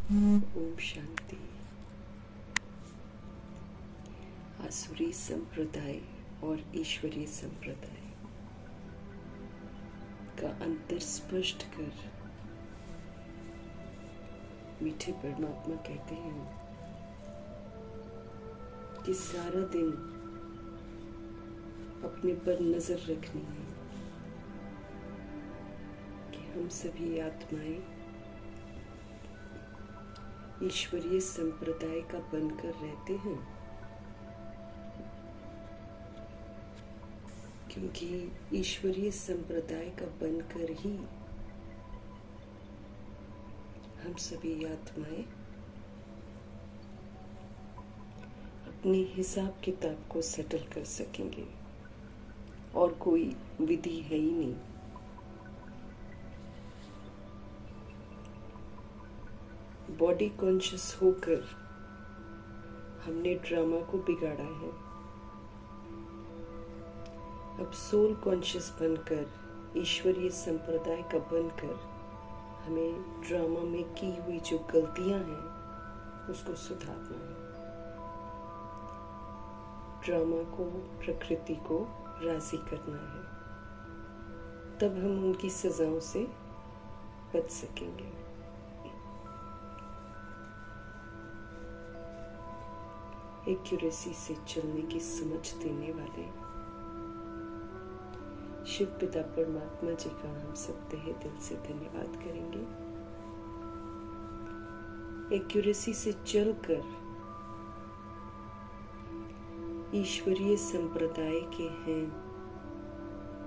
ओम शांति। आसुरी संप्रदाय और ईश्वरीय संप्रदाय का अंतर स्पष्ट कर मीठे परमात्मा कहते हैं कि सारा दिन अपने पर नजर रखनी है कि हम सभी आत्माएं ईश्वरीय संप्रदाय का बनकर रहते हैं, क्योंकि ईश्वरीय संप्रदाय का बनकर ही हम सभी आत्माएं अपने हिसाब किताब को सेटल कर सकेंगे। और कोई विधि है ही नहीं। बॉडी कॉन्शियस होकर हमने ड्रामा को बिगाड़ा है। अब सोल कॉन्शियस बनकर ईश्वरीय संप्रदाय का बनकर हमें ड्रामा में की हुई जो गलतियां हैं उसको सुधारना है। ड्रामा को, प्रकृति को राजी करना है, तब हम उनकी सजाओं से बच सकेंगे। एक्यूरेसी से चलने की समझ देने वाले शिव पिता परमात्मा जी का हम सब तहे दिल से धन्यवाद करेंगे। एक्यूरेसी से चलकर ईश्वरीय संप्रदाय के हैं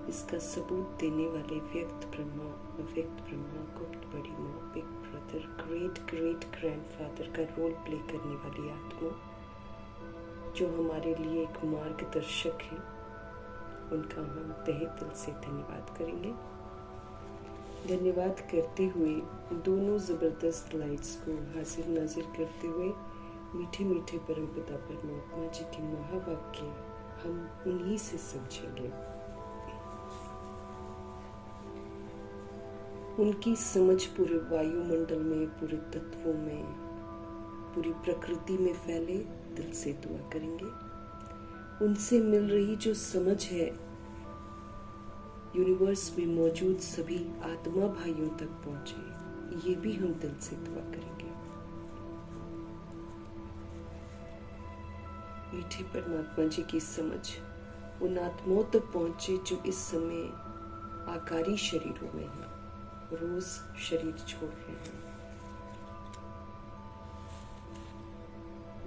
इसका सबूत देने वाले व्यक्त ब्रह्मा, अव्यक्त ब्रह्मा, गुप्त बड़ी माँ, big brother, great great grandfather का रोल प्ले करने वाली आत्मा जो हमारे लिए एक मार्गदर्शक है, उनका हम तहे दिल से धन्यवाद करेंगे। धन्यवाद करते हुए दोनों जबरदस्त लाइट्स को हाजिर नाजिर करते हुए मीठे मीठे परमपिता परमात्मा जी के महावाक्य हम उन्हीं से समझेंगे। उनकी समझ पूरे वायुमंडल में, पूरे तत्वों में, पूरी प्रकृति में फैले, दिल से दुआ करेंगे। उनसे मिल रही जो समझ है यूनिवर्स में मौजूद सभी आत्मा भाइयों तक पहुंचे, ये भी हम दिल से दुआ करेंगे। मीठे परमात्मा जी की समझ उन आत्माओं तक पहुंचे जो इस समय आकारी शरीरों में हैं, रोज शरीर छोड़ रहे हैं,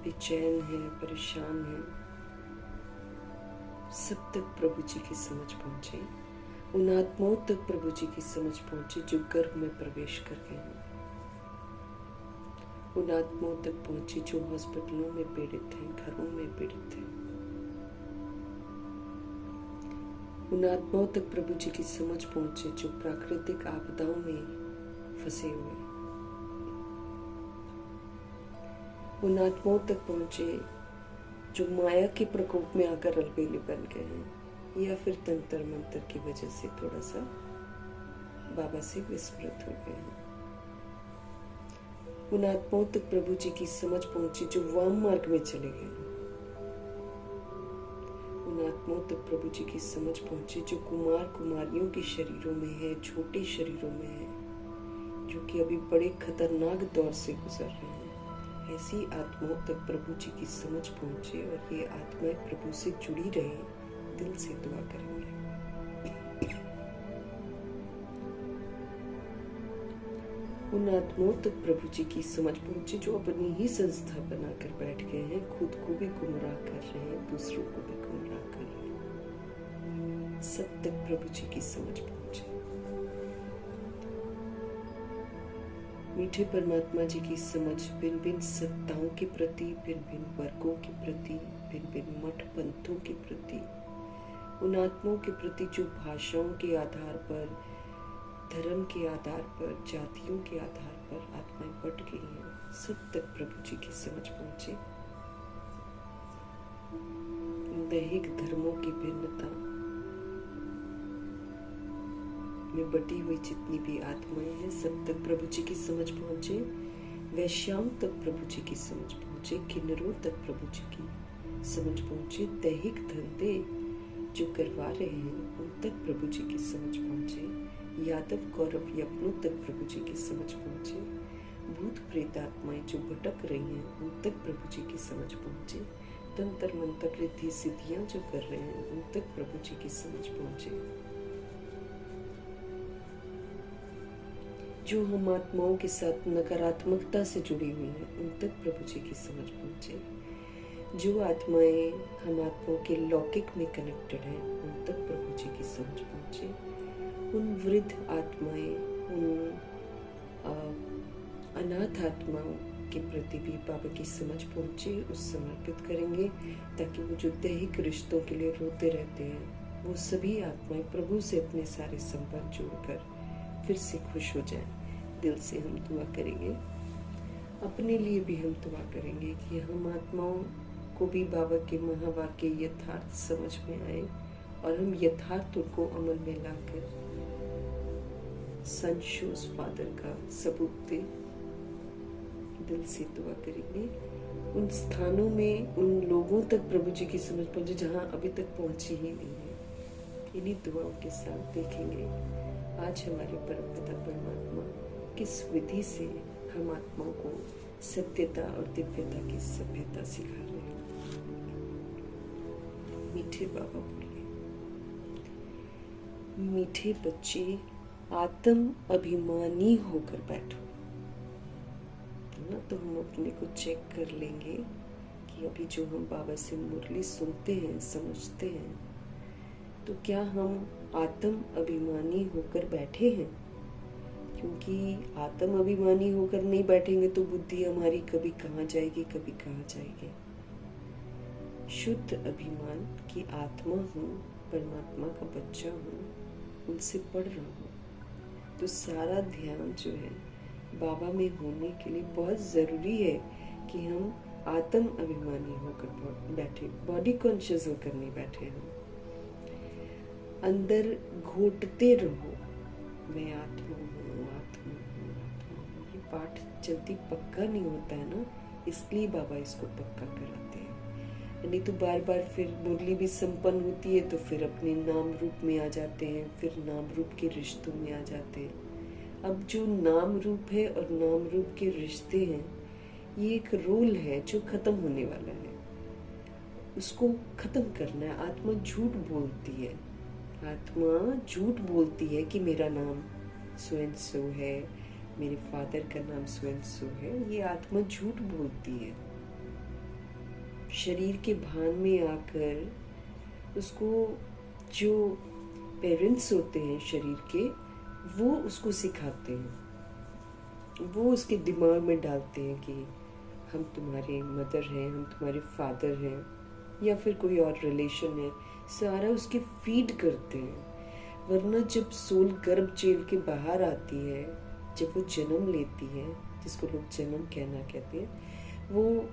बेचैन है, परेशान है, सब तक प्रभु जी की समझ पहुंचे। उन आत्माओं तक प्रभु जी की समझ पहुंचे जो गर्भ में प्रवेश कर गए हैं। उन आत्माओं तक पहुंचे जो हॉस्पिटलों में पीड़ित हैं, घरों में पीड़ित हैं। उन आत्माओं तक प्रभु जी की समझ पहुंचे जो प्राकृतिक आपदाओं में फंसे हुए हैं। उन आत्माओं तक पहुंचे जो माया के प्रकोप में आकर अलबेले बन गए हैं या फिर तंत्र मंत्र की वजह से थोड़ा सा बाबा से विस्मृत हो गए हैं। उन आत्माओं तक प्रभु जी की समझ पहुंची जो वाम मार्ग में चले गए हैं। उन आत्माओं तक प्रभु जी की समझ पहुंची जो कुमार कुमारियों के शरीरों में है, छोटे शरीरों में है, जो कि अभी बड़े खतरनाक दौर से गुजर रहे हैं। ऐसी आत्माओं तक प्रभु जी की समझ पहुंचे और ये आत्माएं प्रभु से जुड़ी रहे, दिल से दुआ करेंगे। उन आत्माओं तक प्रभु जी की समझ पहुंचे जो अपनी ही संस्था बनाकर बैठ गए हैं, खुद को भी गुमराह कर रहे हैं, दूसरों को भी गुमराह कर रहे हैं। सब तक प्रभु जी की समझ पहुंचे। मीठे परमात्मा जी की समझ भिन्न भिन्न सत्ताओं के प्रति, भिन्न भिन्न वर्गों के प्रति, भिन्न भिन्न मठ पंथों के प्रति, उन आत्माओं के प्रति जो भाषाओं के आधार पर, धर्म के आधार पर, जातियों के आधार पर आत्माएं बट गई हैं, सब तक प्रभु जी की समझ पहुंचे। दैहिक धर्मों की भिन्नता में बटी हुई जितनी भी आत्माएं हैं, सब तक प्रभु जी की समझ पहुंचे। वैश्याओं तक प्रभु जी की समझ पहुंचे, किन्नरों तक प्रभु जी की समझ पहुंचे, दैहिक धंधे जो करवा रहे हैं उन तक प्रभु जी की समझ पहुंचे, यादव कौरव यज्ञों तक प्रभु जी की समझ पहुंचे, भूत प्रेत आत्माएं जो भटक रही हैं उन तक प्रभु जी की समझ पहुंचे, तंत्र मंत्र रिद्धि सिद्धियां जो कर रहे हैं उन तक प्रभु जी की समझ पहुंचे, जो हम आत्माओं के साथ नकारात्मकता से जुड़ी हुई हैं उन तक प्रभु जी की समझ पहुंचे, जो आत्माएं हम आत्माओं के लौकिक में कनेक्टेड हैं उन तक प्रभु जी की समझ पहुंचे, उन वृद्ध आत्माएं, उन अनाथ आत्माओं के प्रति भी बाबा की समझ पहुंचे, उस समर्पित करेंगे ताकि वो जो दैहिक रिश्तों के लिए रोते रहते हैं वो सभी आत्माएं प्रभु से अपने सारे संबंध जोड़कर फिर से खुश हो जाएं। दिल से हम दुआ करेंगे, अपने लिए भी हम दुआ करेंगे कि हम आत्माओं को भी बाबा के महावाक्य यथार्थ समझ में आए और हम यथार्थ उनको अमल में लाकर संशोस फादर का सबूत दे। दिल से दुआ करेंगे, उन स्थानों में उन लोगों तक प्रभु जी की समझ पहुंचे जहां अभी तक पहुंची ही नहीं है। इन्हीं दुआओं के साथ देखेंगे आज हमारे परमपिता परमात्मा किस विधि से हम आत्माओं को सत्यता और दिव्यता की सभ्यता सिखा रहे हैं। मीठे बाबा बोले, मीठे बच्चे आत्म अभिमानी होकर बैठो। ना तो हम अपने को चेक कर लेंगे कि अभी जो हम बाबा से मुरली सुनते हैं, समझते हैं, तो क्या हम आत्म अभिमानी होकर बैठे हैं? क्योंकि आत्म अभिमानी होकर नहीं बैठेंगे तो बुद्धि हमारी कभी कहाँ जाएगी, कभी कहाँ जाएगी। शुद्ध अभिमान की आत्मा हूँ, परमात्मा का बच्चा हूँ, उनसे पढ़ रहा हूँ, तो सारा ध्यान जो है बाबा में होने के लिए बहुत जरूरी है कि हम आत्म अभिमानी होकर बैठे, बॉडी कॉन्शियस होकर नहीं बैठे। हम अंदर घोटते रहो, मैं आत्मा हूँ, आत्मा हूँ, आत्मा हूँ। ये पाठ जल्दी पक्का नहीं होता है ना, इसलिए बाबा इसको पक्का कराते हैं। नहीं तो बार बार फिर मुरली भी संपन्न होती है तो फिर अपने नाम रूप में आ जाते हैं, फिर नाम रूप के रिश्तों में आ जाते हैं। अब जो नाम रूप है और नाम रूप के रिश्ते हैं, ये एक रोल है जो खत्म होने वाला है, उसको खत्म करना है। आत्मा झूठ बोलती है, आत्मा झूठ बोलती है कि मेरा नाम स्वयं सो है, मेरे फादर का नाम स्वयं सो है। ये आत्मा झूठ बोलती है। शरीर के भान में आकर उसको जो पेरेंट्स होते हैं शरीर के, वो उसको सिखाते हैं, वो उसके दिमाग में डालते हैं कि हम तुम्हारे मदर हैं, हम तुम्हारे फादर हैं, या फिर कोई और रिलेशन है, सारा उसके फीड करते हैं। वरना जब सोल गर्भ जेल के बाहर आती है, जब वो जन्म लेती है, जिसको लोग जन्म कहते हैं, वो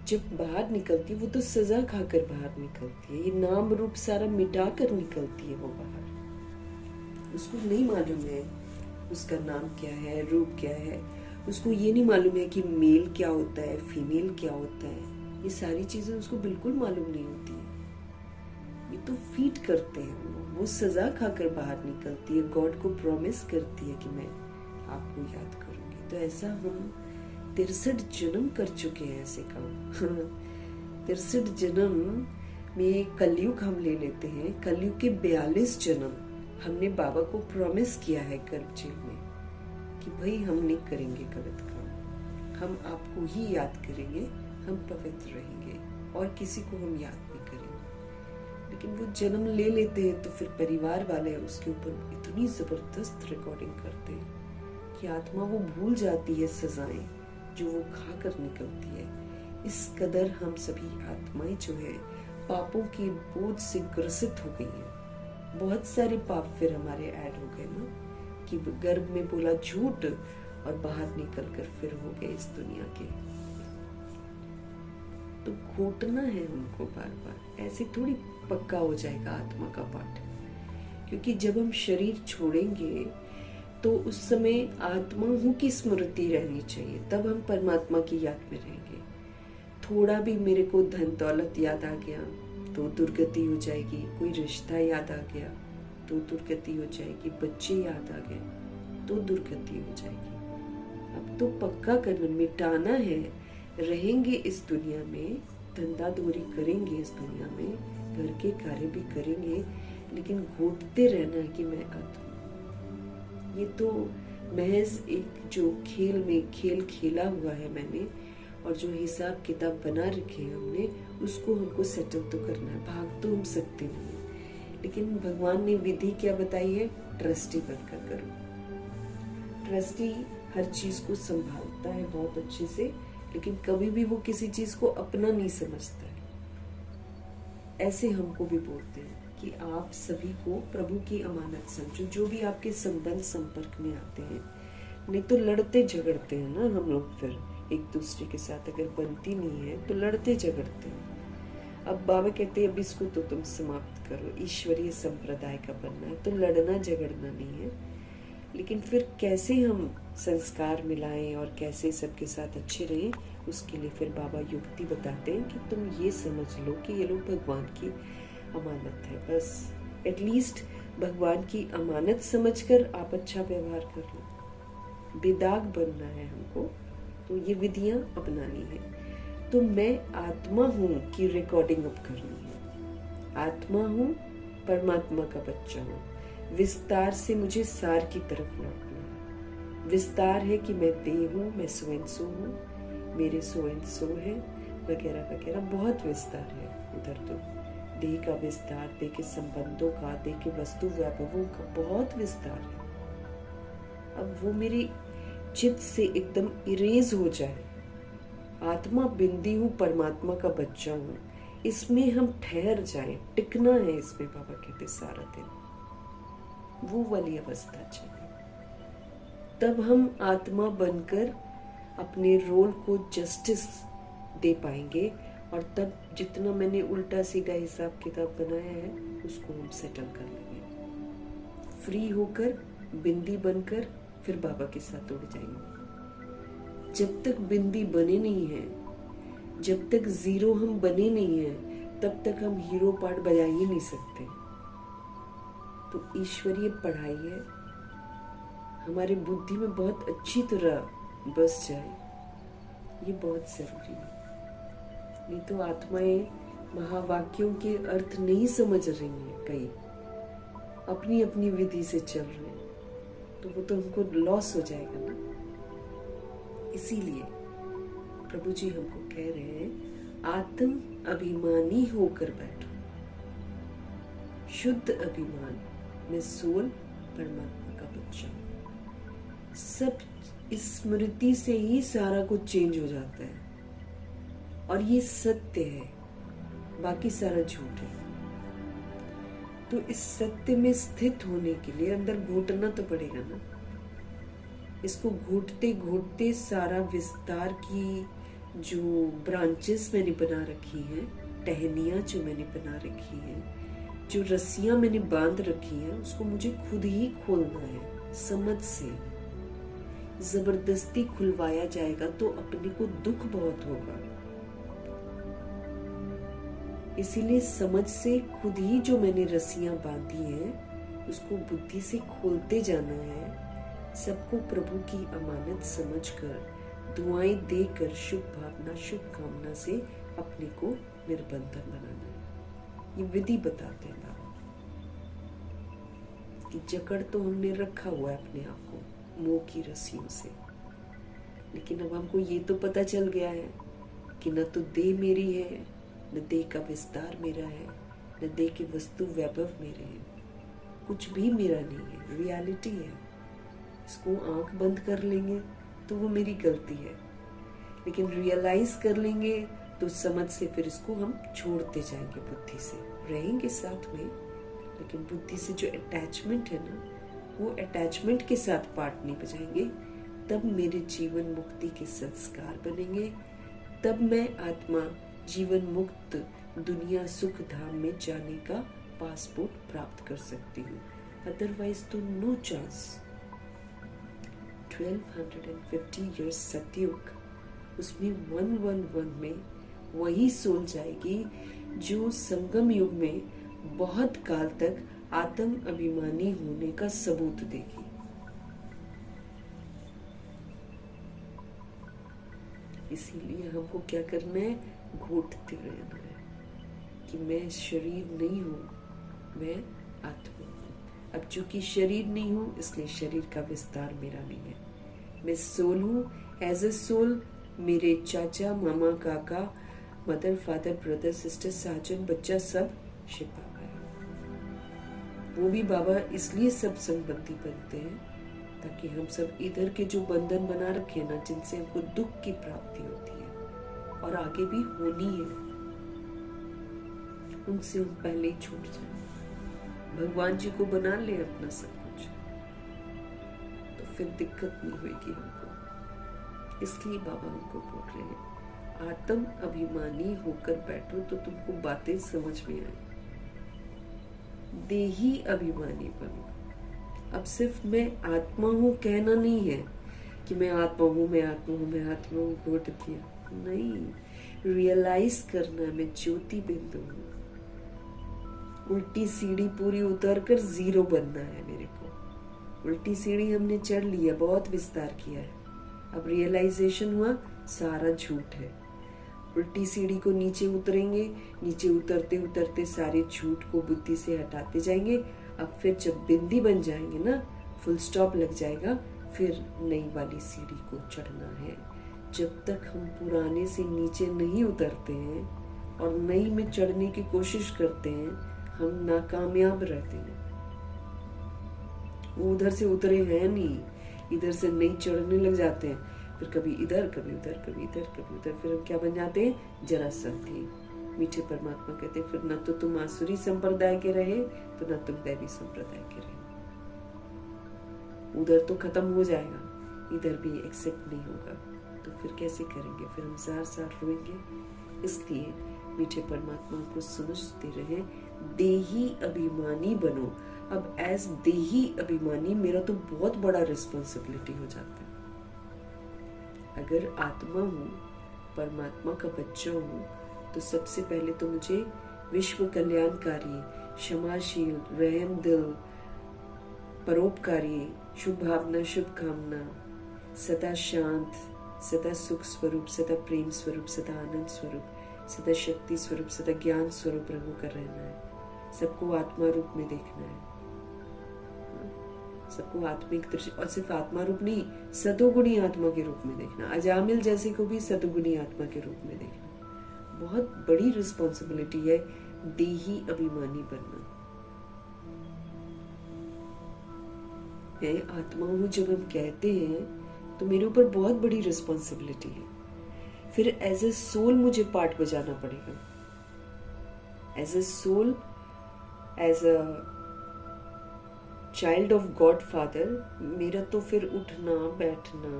जब बाहर निकलती है वो तो सजा खाकर बाहर निकलती है। ये नाम रूप सारा मिटा कर निकलती है वो बाहर। उसको नहीं मालूम है उसका नाम क्या है, रूप क्या है। उसको ये नहीं मालूम है कि मेल क्या होता है, फीमेल क्या होता है। ये सारी चीजें उसको बिल्कुल मालूम नहीं होती है। ये तो फीड करते हैं, वो सजा खाकर बाहर निकलती है। गॉड को प्रॉमिस करती है कि मैं आपको याद करूंगी। तो ऐसा हम 63 जन्म कर चुके हैं ऐसे काम। 63 जन्म में कलयुग हम ले लेते हैं। कलयुग के 42 जन्म हमने बाबा को प्रॉमिस किया है गर्भ जेल में कि भाई हम नहीं करेंगे गलत काम, हम आपको ही याद करेंगे, हम पवित्र रहेंगे और किसी को हम याद नहीं करेंगे। लेकिन वो जन्म ले लेते हैं तो फिर परिवार वाले उसके ऊपर इतनी जबरदस्त रिकॉर्डिंग करते हैं कि आत्मा वो भूल जाती है सजाएं जो वो खाकर निकलती है। इस कदर हम सभी आत्माएं जो है पापों के बोझ से ग्रसित हो गई हैं। बहुत सारे पाप फिर हमारे ऐड हो गए ना, कि गर्भ में बोला झूठ और बाहर निकलकर फिर हो गए इस दुनिया के। तो घोटना है हमको बार बार, ऐसे थोड़ी पक्का हो जाएगा आत्मा का पाठ। क्योंकि जब हम शरीर छोड़ेंगे तो उस समय आत्मा हूँ की स्मृति रहनी चाहिए, तब हम परमात्मा की याद में रहेंगे। थोड़ा भी मेरे को धन दौलत याद आ गया तो दुर्गति हो जाएगी, कोई रिश्ता याद आ गया तो दुर्गति हो जाएगी, बच्चे याद आ गए तो दुर्गति हो जाएगी। अब तो पक्का करना, मिटाना है। रहेंगे इस दुनिया में, धंधा धोरी करेंगे इस दुनिया में, घर के कार्य भी करेंगे, लेकिन घोटते रहना है कि मैं आत्मा। ये तो महज एक जो खेल में खेल खेला हुआ है मैंने, और जो हिसाब किताब बना रखे हैं हमने, उसको हमको सेटल तो करना है। भाग तो हम सकते नहीं है, लेकिन भगवान ने विधि क्या बताई है? ट्रस्टी बनकर करो। ट्रस्टी हर चीज को संभालता है बहुत अच्छे से, लेकिन कभी भी वो किसी चीज को अपना नहीं समझता है। ऐसे हमको भी बोलते हैं कि आप सभी को प्रभु की अमानत समझो, जो भी आपके संबंध संपर्क में आते हैं। नहीं तो लड़ते झगड़ते हैं ना हम लोग, फिर एक दूसरे के साथ अगर बनती नहीं है तो लड़ते झगड़ते हैं। अब बाबा कहते हैं अब इसको तो तुम समाप्त करो, ईश्वरीय संप्रदाय का बनना है, तो लड़ना झगड़ना नहीं है। लेकिन फिर कैसे हम संस्कार मिलाएं और कैसे सबके साथ अच्छे रहें, उसके लिए फिर बाबा युक्ति बताते हैं कि तुम ये समझ लो कि ये लोग भगवान की अमानत है। बस एटलीस्ट भगवान की अमानत समझकर आप अच्छा व्यवहार कर लो। बेदाग बनना है हमको, तो ये विधियां अपनानी है। तो मैं आत्मा हूँ की रिकॉर्डिंग अब करनी है। आत्मा हूँ, परमात्मा का बच्चा हूँ। विस्तार से मुझे सार की तरफ लौटना है। विस्तार है कि मैं देह हूँ, मैं सो एंड सो हूँ, मेरे सो एंड सो है, वगैरह वगैरह। बहुत विस्तार है उधर तो। देह का विस्तार, देह के संबंधों का, देह के वस्तु वैभवों का बहुत विस्तार है। अब वो मेरी चित्त से एकदम इरेज हो जाए। आत्मा बिंदी हूँ, परमात्मा का बच्चा हूँ, इसमें हम ठहर जाएं, टिकना है इसमें। बाबा कहते सारा दिन वो वाली अवस्था चाहिए, तब हम आत्मा बनकर अपने रोल को जस्टिस दे पाएंगे। और तब जितना मैंने उल्टा सीधा हिसाब किताब बनाया है उसको हम सेटल कर लेंगे। फ्री होकर, बिंदी बनकर फिर बाबा के साथ उड़ जाएंगे। जब तक बिंदी बने नहीं है, जब तक जीरो हम बने नहीं है, तब तक हम हीरो पार्ट बजा ही नहीं सकते। तो ईश्वरीय पढ़ाई है, हमारे बुद्धि में बहुत अच्छी तरह बस जाए, ये बहुत जरूरी है। नहीं तो आत्माएं महावाक्यों के अर्थ नहीं समझ रही हैं, कई अपनी अपनी विधि से चल रहे हैं, तो वो तो हमको लॉस हो जाएगा ना। इसीलिए प्रभु जी हमको कह रहे हैं आत्म अभिमानी होकर बैठो। शुद्ध अभिमान, मैं सोल परमात्मा का बच्चा हूं। सब स्मृति से ही सारा कुछ चेंज हो जाता है, और ये सत्य है, बाकी सारा झूठ है। तो इस सत्य में स्थित होने के लिए अंदर घोटना तो पड़ेगा ना। इसको घोटते घोटते सारा विस्तार की जो ब्रांचेस मैंने बना रखी हैं, टहनियां जो मैंने बना रखी हैं, जो रस्सियां मैंने बांध रखी हैं, उसको मुझे खुद ही खोलना है। समझ से जबरदस्ती खुलवाया जाएगा तो अपने को दुख बहुत होगा। इसीलिए समझ से खुद ही जो मैंने रस्सियां बांधी हैं उसको बुद्धि से खोलते जाना है। सबको प्रभु की अमानत समझकर, दुआएं देकर, शुभ भावना, शुभ कामना से अपने को निर्बंधन बनाना है। ये विधि बताते हैं बाबा कि जकड़ तो हमने रखा हुआ है अपने आप को मोह की रस्सियों से, लेकिन अब हमको ये तो पता चल गया है कि न तो देह मेरी है, न देह का विस्तार मेरा है, न देह के वस्तु वैभव मेरे हैं, कुछ भी मेरा नहीं है, रियलिटी है। इसको आंख बंद कर लेंगे तो वो मेरी गलती है, लेकिन रियलाइज कर लेंगे तो समझ से फिर इसको हम छोड़ते जाएंगे। बुद्धि से रहेंगे साथ में, लेकिन बुद्धि से जो अटैचमेंट है ना, वो अटैचमेंट के साथ पार्ट नहीं बजाएंगे। तब मेरे जीवन मुक्ति के संस्कार बनेंगे, तब मैं आत्मा जीवन मुक्त दुनिया सुख धाम में जाने का पासपोर्ट प्राप्त कर सकती हूँ। अदरवाइज तो नो चांस। 1250 years सतयुग, उसमें 111 में वही सोल जाएगी जो संगम युग में बहुत काल तक आत्म अभिमानी होने का सबूत देगी। इसीलिए हमको क्या करना है, घोटते रहना है कि मैं शरीर नहीं हूं, मैं आत्मा हूं। अब चूंकि शरीर नहीं हूं इसलिए शरीर का विस्तार मेरा नहीं है। मैं सोल हूं। एज ए सोल मेरे चाचा, मामा, काका, मदर, फादर, ब्रदर, सिस्टर, साजन, बच्चा सब शिव बाबा है। वो भी बाबा इसलिए सब संबंधी बनते हैं ताकि हम सब इधर के जो बंधन बना रखे ना, जिनसे हमको दुख की प्राप्ति होती है और आगे भी होनी है, उनसे हम पहले ही छूट जाए, भगवान जी को बना ले अपना सब कुछ, तो फिर दिक्कत नहीं होगी हमको। इसलिए बाबा हमको बोल रहे हैं, आत्म अभिमानी होकर बैठो तो तुमको बातें समझ में आए। देही अभिमानी बनो। अब सिर्फ मैं आत्मा हूं कहना नहीं है कि मैं आत्मा हूं, मैं आत्मा हूं, मैं आत्मा हूं, घोट दिया नहीं, रियलाइज करना है मैं ज्योति बिंदु हूं। उल्टी सीढ़ी पूरी उतर कर जीरो बनना है मेरे को। उल्टी सीढ़ी हमने चढ़ लिया, बहुत विस्तार किया है, अब रियलाइजेशन हुआ सारा झूठ है। उल्टी सीढ़ी को नीचे उतरेंगे, नीचे उतरते उतरते सारे झूठ को बुद्धि से हटाते जाएंगे। अब फिर जब बिंदी बन जाएंगे ना, फुल स्टॉप लग जाएगा, फिर नई वाली सीढ़ी को चढ़ना है। जब तक हम पुराने से नीचे नहीं उतरते हैं और नई में चढ़ने की कोशिश करते हैं, हम नाकामयाब रहते हैं। वो उधर से उतरे हैं नहीं, इधर से नई चढ़ने लग जाते हैं, फिर कभी इधर, कभी उधर, कभी इधर, कभी उधर, फिर हम क्या बन जाते हैं, जरासंधी। मीठे परमात्मा कहते हैं, फिर न तो तुम आसुरी संप्रदाय के रहे तो न तुम दैवी संप्रदाय के रहे। उधर तो खत्म हो जाएगा, इधर भी एक्सेप्ट नहीं होगा, तो फिर कैसे करेंगे, फिर हम जार जार रोएंगे। इसलिए मीठे परमात्मा को समझते रहे, देही अभिमानी बनो। अब एज देही अभिमानी मेरा तो बहुत बड़ा रिस्पॉन्सिबिलिटी हो जाता है। अगर आत्मा हूं, परमात्मा का बच्चा हूं, तो सबसे पहले तो मुझे विश्व कल्याणकारी, क्षमाशील, रहम दिल, परोपकारी, शुभ भावना, शुभ कामना, सदा शांत, सदा सुख स्वरूप, सदा प्रेम स्वरूप, सदा आनंद स्वरूप, सदा शक्ति स्वरूप, सदा ज्ञान स्वरूप रंगों कर रहना है। सबको आत्मा रूप में देखना है, सबको आत्मिक दृष्टि, और सिर्फ आत्मा रूप नहीं, सदोगुणी आत्मा के रूप में देखना। अजामिल जैसे को भी सदोगुणी आत्मा के रूप में देखना। बहुत बड़ी रिस्पॉन्सिबिलिटी है देही अभिमानी बनना। मैं आत्मा हूं जब हम कहते हैं तो मेरे ऊपर बहुत बड़ी रिस्पॉन्सिबिलिटी है। फिर एज ए सोल मुझे पार्ट बजाना पड़ेगा। As a soul, as a child of God father, मेरा तो फिर उठना, बैठना,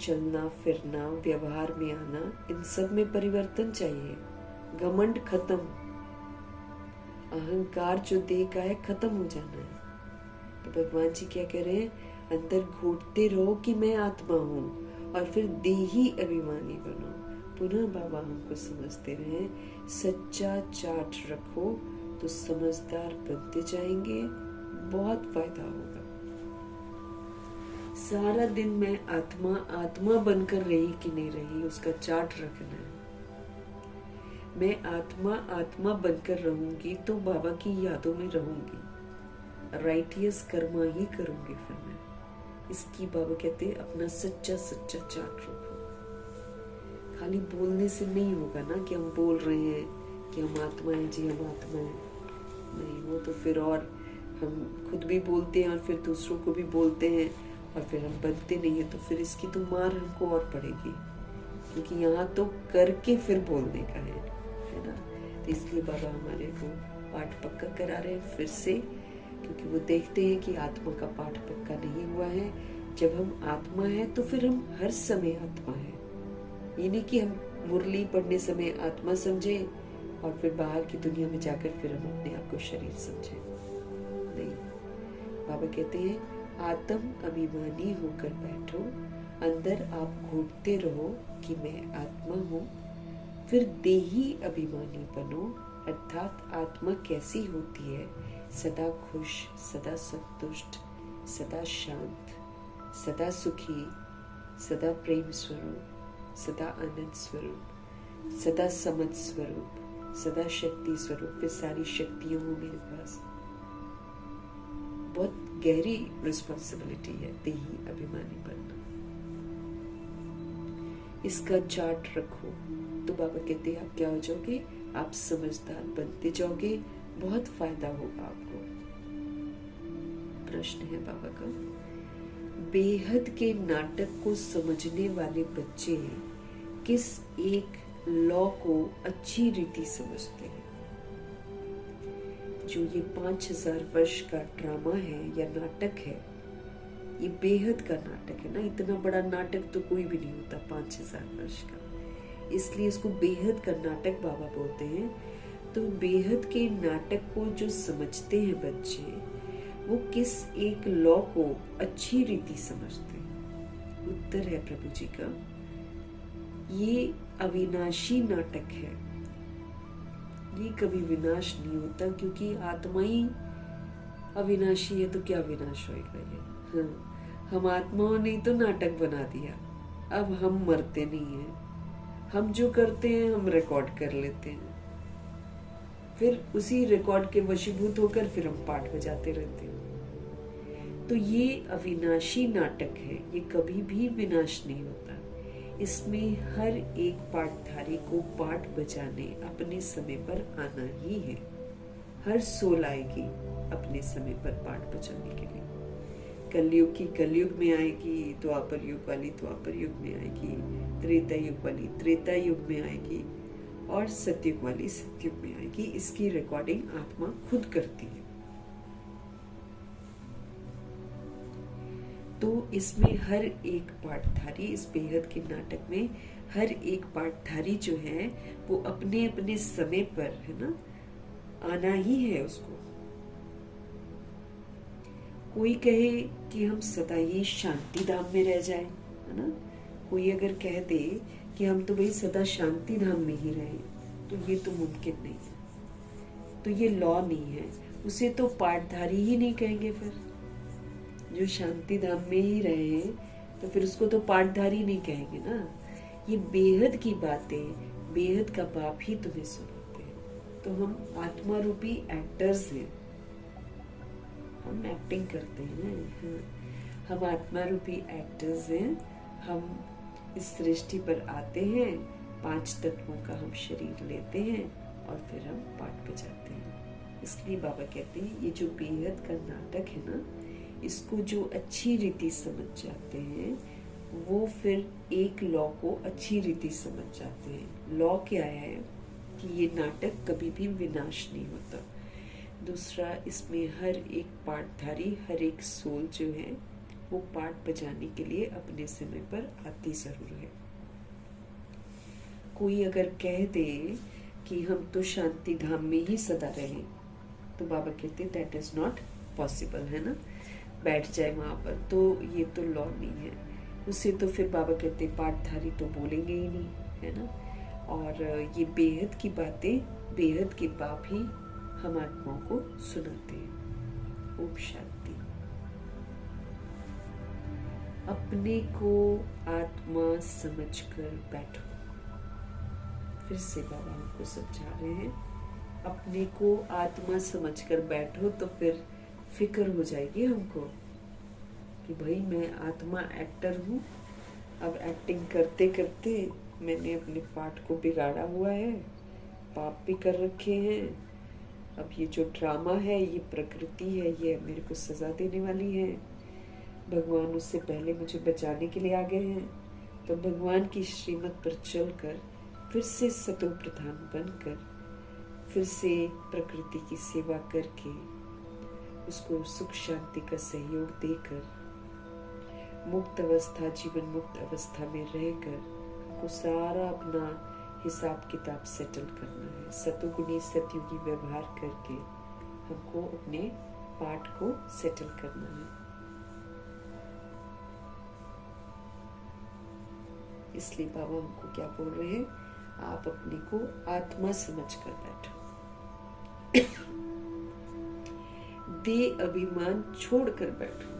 चलना फिरना, व्यवहार में आना, इन सब में परिवर्तन चाहिए। घमंड खत्म, अहंकार जो देह का है खत्म हो जाना है। तो भगवान जी क्या कह रहे हैं, अंदर घोटते रहो कि मैं आत्मा हूं, और फिर देही अभिमानी बनो। पुनः बाबा हमको समझते रहे, सच्चा चार्ट रखो तो समझदार बनते जाएंगे, बहुत फायदा होगा। सारा दिन मैं आत्मा आत्मा बनकर रही कि नहीं रही, उसका चार्ट रखना है। मैं आत्मा आत्मा बनकर रहूंगी तो बाबा की यादों में रहूंगी, राइटियस कर्मा ही करूंगी फिर मैं। इसकी बाबा कहते हैं अपना सच्चा सच्चा चार्ट रखो। खाली बोलने से नहीं होगा ना कि हम बोल रहे हैं कि हम आत्मा हैं, जी हम आत्मा हैं, नहीं, वो तो फिर और हम खुद भी बोलते हैं और फिर दूसरों को भी बोलते हैं और फिर हम बनते नहीं है, तो फिर इसकी तो मार हमको और पड़ेगी, क्योंकि यहाँ तो करके फिर बोलने का है ना। तो इसलिए बाबा हमारे को पाठ पक्का करा रहे हैं फिर से, क्योंकि वो देखते हैं कि आत्मा का पाठ पक्का नहीं हुआ है। जब हम आत्मा है तो फिर हम हर समय आत्मा है। ये नहीं कि हम मुरली पढ़ने समय आत्मा समझे और फिर बाहर की दुनिया में जाकर फिर हम अपने आप को शरीर समझे, नहीं। बाबा कहते हैं आत्म अभिमानी होकर बैठो, अंदर आप घूटते रहो कि मैं आत्मा हूँ। फिर देही अभिमानी बनो, अर्थात आत्मा कैसी होती है? सदा खुश, सदा संतुष्ट, सदा शांत, सदा सुखी, सदा प्रेम स्वरूप, सदा आनंद स्वरूप, सदा समझ स्वरूप, सदा शक्ति स्वरूप। फिर सारी शक्तियां हो मेरे पास। बहुत गहरी रिस्पॉन्सिबिलिटी है देही अभिमानी बनना। इसका चार्ट रखो तो बाबा कहते हैं आप क्या हो जाओगे? आप समझदार बनते जाओगे, बहुत फायदा होगा आपको। प्रश्न है बाबा का, बेहद के नाटक को समझने वाले बच्चे किस एक लॉ को अच्छी रीति समझते हैं? जो ये 5000 वर्ष का ड्रामा है या नाटक है, ये बेहद का नाटक है ना। इतना बड़ा नाटक तो कोई भी नहीं होता 5000 वर्ष का, इसलिए इसको बेहद का नाटक बाबा बोलते हैं। तो बेहद के नाटक को जो समझते हैं बच्चे, वो किस एक लॉ को अच्छी रीति समझते हैं? उत्तर है प्रभु जी का, ये अविनाशी नाटक है। ये कभी विनाश नहीं होता, क्योंकि आत्मा ही अविनाशी है, तो क्या विनाश होएगा ये? हाँ, हम आत्माओं ने तो नाटक बना दिया। अब हम मरते नहीं हैं, हम जो करते हैं हम रिकॉर्ड कर लेते हैं, फिर उसी रिकॉर्ड के वशीभूत होकर फिर हम पाठ बजाते रहते हैं। तो ये अविनाशी नाटक है, ये कभी भी विनाश नहीं होता। इसमें हर एक पाठधारी को पाठ बजाने अपने समय पर आना ही है। हर सोल आएगी अपने समय पर पाठ बजाने के लिए। कलयुग की कलयुग में आएगी, द्वापर युग वाली द्वापर युग में आएगी, त्रेता युग वाली त्रेता युग में आएगी, और सतयुग वाली सतयुग में आएगी। इसकी रिकॉर्डिंग आत्मा खुद करती है। तो इसमें हर एक पाठधारी, इस बेहद के नाटक में हर एक पाठधारी जो है वो अपने अपने समय पर, है ना, आना ही है उसको। कोई कहे कि हम सदा ही शांति धाम में रह जाएं, है ना। कोई अगर कह दे कि हम तो भाई सदा शांति धाम में ही रहें, तो ये तो मुमकिन नहीं है। तो ये लॉ नहीं है, उसे तो पाठधारी ही नहीं कहेंगे। फिर जो शांति धाम में ही रहे तो फिर उसको तो पाठधारी नहीं कहेंगे ना। ये बेहद की बातें, बेहद का बाप ही तुम्हें सुनाते हैं। तो हम आत्मा रूपी एक्टर्स हैं, हम एक्टिंग करते हैं। हम आत्मा रूपी एक्टर्स हैं। हम इस सृष्टि पर आते हैं, 5 तत्वों का हम शरीर लेते हैं और फिर हम पाठ बजाते हैं। इसलिए बाबा कहते हैं ये जो बेहद का नाटक है ना, इसको जो अच्छी रीति समझ जाते हैं वो फिर एक लॉ को अच्छी रीति समझ जाते हैं। लॉ क्या है कि ये नाटक कभी भी विनाश नहीं होता। दूसरा, इसमें हर एक पाठधारी, हर एक सोल जो है वो पाठ बजाने के लिए अपने समय पर आती जरूर है। कोई अगर कह दे कि हम तो शांति धाम में ही सदा रहें, तो बाबा कहते दैट इज नॉट पॉसिबल, है ना। बैठ जाए वहां पर, तो ये तो लॉ नहीं है। उसे तो फिर बाबा कहते पाठधारी तो बोलेंगे ही नहीं, है ना। और ये बेहद की बातें बेहद के बाप ही हम आत्माओं को सुनाते हैं। ओम शांति। अपने को आत्मा समझकर बैठो। फिर से बाबा हमको समझा रहे हैं, अपने को आत्मा समझकर बैठो, तो फिर फिक्र हो जाएगी हमको कि भाई मैं आत्मा एक्टर हूँ। अब एक्टिंग करते करते मैंने अपने पाठ को बिगाड़ा हुआ है, पाप भी कर रखे हैं। अब ये जो ड्रामा है, ये प्रकृति है, ये मेरे को सजा देने वाली है। भगवान उससे पहले मुझे बचाने के लिए आ गए हैं। तो भगवान की श्रीमत पर चलकर फिर से सतो प्रधान बनकर, फिर से प्रकृति की सेवा करके, उसको सुख शांति का सहयोग देकर, मुक्त अवस्था, जीवन मुक्त अवस्था में रहकर हमको सारा अपना हिसाब किताब सेटल करना है। सतोगुणी सतयुगी व्यवहार करके हमको अपने पाठ को सेटल करना है। इसलिए बाबा हमको क्या बोल रहे हैं, आप अपने को आत्मा समझ कर बैठो। देह अभिमान छोड़ कर बैठो,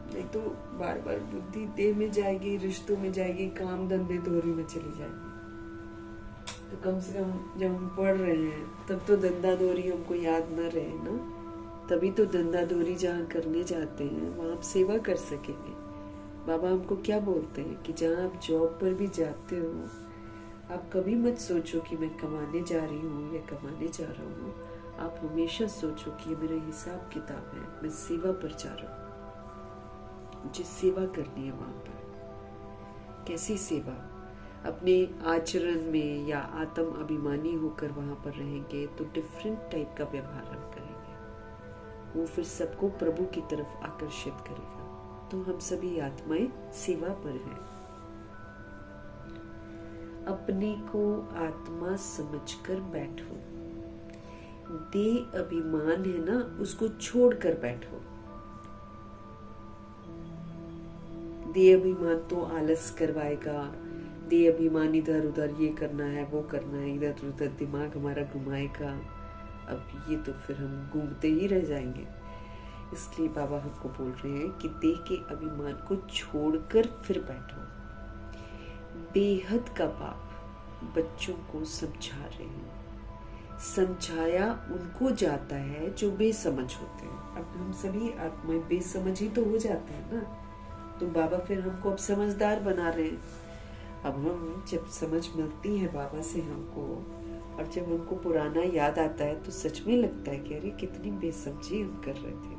नहीं तो बार बार बुद्धि देह में जाएगी, रिश्तों में जाएगी, काम धंधे दोहरी में चली जाएगी। तो कम से कम जब हम पढ़ रहे हैं तब तो धंधा दोहरी हमको याद न रहे ना, तभी तो धंधा दोहरी जहाँ करने जाते हैं वहाँ आप सेवा कर सकेंगे। बाबा हमको क्या बोलते हैं कि जहाँ आप जॉब पर भी जाते हो, आप कभी मत सोचो कि मैं कमाने जा रही हूँ या कमाने जा रहा हूँ। आप हमेशा सोचो कि ये मेरा हिसाब किताब है, मैं सेवा पर जा रहा हूँ, मुझे सेवा करनी है। वहां पर कैसी सेवा? अपने आचरण में या आत्म अभिमानी होकर वहां पर रहेंगे तो डिफरेंट टाइप का व्यवहार हम करेंगे, वो फिर सबको प्रभु की तरफ आकर्षित करेगा। तो हम सभी आत्माएं सेवा पर हैं। अपने को आत्मा समझकर बैठो। देह अभिमान है ना, उसको छोड़कर बैठो। देह अभिमान तो आलस करवाएगा, देह अभिमान इधर उधर ये करना है वो करना है, इधर उधर दिमाग हमारा घुमाएगा। अब ये तो फिर हम घूमते ही रह जाएंगे। इसलिए बाबा हमको बोल रहे हैं कि देह के अभिमान को छोड़कर फिर बैठो। बेहद का बाप बच्चों को समझा रहे हैं। समझाया उनको जाता है जो बेसमझ होते हैं। अब हम सभी आत्माएं बेसमझ ही तो हो जाते हैं ना, तो बाबा फिर हमको अब समझदार बना रहे हैं। अब हम जब समझ मिलती है बाबा से हमको, और जब हमको पुराना याद आता है तो सच में लगता है कि अरे कितनी बेसमझी हम कर रहे थे,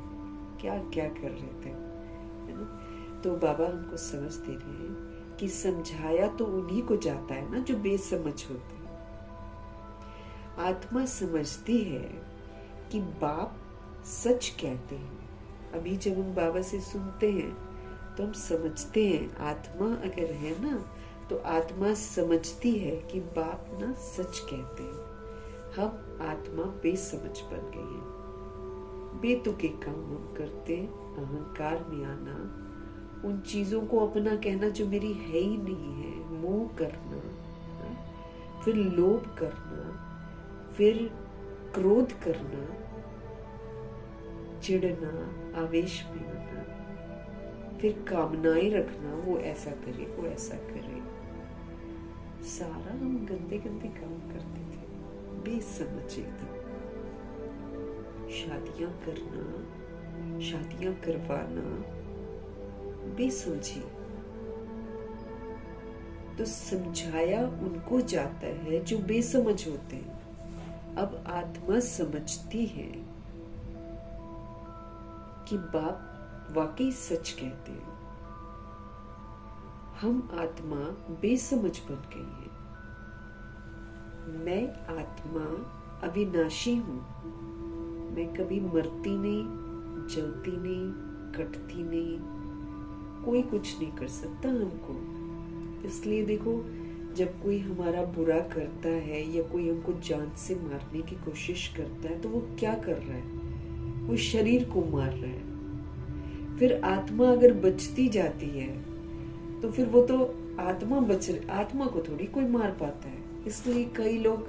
क्या क्या कर रहे थे, है ना। तो बाबा हमको समझ दे रहे हैं कि समझाया तो उन्हीं को जाता है ना जो बेसमझ होते हैं। आत्मा समझती है कि बाप सच कहते हैं। अभी जब हम बाबा से सुनते हैं तो हम समझते हैं, आत्मा अगर है ना तो आत्मा समझती है कि बाप ना सच कहते हैं। हम आत्मा बेसमझ बन गई है। बेतुके काम हम करते, अहंकार में आना, उन चीजों को अपना कहना जो मेरी है ही नहीं है, मोह करना, फिर लोभ करना, फिर क्रोध करना, चिढ़ना, आवेश में आना, फिर कामनाएं रखना, वो ऐसा करे वो ऐसा करे। सारा हम गंदे गंदे काम करते थे, बेसमझ एकदम। शादियां करना, शादियां करवाना, बेसमझी। तो समझाया उनको जाता है जो बेसमझ होते हैं। अब आत्मा समझती है कि बाप वाकई सच कहते हैं। हम आत्मा बेसमझ बन गई है। मैं आत्मा अविनाशी हूं। मैं कभी मरती नहीं, जलती नहीं, कटती नहीं, कोई कुछ नहीं कर सकता हमको। इसलिए देखो, जब कोई हमारा बुरा करता है या कोई हमको जान से मारने की कोशिश करता है तो वो क्या कर रहा है? वो शरीर को मार रहा है। फिर आत्मा अगर बचती जाती है तो फिर वो तो आत्मा को थोड़ी कोई मार पाता है। इसलिए कई लोग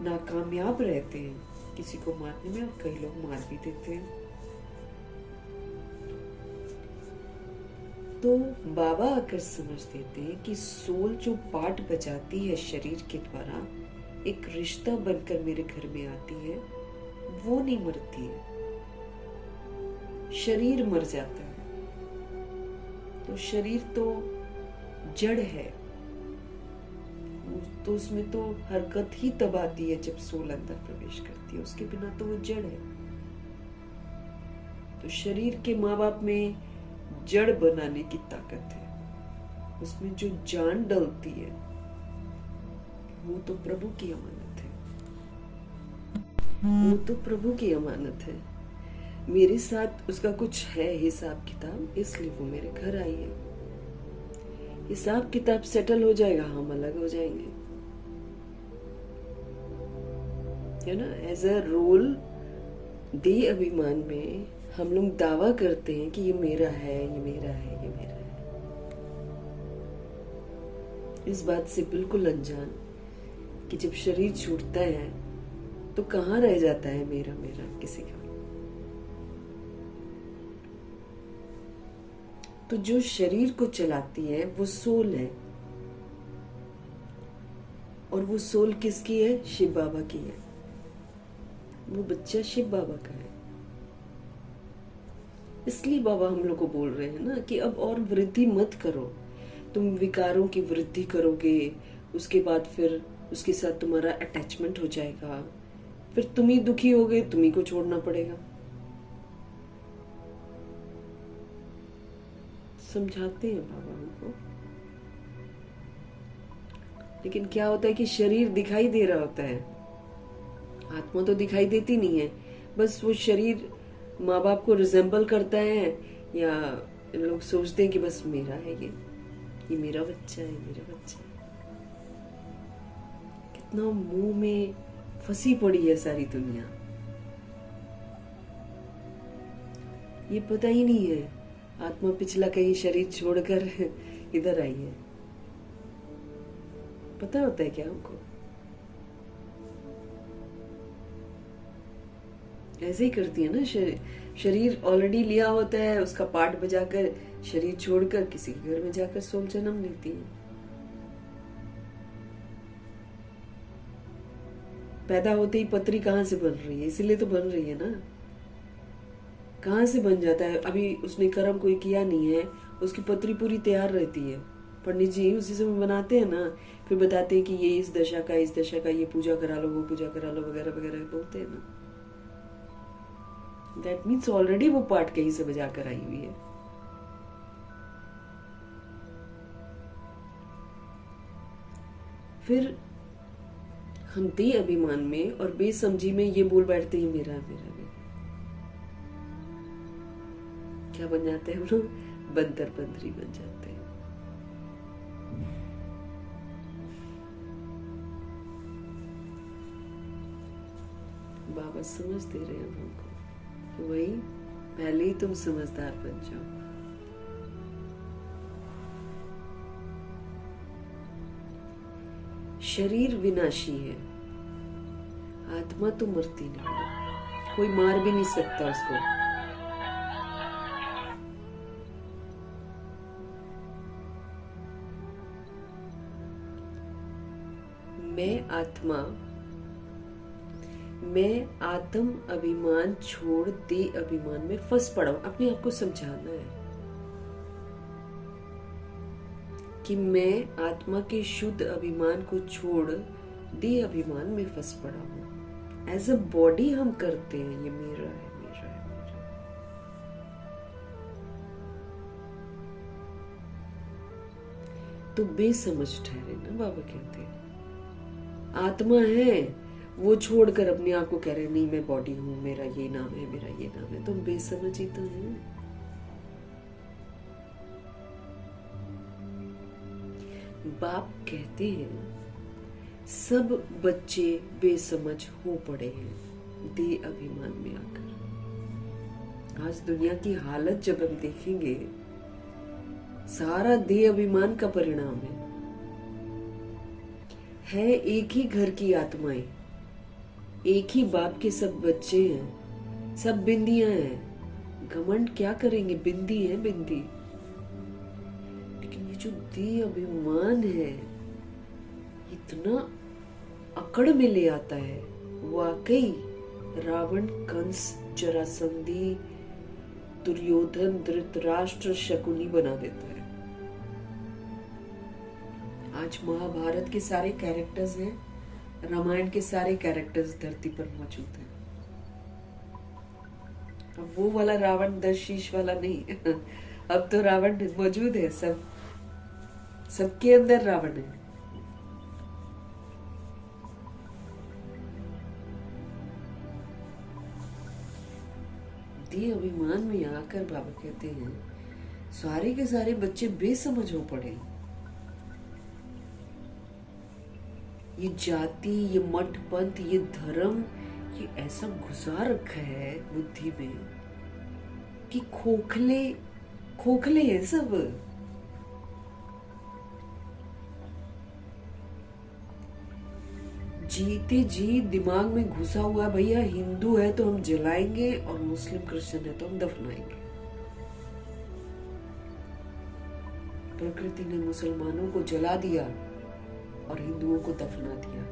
नाकामयाब रहते हैं किसी को मारने में, और कई लोग मार भी देते हैं। तो बाबा आकर समझ देते हैं कि सोल जो पाठ बजाती है शरीर के द्वारा, एक रिश्ता बनकर मेरे घर में आती है, वो नहीं मरती है, शरीर मर जाता है। तो शरीर तो जड़ है, तो उसमें तो हरकत ही तब आती है जब सोल अंदर प्रवेश करती है, उसके बिना तो वो जड़ है। तो शरीर के माँ बाप में जड़ बनाने की ताकत है, उसमें जो जान डलती है वो तो प्रभु की अमानत है, वो तो प्रभु की अमानत है। मेरे साथ उसका कुछ है हिसाब किताब, इसलिए वो मेरे घर आई है। हिसाब किताब सेटल हो जाएगा, हम अलग हो जाएंगे, है ना। एज अ रोल देह अभिमान में हम लोग दावा करते हैं कि ये मेरा है, ये मेरा है, ये मेरा है। इस बात से बिल्कुल अनजान कि जब शरीर छूटता है तो कहाँ रह जाता है मेरा मेरा किसी का। तो जो शरीर को चलाती है वो सोल है, और वो सोल किसकी है? शिव बाबा की है। वो बच्चा शिव बाबा का है। इसलिए बाबा हम लोग को बोल रहे हैं ना कि अब और वृद्धि मत करो। तुम विकारों की वृद्धि करोगे, उसके बाद फिर उसके साथ तुम्हारा अटैचमेंट हो जाएगा, फिर तुम ही दुखी होगे, तुम्ही को छोड़ना पड़ेगा। समझाते हैं बाबा हमको, लेकिन क्या होता है कि शरीर दिखाई दे रहा होता है, आत्मा तो दिखाई देती नहीं है। बस वो शरीर माँ बाप को रिजेंबल करता है, या लोग सोचते हैं कि बस मेरा है ये मेरा बच्चा है, मेरा बच्चा है। कितना मुंह में फंसी पड़ी है सारी दुनिया, ये पता ही नहीं है आत्मा पिछला कहीं शरीर छोड़कर इधर आई है। पता होता है क्या हमको? ऐसे ही करती है ना, शरीर ऑलरेडी लिया होता है, उसका पार्ट बजाकर शरीर छोड़कर किसी के घर में जाकर सोल जन्म लेती है। पैदा होते ही पत्री कहाँ से बन रही है? इसीलिए तो बन रही है ना। कहाँ से बन जाता है? अभी उसने कर्म कोई किया नहीं है, उसकी पत्री पूरी तैयार रहती है। पंडित जी उसी समय बनाते हैं ना, फिर बताते हैं कि ये इस दशा का, इस दशा का, ये पूजा करा लो, वो पूजा करा लो, वगैरह वगैरह बोलते हैं ना। दैट मीन्स ऑलरेडी वो पार्ट कहीं से बजा कर आई हुई है। फिर हम दे अभिमान में और बेसमझी में ये बोल बैठते हैं मेरा मेरा मेरा। क्या बन जाते हैं हम लोग? बंदर बंदरी बन जाते हैं। बाबा समझ दे रहे हैं हमको कि वही पहले ही तुम समझदार बन जाओ। शरीर विनाशी है, आत्मा तो मरती नहीं है, कोई मार भी नहीं सकता उसको। मैं आत्म अभिमान छोड़ दे अभिमान में फंस पड़ा हूं। अपने आप को समझाना है कि मैं आत्मा के शुद्ध अभिमान को छोड़ दे अभिमान में फंस पड़ा हूं। एज अ बॉडी हम करते हैं ये मेरा है, मेरा है, मेरा है। तो बेसमझ ठहरे ना, बाबा कहते हैं। आत्मा है वो छोड़कर अपने आप को कह रहे नहीं मैं बॉडी हूं, मेरा ये नाम है, मेरा ये नाम है। तुम बेसमझ ही तो है। बाप कहते हैं सब बच्चे बेसमझ हो पड़े हैं दे अभिमान में आकर। आज दुनिया की हालत जब हम देखेंगे, सारा दे अभिमान का परिणाम है एक ही घर की आत्माएं, एक ही बाप के सब बच्चे हैं, सब बिंदियां हैं। घमंड क्या करेंगे? बिंदी है बिंदी। लेकिन ये जो दे अभिमान है इतना अकड़ में ले आता है। वाकई रावण, कंस, जरासंधी, दुर्योधन, धृतराष्ट्र, शकुनी बना देता है। आज महाभारत के सारे कैरेक्टर्स हैं, रामायण के सारे कैरेक्टर्स धरती पर मौजूद हैं। अब वो वाला रावण 10 शीश वाला नहीं अब तो रावण मौजूद है, सबके अंदर रावण है। दे अभिमान में आकर बाबा कहते हैं सारे के सारे बच्चे बेसमझ हो पड़े। ये जाति, ये मठ पंथ, ये धर्म, ये ऐसा घुसा रखा है बुद्धि में कि खोखले हैं सब। जीते जी दिमाग में घुसा हुआ भैया हिंदू है तो हम जलाएंगे और मुस्लिम क्रिश्चियन है तो हम दफनाएंगे। प्रकृति ने मुसलमानों को जला दिया और हिंदुओं को दफना दिया।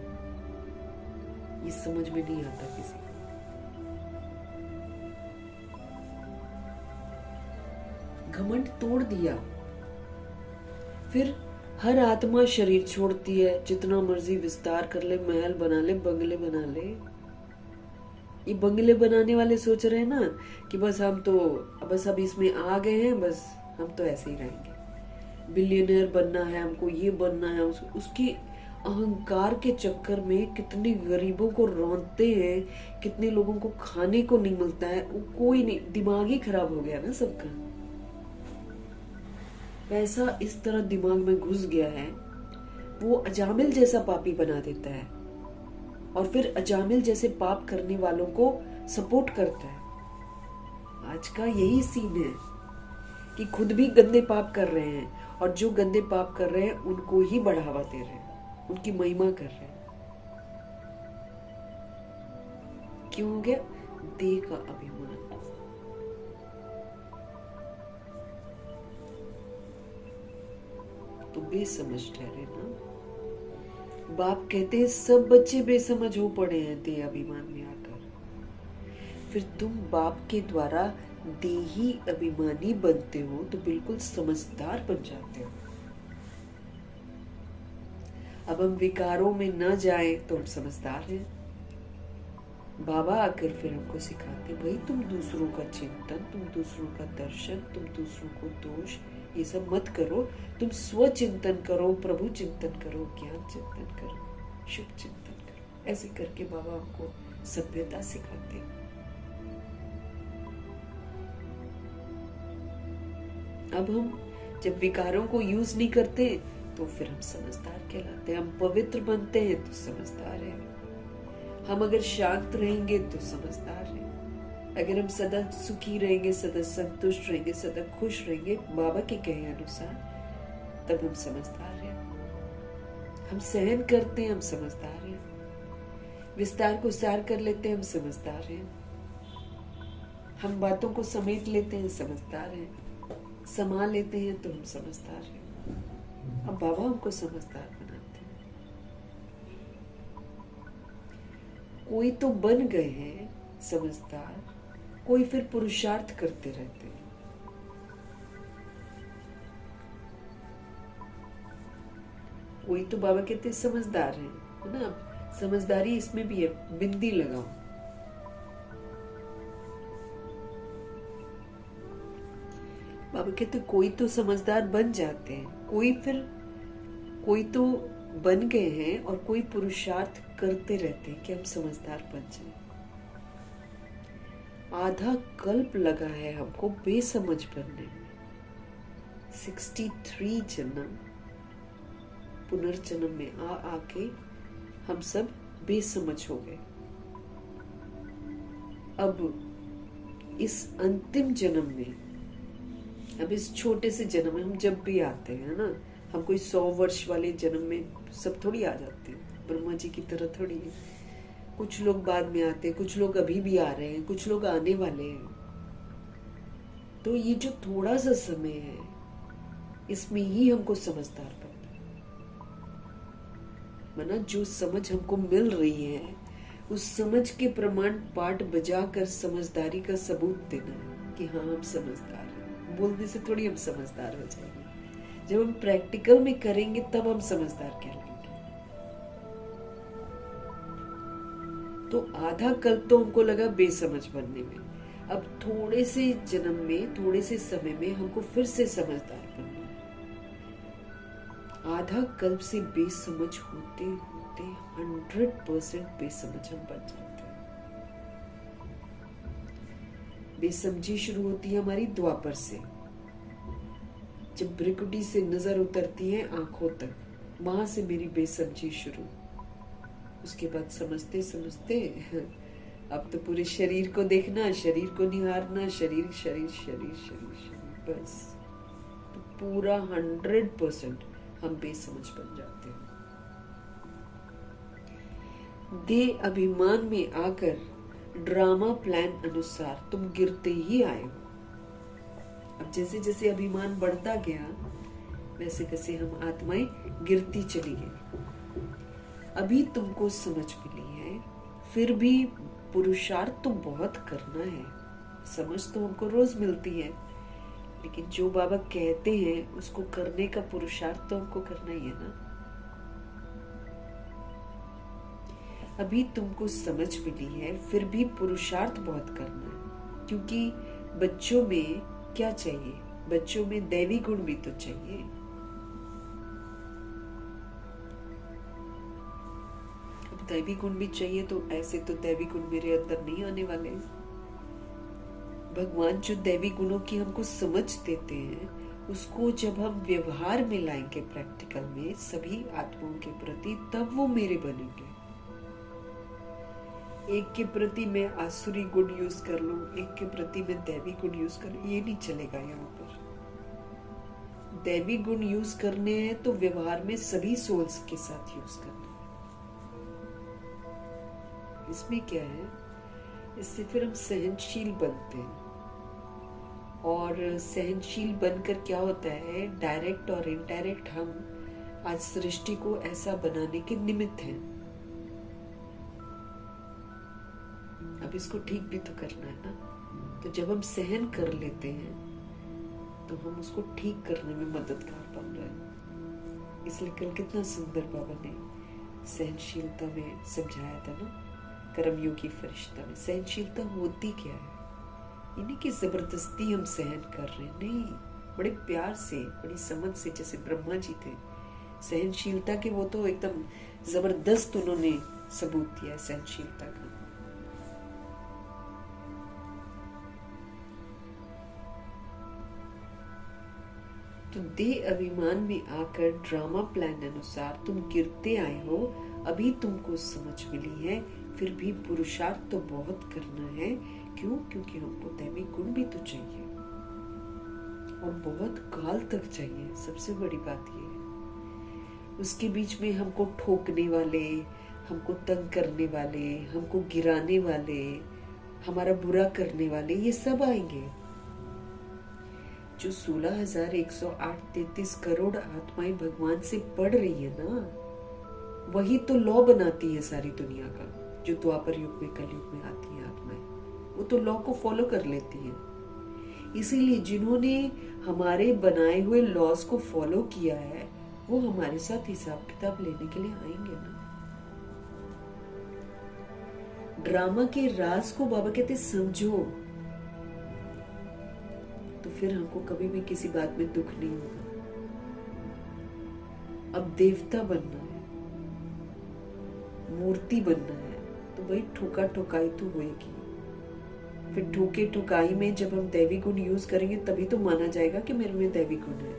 ये समझ में नहीं आता किसी को। घमंड तोड़ दिया। फिर हर आत्मा शरीर छोड़ती है, जितना मर्जी विस्तार कर ले, महल बना ले, बंगले बना ले। ये बंगले बनाने वाले सोच रहे हैं ना कि बस हम तो बस अब इसमें आ गए हैं, बस हम तो ऐसे ही रहेंगे। बिलियनर बनना है हमको, ये बनना है। उसके अहंकार के चक्कर में कितने गरीबों को रौंदते हैं, कितने लोगों को खाने को नहीं मिलता है। कोई नहीं, दिमाग ही खराब हो गया ना सबका। पैसा इस तरह दिमाग में घुस गया है, वो अजामिल जैसा पापी बना देता है और फिर अजामिल जैसे पाप करने वालों को सपोर्ट करता है। आज का यही सीन है कि खुद भी गंदे पाप कर रहे हैं और जो गंदे पाप कर रहे हैं उनको ही बढ़ावा दे रहे हैं, उनकी महिमा कर रहे हैं। क्यों हो गया? देह का अभिमान। तो बेसमझ ठहरे ना। बाप कहते हैं सब बच्चे बेसमझ हो पड़े हैं देह अभिमान में आकर। फिर तुम बाप के द्वारा देही अभिमानी बनते हो तो बिल्कुल समझदार बन जाते हो। अब हम विकारों में न जाएं तो हम समझदार हैं। बाबा आकर फिर हमको सिखाते, भाई तुम दूसरों का चिंतन, तुम दूसरों का दर्शन, तुम दूसरों को दोष ये सब मत करो। तुम स्व चिंतन करो, प्रभु चिंतन करो, ज्ञान चिंतन करो, शुभ चिंतन करो। ऐसे करके बाबा हमको सभ्यता सिखाते। अब हम जब विकारों को यूज नहीं करते तो फिर हम समझदार कहलाते हैं। हम पवित्र बनते हैं तो समझदार हैं। हम अगर शांत रहेंगे तो समझदार हैं। अगर हम सदा सुखी रहेंगे, सदा संतुष्ट रहेंगे, सदा खुश रहेंगे बाबा के कहे अनुसार, तब हम समझदार हैं। हम सहन करते हैं, हम समझदार हैं। विस्तार को सार कर लेते हैं, हम समझदार हैं। हम बातों को समेट लेते हैं, समझदार हैं। समा लेते हैं तो हम समझदार हैं। अब बाबा हमको समझदार बनाते हैं। कोई तो बन गए हैं समझदार, कोई फिर पुरुषार्थ करते रहते हैं। कोई तो बाबा कहते हैं समझदार है ना। समझदारी इसमें भी है, बिंदी लगाओ। बाबा कहते कोई तो समझदार बन जाते हैं, कोई तो बन गए हैं और कोई पुरुषार्थ करते रहते हैं कि हम समझदार बन जाएं। आधा कल्प लगा है हमको बेसमझ बनने में। 63 जन्म पुनर्जन्म में आके हम सब बेसमझ हो गए। अब इस अंतिम जन्म में, अब इस छोटे से जन्म में हम जब भी आते हैं ना, हम कोई 100 वर्ष वाले जन्म में सब थोड़ी आ जाते हैं। ब्रह्मा जी की तरह थोड़ी है। कुछ लोग बाद में आते हैं, कुछ लोग अभी भी आ रहे हैं, कुछ लोग आने वाले हैं। तो ये जो थोड़ा सा समय है, इसमें ही हमको समझदार बनना है। माना जो समझ हमको मिल रही है, उस समझ के प्रमाण पाठ बजाकर समझदारी का सबूत देना है कि हाँ हम समझदार हैं। बोलने से थोड़ी हम समझदार हो जाएंगे। जब हम प्रैक्टिकल में करेंगे तब हम समझदार कहलाएंगे। तो आधा कल्प तो हमको लगा बेसमझ बनने में। अब थोड़े से जन्म में, थोड़े से समय में हमको फिर से समझदार बनना है। आधा कल्प से बेसमझ होते होते 100% बेसमझ हम बन जाते हैं। बेसमझी शुरू होती है हमारी द्वापर से, जब भ्रिकुटी से नजर उतरती है आंखों तक, वहां से मेरी बेसमझी शुरू। उसके बाद समझते समझते अब तो पूरे शरीर को देखना, शरीर को निहारना, शरीर शरीर शरीर शरीर शरीर, बस तो पूरा 100% हम बेसमझ बन जाते हैं। दे अभिमान में आकर ड्रामा प्लान अनुसार तुम गिरते ही आए हो। अब जैसे जैसे अभिमान बढ़ता गया वैसे वैसे हम आत्माएं गिरती चली गई। अभी तुमको समझ मिली है, फिर भी पुरुषार्थ तो बहुत करना है। समझ तो हमको रोज मिलती है, लेकिन जो बाबा कहते हैं उसको करने का पुरुषार्थ तो हमको करना ही है ना। अभी तुमको समझ मिली है, फिर भी पुरुषार्थ बहुत करना है, क्योंकि बच्चों में क्या चाहिए? बच्चों में दैवी गुण भी तो चाहिए। अब दैवी गुण भी चाहिए तो ऐसे तो दैवी गुण मेरे अंदर नहीं आने वाले। भगवान जो दैवी गुणों की हमको समझ देते हैं, उसको जब हम व्यवहार में लाएंगे प्रैक्टिकल में सभी आत्माओं के प्रति, तब वो मेरे बनेंगे। एक के प्रति मैं आसुरी गुण यूज कर लूं, एक के प्रति मैं दैवी गुण यूज कर लूं, ये नहीं चलेगा। यहाँ पर दैवी गुण यूज करने हैं तो व्यवहार में सभी सोल्स के साथ यूज करना है। इसमें क्या है, इससे फिर हम सहनशील बनते हैं, और सहनशील बनकर क्या होता है, डायरेक्ट और इनडायरेक्ट हम आज सृष्टि को ऐसा बनाने के निमित्त हैं। अब इसको ठीक भी तो करना है ना। तो जब हम सहन कर लेते हैं तो हम उसको ठीक करने में मददगार बन रहे हैं। इसलिए कल कितना सुंदर बाबा ने सहनशीलता में समझाया था ना, कर्मयोगी फरिश्ता में। सहनशीलता होती क्या है? ये नहीं कि जबरदस्ती हम सहन कर रहे हैं, नहीं, बड़े प्यार से, बड़ी समझ से, जैसे ब्रह्मा जी थे सहनशीलता के, वो तो एकदम जबरदस्त उन्होंने सबूत दिया सहनशीलता का। तो देह अभिमान में आकर ड्रामा प्लान अनुसार तुम गिरते आए हो। अभी तुमको समझ मिली है, फिर भी पुरुषार्थ तो बहुत करना है। क्यों? क्योंकि हमको दैवी गुण भी तो चाहिए, और बहुत काल तक चाहिए। सबसे बड़ी बात ये है, उसके बीच में हमको ठोकने वाले, हमको तंग करने वाले, हमको गिराने वाले, हमारा बुरा करने वाले, ये सब आएंगे। जो 16,108-33 करोड़ आत्माएं भगवान से पढ़ रही है ना, वही तो लॉ बनाती है सारी दुनिया का। जो द्वापर युग में, कलयुग में आती है आत्माएं, वो तो लॉ को फॉलो कर लेती हैं। इसीलिए जिन्होंने हमारे बनाए हुए लॉज को फॉलो किया है, वो हमारे साथ हिसाब किताब लेने के लिए आएंगे ना। ड्रामा के राज को बाबा कहते समझो, तो फिर हमको कभी भी किसी बात में दुख नहीं होगा। अब देवता बनना है, मूर्ति बनना है, तो भाई ठोका ठोकाई तो होएगी। फिर ठोके ठोकाई में जब हम दैवी गुण यूज करेंगे तभी तो माना जाएगा कि मेरे में दैवी गुण है।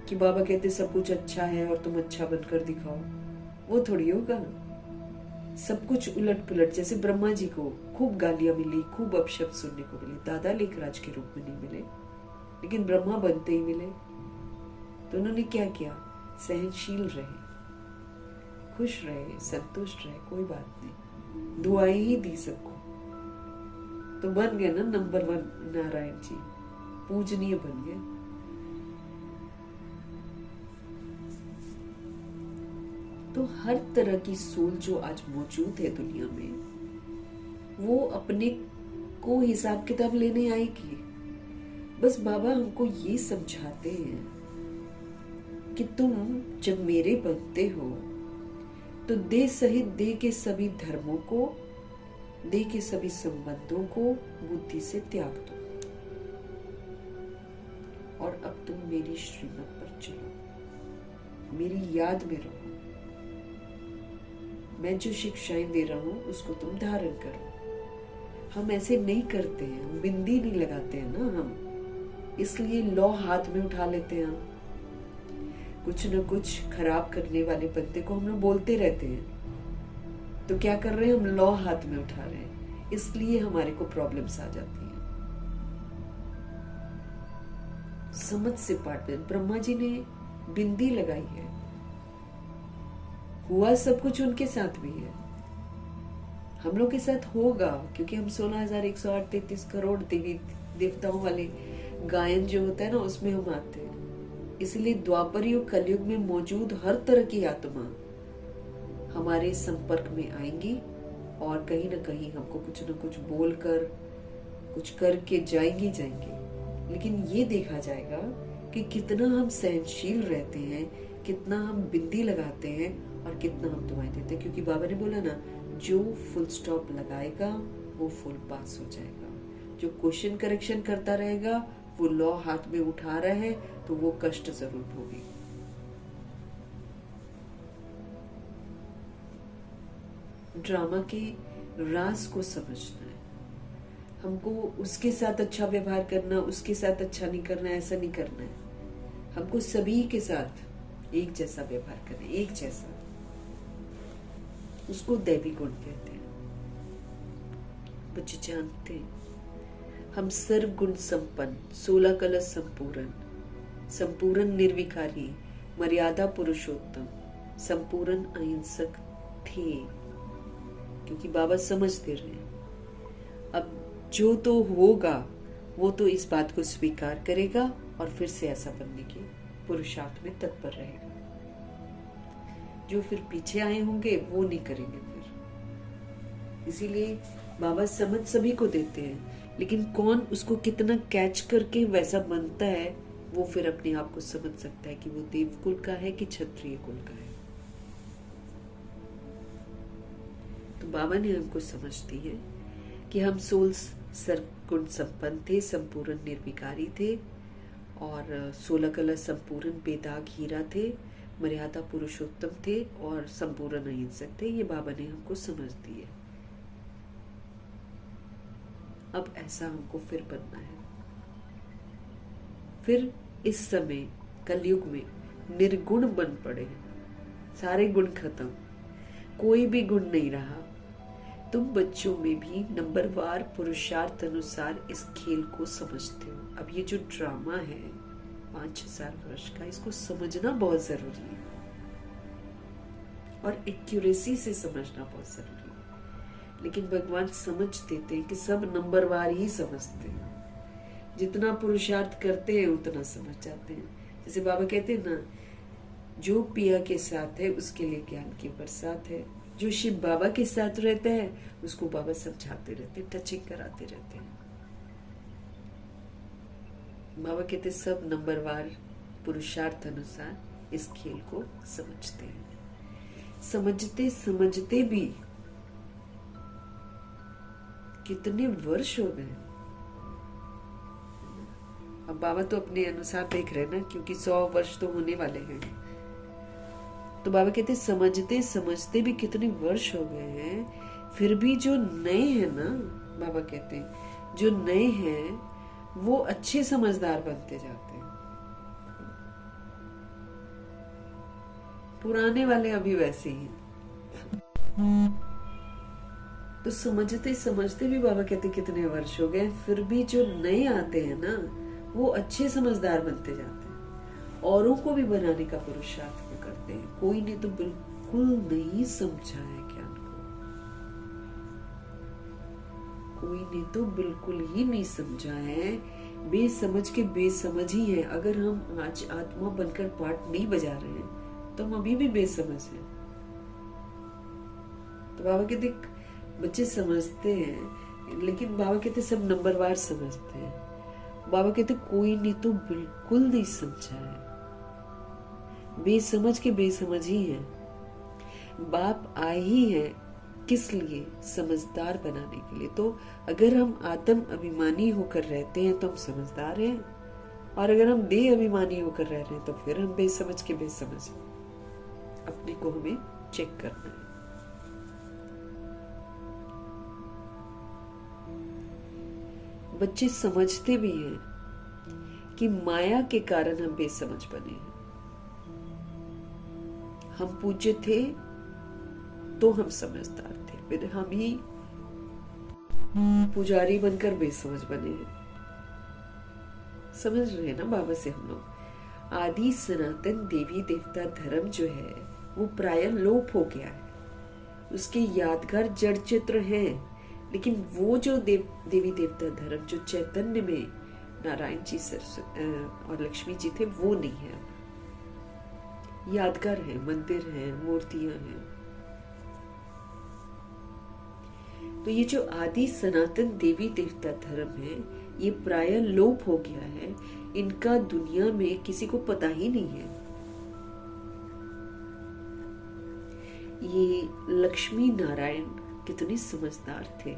कि बाबा कहते सब कुछ अच्छा है और तुम अच्छा बनकर दिखाओ, वो थोड़ी होगा। सब कुछ उलट पुलट, जैसे ब्रह्मा जी को खूब गालियां मिली, खूब अपशब्द सुनने को मिली, दादा लेखराज के रूप में नहीं मिले, लेकिन ब्रह्मा बनते ही मिले। तो उन्होंने क्या किया? सहनशील रहे, खुश रहे, संतुष्ट रहे, कोई बात नहीं, दुआएं ही दी सबको, तो बन गए ना नंबर 1 नारायण जी, पूजनीय बन गए। तो हर तरह की सोल जो आज मौजूद है दुनिया में, वो अपने को हिसाब किताब लेने आएगी। बस बाबा हमको ये समझाते हैं कि तुम जब मेरे बनते हो तो देह सहित देह के सभी धर्मों को, देह के सभी संबंधों को बुद्धि से त्याग दो, और अब तुम मेरी श्रीमत पर चलो, मेरी याद में रहो। मैं जो शिक्षाएं दे रहा हूं उसको तुम धारण करो। हम ऐसे नहीं करते हैं, हम बिंदी नहीं लगाते हैं ना हम, इसलिए लॉ हाथ में उठा लेते हैं। हम कुछ न कुछ खराब करने वाले बंदे को हम लोग बोलते रहते हैं, तो क्या कर रहे हैं? हम लॉ हाथ में उठा रहे हैं, इसलिए हमारे को प्रॉब्लम्स आ जाती हैं। समझ से पार्टनर ब्रह्मा जी ने बिंदी लगाई है, हुआ सब कुछ उनके साथ भी है, हम लोग के साथ होगा, क्योंकि हम 16,133 करोड़ देवी देवताओं वाले गायन जो होता है ना, उसमें हम आते हैं। इसलिए द्वापर युग कलयुग में मौजूद हर तरह की आत्मा हमारे संपर्क में आएंगी और कहीं ना कहीं हमको कुछ न कुछ बोलकर कुछ करके जाएंगी। लेकिन ये देखा जाएगा कि कितना हम सहनशील रहते हैं, कितना हम बिंदी लगाते हैं और कितना हम दुआएं देते हैं। क्योंकि बाबा ने बोला ना, जो फुल स्टॉप लगाएगा वो फुल पास हो जाएगा। जो क्वेश्चन करेक्शन करता रहेगा, वो लॉ हाथ में उठा रहा है तो वो कष्ट जरूर भोगी। ड्रामा के राज को समझना है हमको। उसके साथ अच्छा व्यवहार करना, उसके साथ अच्छा नहीं करना, ऐसा नहीं करना है। हमको सभी के साथ एक जैसा व्यवहार करना है, एक जैसा। उसको दैवी गुण कहते हैं। बच्चे जानते हैं हम सर्व गुण संपन्न, 16 कलश संपूर्ण, संपूर्ण निर्विकारी, मर्यादा पुरुषोत्तम, संपूर्ण अहिंसक थे। क्योंकि बाबा समझ दे रहे हैं अब जो तो होगा वो तो इस बात को स्वीकार करेगा और फिर से ऐसा बनने के पुरुषार्थ में तत्पर रहेगा। जो फिर पीछे आए होंगे वो नहीं करेंगे फिर। इसीलिए बाबा समझ सभी को देते हैं, लेकिन कौन उसको कितना कैच करके वैसा बनता है वो फिर अपने आप को समझ सकता है कि वो देव कुल का है कि क्षत्रिय कुल का है। तो बाबा ने हमको समझ दी है कि हम 16 सर्वगुण संपन्न थे, संपूर्ण निर्विकारी थे और 16 कलश संपूर्ण बेदाग हीरा थे, मर्यादा पुरुषोत्तम थे और संपूर्ण अहिंसक थे। ये बाबा ने हमको समझ दी है। अब ऐसा हमको फिर बनना है। फिर इस समय कलयुग में निर्गुण बन पड़े, सारे गुण खत्म, कोई भी गुण नहीं रहा। तुम बच्चों में भी नंबरवार पुरुषार्थ अनुसार इस खेल को समझते हो। अब ये जो ड्रामा है 5,000 वर्ष का, इसको समझना बहुत जरूरी है और एक्यूरेसी से समझना बहुत जरूरी है। लेकिन भगवान समझ देते हैं कि सब नंबरवार ही समझते हैं। जितना पुरुषार्थ करते हैं उतना समझ जाते हैं। जैसे बाबा कहते हैं ना, जो पिया के साथ है उसके लिए ज्ञान की बरसात है। जो शिव बाबा के साथ रहता है उसको बाबा समझाते रहते, टचिंग कराते रहते हैं। बाबा कहते सब नंबरवार पुरुषार्थ अनुसार इस खेल को समझते हैं। समझते समझते भी कितने वर्ष हो गए। अब बाबा तो अपने अनुसार देख रहे हैं ना, क्योंकि 100 वर्ष तो होने वाले हैं। तो बाबा कहते समझते समझते भी कितने वर्ष हो गए हैं, फिर भी जो नए हैं ना, बाबा कहते हैं जो नए हैं वो अच्छे समझदार बनते जाते हैं। पुराने वाले अभी वैसे ही। तो समझते समझते भी बाबा कहते कितने वर्ष हो गए, फिर भी जो नए आते हैं ना वो अच्छे समझदार बनते जाते हैं, औरों को भी बनाने का पुरुषार्थ वो करते हैं। कोई ने तो बिल्कुल नहीं समझा है ज्ञान को, कोई ने तो बिल्कुल ही नहीं समझा है, बेसमझ के बेसमझ ही है। अगर हम आज आत्मा बनकर पाठ नहीं बजा रहे हैं तो हम अभी भी बेसमझ हैं। तो बाबा कहते बच्चे समझते हैं, लेकिन बाबा कहते सब नंबरवार समझते हैं। बाबा कहते कोई ने तो बिल्कुल नहीं समझा है, बेसमझ के बेसमझ ही है। बाप आए ही है किस लिए? समझदार बनाने के लिए। तो अगर हम आत्म अभिमानी होकर रहते हैं तो हम समझदार हैं, और अगर हम देह अभिमानी होकर रह रहे हैं तो फिर हम बेसमझ के बेसमझ। अपने को हमें चेक करना है। बच्चे समझते भी हैं कि माया के कारण हम बेसमझ बने हैं। हम पूज्य थे तो हम समझदार थे, फिर हम ही पुजारी बनकर बेसमझ बने हैं। समझ रहे हैं ना बाबा से हम लोग? आदि सनातन देवी देवता धर्म जो है वो प्राय लोप हो गया है, उसके यादगार जड़ चित्र हैं, लेकिन वो जो देवी देवता धर्म जो चैतन्य में नारायण जी और लक्ष्मी जी थे, वो नहीं है। यादगार है, मंदिर हैं, मूर्तियां हैं। तो ये जो आदि सनातन देवी देवता धर्म है, ये प्राय लोप हो गया है। इनका दुनिया में किसी को पता ही नहीं है। ये लक्ष्मी नारायण कितने समझदार थे,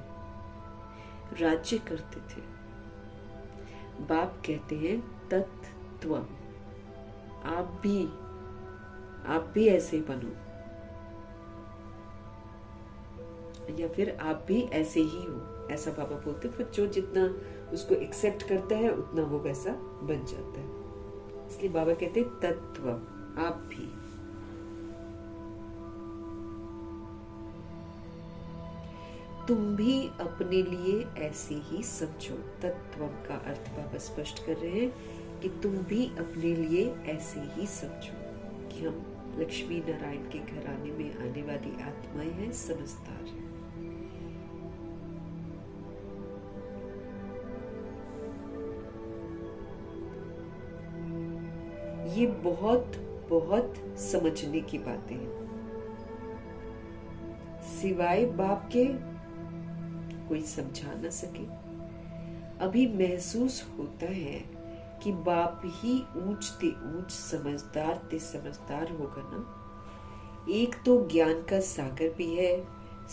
राज्य करते थे। बाप कहते हैं तत्त्वम, आप भी ऐसे बनो, या फिर आप भी ऐसे ही हो, ऐसा बाबा बोलते। फिर जो जितना उसको एक्सेप्ट करता है उतना वो वैसा बन जाता है। इसलिए बाबा कहते हैं तत्व, आप भी। तुम भी अपने लिए ऐसे ही समझो। तत्व का अर्थ बाबा स्पष्ट कर रहे हैं कि तुम भी अपने लिए ऐसे ही समझो कि हम लक्ष्मी नारायण के घराने में आने वाली आत्माएं हैं, समझदार हैं। ये बहुत बहुत समझने की बातें हैं। सिवाय बाप के कोई समझा न सके। अभी महसूस होता है कि बाप ही ऊंच ते ऊंच, समझदार ते समझदार होगा ना। एक तो ज्ञान का सागर भी है,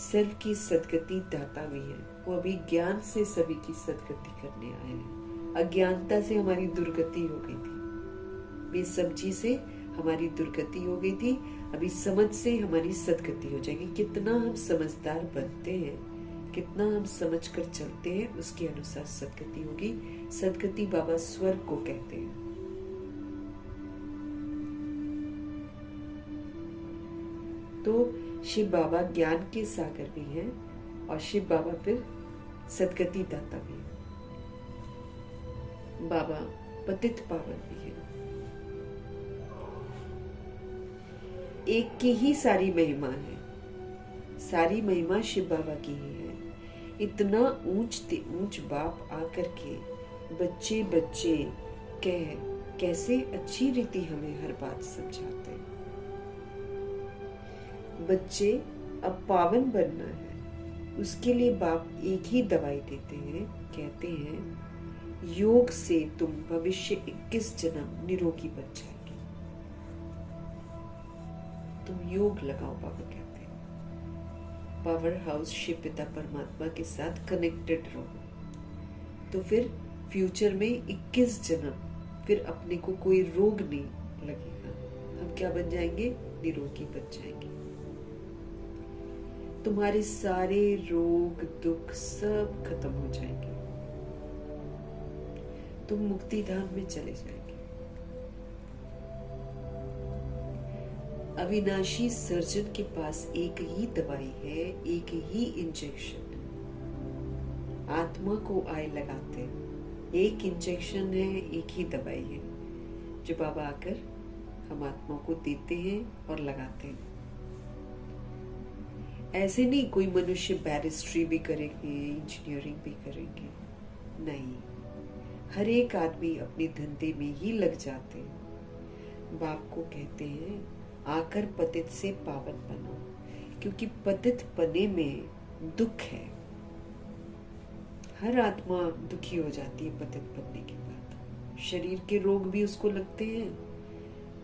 सर्व की सदगति दाता भी है। वो अभी ज्ञान से सभी की सदगति करने आए हैं। अज्ञानता से हमारी दुर्गति हो गई थी, बेसमझी से हमारी दुर्गति हो गई थी। अभी समझ से हमारी सदगति हो जाएगी। कितना हम समझदार बनते हैं, कितना हम समझ कर चलते हैं, उसके अनुसार सदगति होगी। सदगति बाबा स्वर्ग को कहते हैं। तो शिव बाबा ज्ञान के सागर भी हैं और शिव बाबा फिर सदगति दाता भी है। बाबा पतित पावन भी है। एक की ही सारी महिमा है, सारी महिमा शिव बाबा की ही है। इतना ऊंच ते ऊंच बाप आकर के बच्चे बच्चे कैसे अच्छी रीति हमें हर बात समझाते हैं। बच्चे अब पावन बनना है, उसके लिए बाप एक ही दवाई देते हैं। कहते हैं योग से तुम भविष्य 21 जन्म निरोगी बन जाएंगे। तुम योग लगाओ, बाबा कहते हैं। पावर हाउस शिव पिता परमात्मा के साथ कनेक्टेड रहो, तो फिर फ्यूचर में 21 जन्म फिर अपने को कोई रोग नहीं लगेगा। हम क्या बन जाएंगे? निरोगी बन जाएंगे। तुम्हारे सारे रोग दुख सब खत्म हो जाएंगे। तुम मुक्ति धाम में चले जाएंगे। अविनाशी सर्जन के पास एक ही दवाई है, एक ही इंजेक्शन है। आत्मा को आए लगाते हैं। एक इंजेक्शन है, एक ही दवाई है जो बाबा आकर हम आत्मा को देते हैं और लगाते हैं। ऐसे नहीं कोई मनुष्य बैरिस्ट्री भी करेंगे, इंजीनियरिंग भी करेंगे, नहीं। हर एक आदमी अपने धंधे में ही लग जाते हैं। बाप को कहते हैं आकर पतित से पावन बनो, क्योंकि पतित पने में दुख है। हर आत्मा दुखी हो जाती है पतित बनने के बाद। शरीर के रोग भी उसको लगते हैं,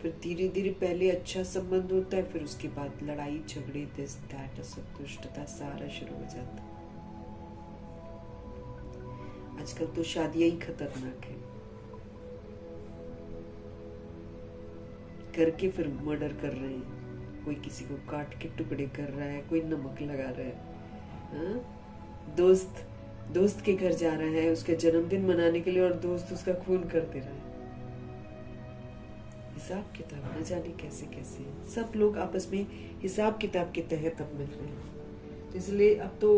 फिर धीरे धीरे पहले अच्छा संबंध होता है, फिर उसके बाद लड़ाई झगड़े, दिस दैट, असंतुष्टता सारा शुरू हो जाता है। आजकल तो शादियां ही खतरनाक है। करके फिर मर्डर कर रहे हैं, कोई किसी को काट के टुकड़े कर रहा है, कोई नमक लगा रहा है। दोस्त के घर जा रहा है उसका जन्मदिन मनाने के लिए और दोस्त उसका खून कर दे रहा है। हिसाब किताब न जाने कैसे कैसे सब लोग आपस में हिसाब किताब के तहत अब मिल रहे हैं। इसलिए अब तो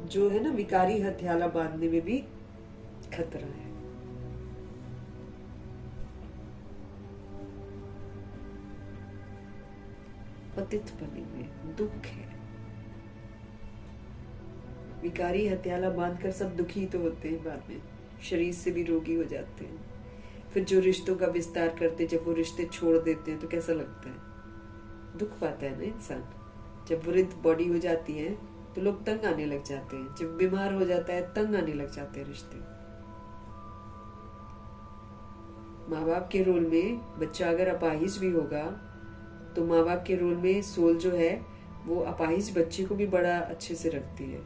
जो है ना विकारी हथियाला बांधने में भी खतरा है। पतित बने हुए, दुख है। विकारी हत्याला बांधकर सब दुखी तो होते हैं, बाद में शरीर से भी रोगी हो जाते हैं। फिर जो रिश्तों का विस्तार करते, जब वो रिश्ते छोड़ देते हैं तो कैसा लगता है, दुख पाता है ना इंसान। जब वृद्ध बॉडी हो जाती है तो लोग तंग आने लग जाते हैं, जब बीमार हो जाता है तंग आने लग जाते हैं रिश्ते। माँ बाप के रोल में बच्चा अगर अपाहिज भी होगा तो माँ बाप के रोल में सोल जो है वो अपाहिज बच्चे को भी बड़ा अच्छे से रखती है,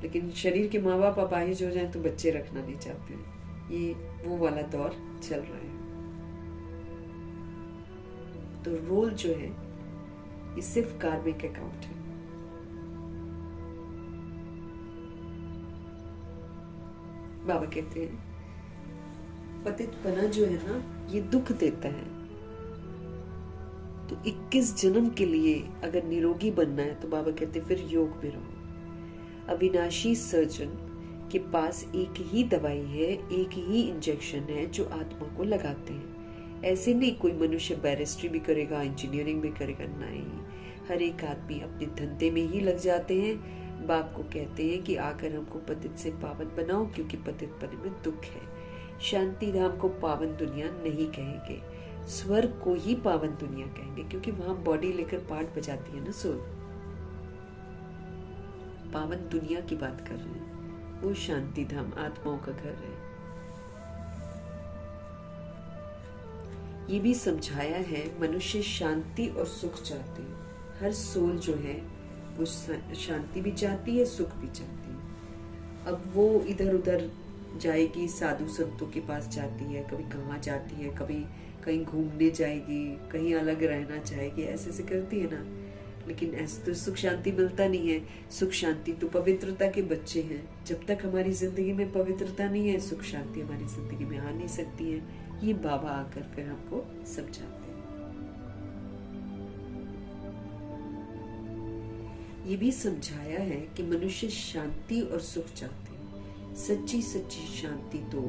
लेकिन शरीर के माँ बाप अपाहिज हो जाए तो बच्चे रखना नहीं चाहते हैं। ये वो वाला दौर चल रहा है। तो रोल जो है ये सिर्फ कार्मिक अकाउंट है। बाबा कहते हैं पतित पना जो है ना ये दुख देता है। तो 21 जन्म के लिए अगर निरोगी बनना है तो बाबा कहते हैं फिर योग में रहो। अविनाशी सर्जन के पास एक ही दवाई है, एक ही इंजेक्शन है जो आत्मा को लगाते हैं। ऐसे नहीं कोई मनुष्य बैरिस्ट्री भी करेगा, इंजीनियरिंग भी करेगा, नहीं। हर एक आदमी अपने धंधे में ही लग जाते हैं। बाप को कहते हैं कि आकर हमको पतित से पावन बनाओ, क्योंकि पतित पने में दुख है। शांति धाम को पावन दुनिया नहीं कहेंगे, स्वर्ग को ही पावन दुनिया कहेंगे, क्योंकि वहां बॉडी लेकर पाठ बजाती है ना सोल। पावन दुनिया की बात कर रहे हैं, वो शांति धाम आत्माओं का घर है। ये भी समझाया है मनुष्य शांति और सुख चाहते हैं। हर सोल जो है वो शांति भी चाहती है, सुख भी चाहती है। अब वो इधर उधर जाएगी, साधु संतों के पास जाती है, कभी कहाँ जाती है, कभी कहीं घूमने जाएगी, कहीं अलग रहना चाहेगी, ऐसे ऐसे करती है ना। लेकिन ऐसे तो सुख शांति मिलता नहीं है। सुख शांति तो पवित्रता के बच्चे हैं। जब तक हमारी जिंदगी में पवित्रता नहीं है, सुख शांति हमारी जिंदगी में आ नहीं सकती है। ये बाबा आकर फिर हमको समझाते हैं। ये भी समझाया है कि मनुष्य शांति और सुख चाहते हैं। सच्ची सच्ची शांति तो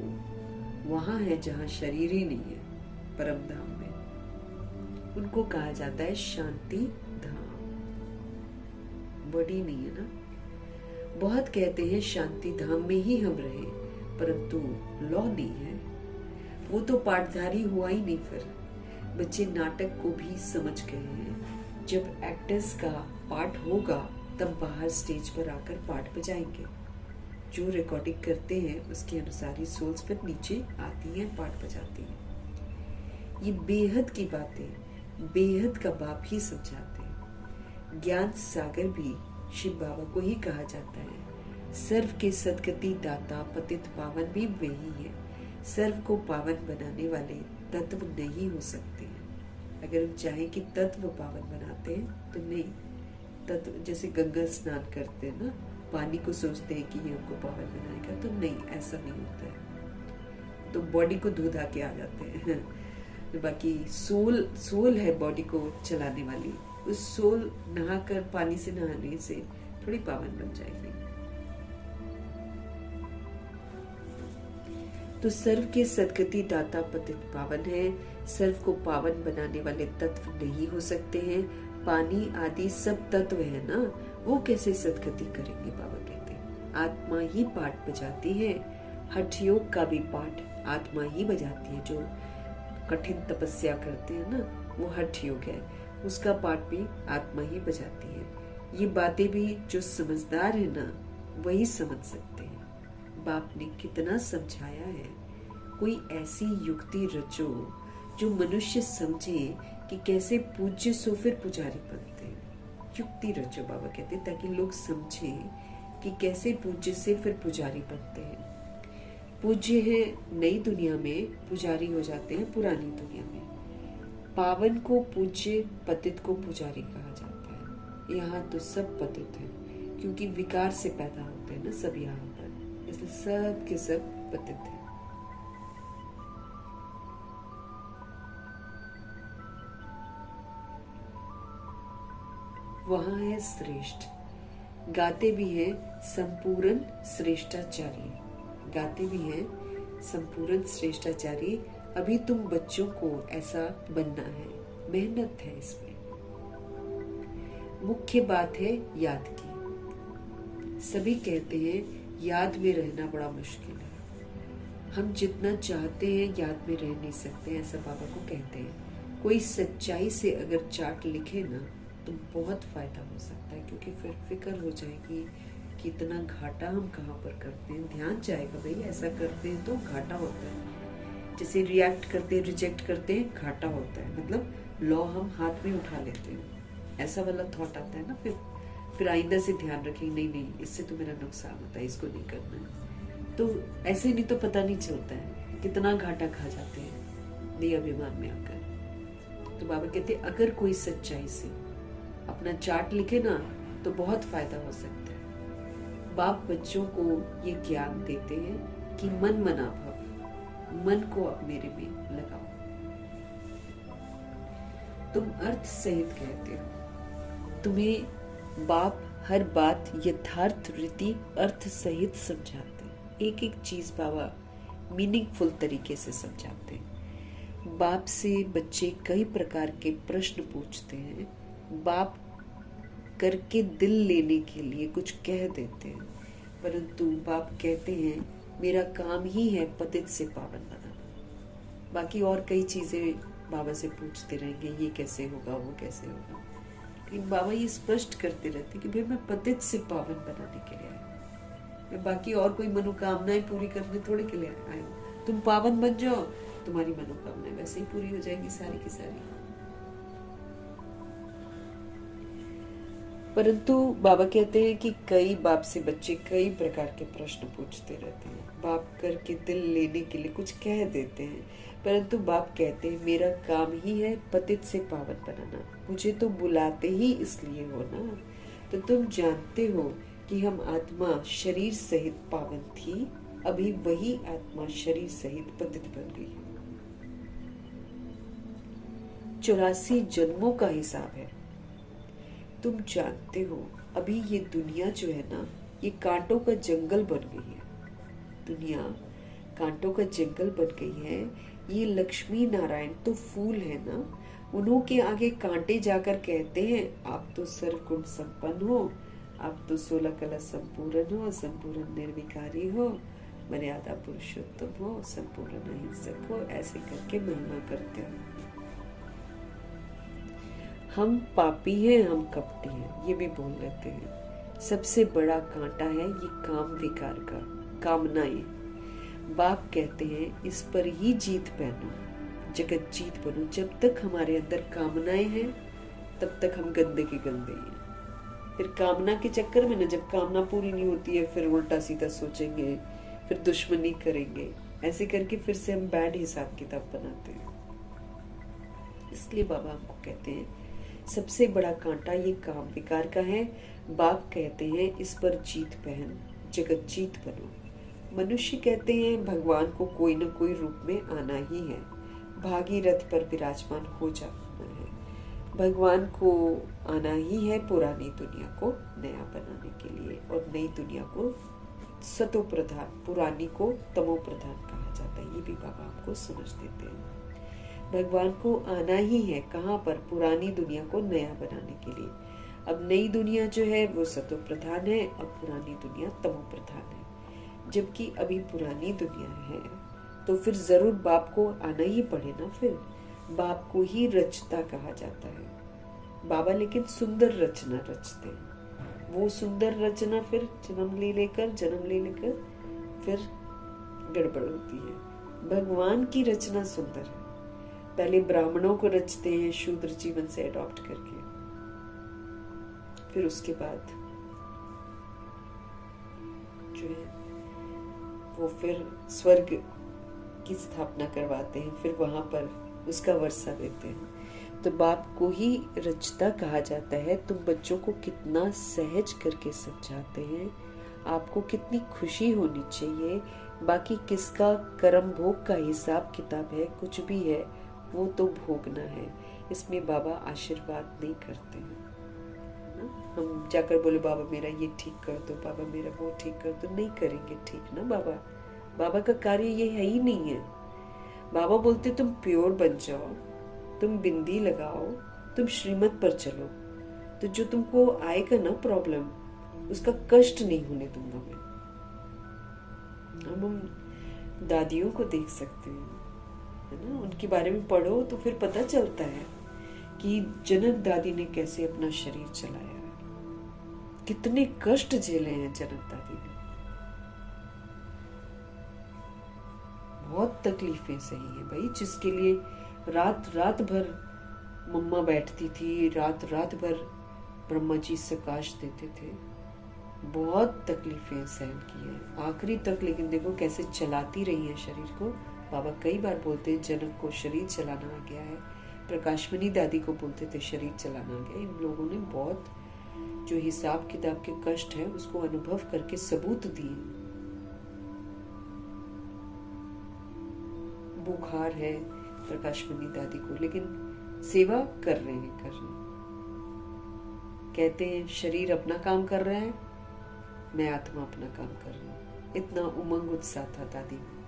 वहां है जहां शरीर ही नहीं है, परम धाम में। उनको कहा जाता है शांति धाम। बॉडी नहीं है ना। बहुत कहते हैं शांति धाम में ही हम रहे, परंतु लॉ नहीं है। वो तो पाठधारी हुआ ही नहीं। फिर बच्चे नाटक को भी समझ गए हैं। जब एक्टर्स का पाठ होगा तब बाहर स्टेज पर आकर पाठ बजाएंगे। जो रिकॉर्डिंग करते हैं उसके अनुसार ही सोल्स फिर नीचे आती हैं, पाठ बजाती हैं। ये बेहद की बातें बेहद का बाप ही समझाते हैं। ज्ञान सागर भी शिव बाबा को ही कहा जाता है। सर्व के सदगति दाता पतित पावन भी वही है। सर्व को पावन बनाने वाले तत्व नहीं हो सकते हैं। अगर हम चाहें कि तत्व पावन बनाते हैं तो नहीं। तत्व जैसे गंगा स्नान करते हैं ना, पानी को सोचते हैं कि ये हमको पावन बनाएगा, तो नहीं, ऐसा नहीं होता है। तो बॉडी को धो धा के आ जाते हैं। तो बाकी सोल है बॉडी को चलाने वाली। उस सोल नहाकर, पानी से नहाने से थोड़ी पावन बन जाएगी। तो सर्व के सदगति दाता पतित पावन है। सर्व को पावन बनाने वाले तत्व नहीं हो सकते हैं। पानी आदि सब तत्व है ना, वो कैसे सदगति करेंगे? बाबा कहते हैं आत्मा ही पाठ बजाती है। हठ योग का भी पाठ आत्मा ही बजाती है। जो कठिन तपस्या करते हैं ना, वो हठ योग है, उसका पाठ भी आत्मा ही बजाती है। ये बातें भी जो समझदार है ना वही समझ सकते हैं। बाप ने कितना समझाया है। कोई ऐसी युक्ति रचो जो मनुष्य समझे कि कैसे पूज्य सो फिर पुजारी बनते हैं। युक्ति रचो बाबा कहते हैं, ताकि लोग समझे कि कैसे पूज्य से फिर पुजारी बनते हैं। पूज्य है नई दुनिया में, पुजारी हो जाते हैं पुरानी दुनिया में। पावन को पूज्य, पतित को पुजारी कहा जाता है। यहाँ तो सब पतित है, क्योंकि विकार से पैदा होते हैं ना सब यहाँ पर, इसलिए सब के सब पतित है। वहां है श्रेष्ठ। गाते भी हैं संपूर्ण श्रेष्ठाचार्य। गाते भी हैं संपूर्ण श्रेष्ठाचार्य। अभी तुम बच्चों को ऐसा बनना है, मेहनत है इसमें। मुख्य बात है याद की। सभी कहते हैं याद में रहना बड़ा मुश्किल है, हम जितना चाहते हैं याद में रह नहीं सकते, ऐसा बाबा को कहते हैं। कोई सच्चाई से अगर चार्ट लिखे ना तो बहुत फायदा हो सकता है, क्योंकि फिर फिक्र हो जाएगी कि इतना घाटा हम कहाँ पर करते हैं। ध्यान जाएगा भाई, ऐसा करते हैं तो घाटा होता है। जैसे रिएक्ट करते हैं, रिजेक्ट करते हैं, घाटा होता है, मतलब लॉ हम हाथ में उठा लेते हैं, ऐसा वाला थॉट आता है ना। फिर आइंदा से ध्यान रखें, नहीं इससे तो मेरा नुकसान होता है, इसको नहीं करना है। तो ऐसे नहीं तो पता नहीं चलता है, कितना घाटा खा जाते हैं नए अभिमान में आकर। तो बाबा कहते हैं अगर कोई सच्चाई से अपना चार्ट लिखे ना तो बहुत फायदा हो सकता है। बाप बच्चों को ये ज्ञान देते हैं कि मन मना भव, मन को अब मेरे में लगाओ। तुम अर्थ सहित कहते हो, तुम्हें बाप हर बात यथार्थ रीति अर्थ सहित समझाते हैं। एक एक चीज बाबा मीनिंगफुल तरीके से समझाते हैं। बाप से बच्चे कई प्रकार के प्रश्न पूछते हैं, बाप करके दिल लेने के लिए कुछ कह देते हैं, परंतु बाप कहते हैं मेरा काम ही है पतित से पावन बनाना। बाकी और कई चीजें बाबा से पूछते रहेंगे, ये कैसे होगा, वो कैसे होगा, लेकिन बाबा ये स्पष्ट करते रहते कि भाई मैं पतित से पावन बनाने के लिए आया, मैं बाकी और कोई मनोकामनाएं पूरी करने थोड़े के लिए आया हूँ। तुम पावन बन जाओ, तुम्हारी मनोकामनाएं वैसे ही पूरी हो जाएंगी सारी की सारी। परंतु बाबा कहते हैं कि कई बाप से बच्चे कई प्रकार के प्रश्न पूछते रहते हैं, बाप करके दिल लेने के लिए कुछ कह देते हैं, परंतु बाप कहते हैं मेरा काम ही है पतित से पावन बनाना, मुझे तो बुलाते ही इसलिए हो ना। तो तुम जानते हो कि हम आत्मा शरीर सहित पावन थी, अभी वही आत्मा शरीर सहित पतित बन गई है। 84 जन्मों का हिसाब है। तुम जानते हो अभी ये दुनिया जो है ना, ये कांटों का जंगल बन गई है। दुनिया कांटों का जंगल बन गई है। ये लक्ष्मी नारायण तो फूल है ना, उन्हों के आगे कांटे जाकर कहते हैं आप तो सर्वगुण संपन्न हो, आप तो 16 कला संपूर्ण हो, संपूर्ण निर्विकारी हो, मर्यादा पुरुषोत्तम हो, संपूर्ण अहिंसक हो, ऐसे करके महिमा करते हो। हम पापी हैं, हम कपटी हैं, ये भी बोल लेते हैं। सबसे बड़ा कांटा है ये काम विकार का, कामनाएं। बाप कहते हैं इस पर ही जीत पहनो, जगत जीत बनो। जब तक हमारे अंदर कामनाएं हैं तब तक हम गंदे के गंदे हैं। फिर कामना के चक्कर में ना, जब कामना पूरी नहीं होती है फिर उल्टा सीधा सोचेंगे, फिर दुश्मनी करेंगे, ऐसे करके फिर से हम बैड हिसाब किताब बनाते हैं। इसलिए बाबा हमको कहते हैं सबसे बड़ा कांटा ये काम विकार का है। बाप कहते हैं इस पर जीत पहन, जगत जीत बनो। मनुष्य कहते हैं भगवान को कोई न कोई रूप में आना ही है, भागीरथ पर विराजमान हो जाना है। भगवान को आना ही है पुरानी दुनिया को नया बनाने के लिए, और नई दुनिया को सतो प्रधान, पुरानी को तमो प्रधान कहा जाता है। ये भी बाबा हमको समझ देते हैं। भगवान को आना ही है कहाँ पर, पुरानी दुनिया को नया बनाने के लिए। अब नई दुनिया जो है वो सतो प्रधान है, अब पुरानी दुनिया तमो प्रधान है। जबकि अभी पुरानी दुनिया है तो फिर जरूर बाप को आना ही पड़े ना। फिर बाप को ही रचता कहा जाता है। बाबा लेकिन सुंदर रचना रचते हैं। वो सुंदर रचना फिर जन्म ले लेकर फिर गड़बड़ होती है। भगवान की रचना सुंदर है। पहले ब्राह्मणों को रचते हैं शूद्र जीवन से अडॉप्ट करके, फिर उसके बाद जो है वो फिर स्वर्ग की स्थापना करवाते हैं, फिर वहां पर उसका वर्षा देते हैं। तो बाप को ही रचता कहा जाता है। तुम बच्चों को कितना सहज करके समझाते हैं, आपको कितनी खुशी होनी चाहिए। बाकी किसका कर्म भोग का हिसाब किताब है, कुछ भी है वो तो भोगना है। इसमें बाबा आशीर्वाद नहीं करते हैं ना। हम जाकर बोले बाबा मेरा ये ठीक कर दो, बाबा मेरा वो ठीक कर दो, नहीं करेंगे ठीक ना। बाबा का कार्य ये है ही नहीं है। बाबा बोलते तुम प्योर बन जाओ, तुम बिंदी लगाओ, तुम श्रीमत पर चलो। तो जो तुमको आएगा ना प्रॉब्लम, उसका कष्ट नहीं होने दूंगा मैं। हम दादियों को देख सकते हैं, है ना, उनके बारे में पढ़ो तो फिर पता चलता है कि जनक दादी ने कैसे अपना शरीर चलाया, कितने कष्ट झेले हैं जनक दादी ने, बहुत तकलीफें सही है भाई, जिसके लिए रात रात भर मम्मा बैठती थी, रात रात भर ब्रह्मा जी प्रकाश देते थे, बहुत तकलीफें सहन की है आखिरी तक, लेकिन देखो कैसे चलाती रही है शरीर को। बाबा कई बार बोलते हैं जनक को शरीर चलाना आ गया है, प्रकाशमणि दादी को बोलते थे शरीर चलाना आ गया। इन लोगों ने बहुत जो हिसाब किताब के कष्ट है उसको अनुभव करके सबूत दिए। बुखार है प्रकाशमणि दादी को, लेकिन सेवा कर रहे हैं, कहते हैं शरीर अपना काम कर रहा है, मैं आत्मा अपना काम कर रही हूँ। इतना उमंग उत्साह था दादी में।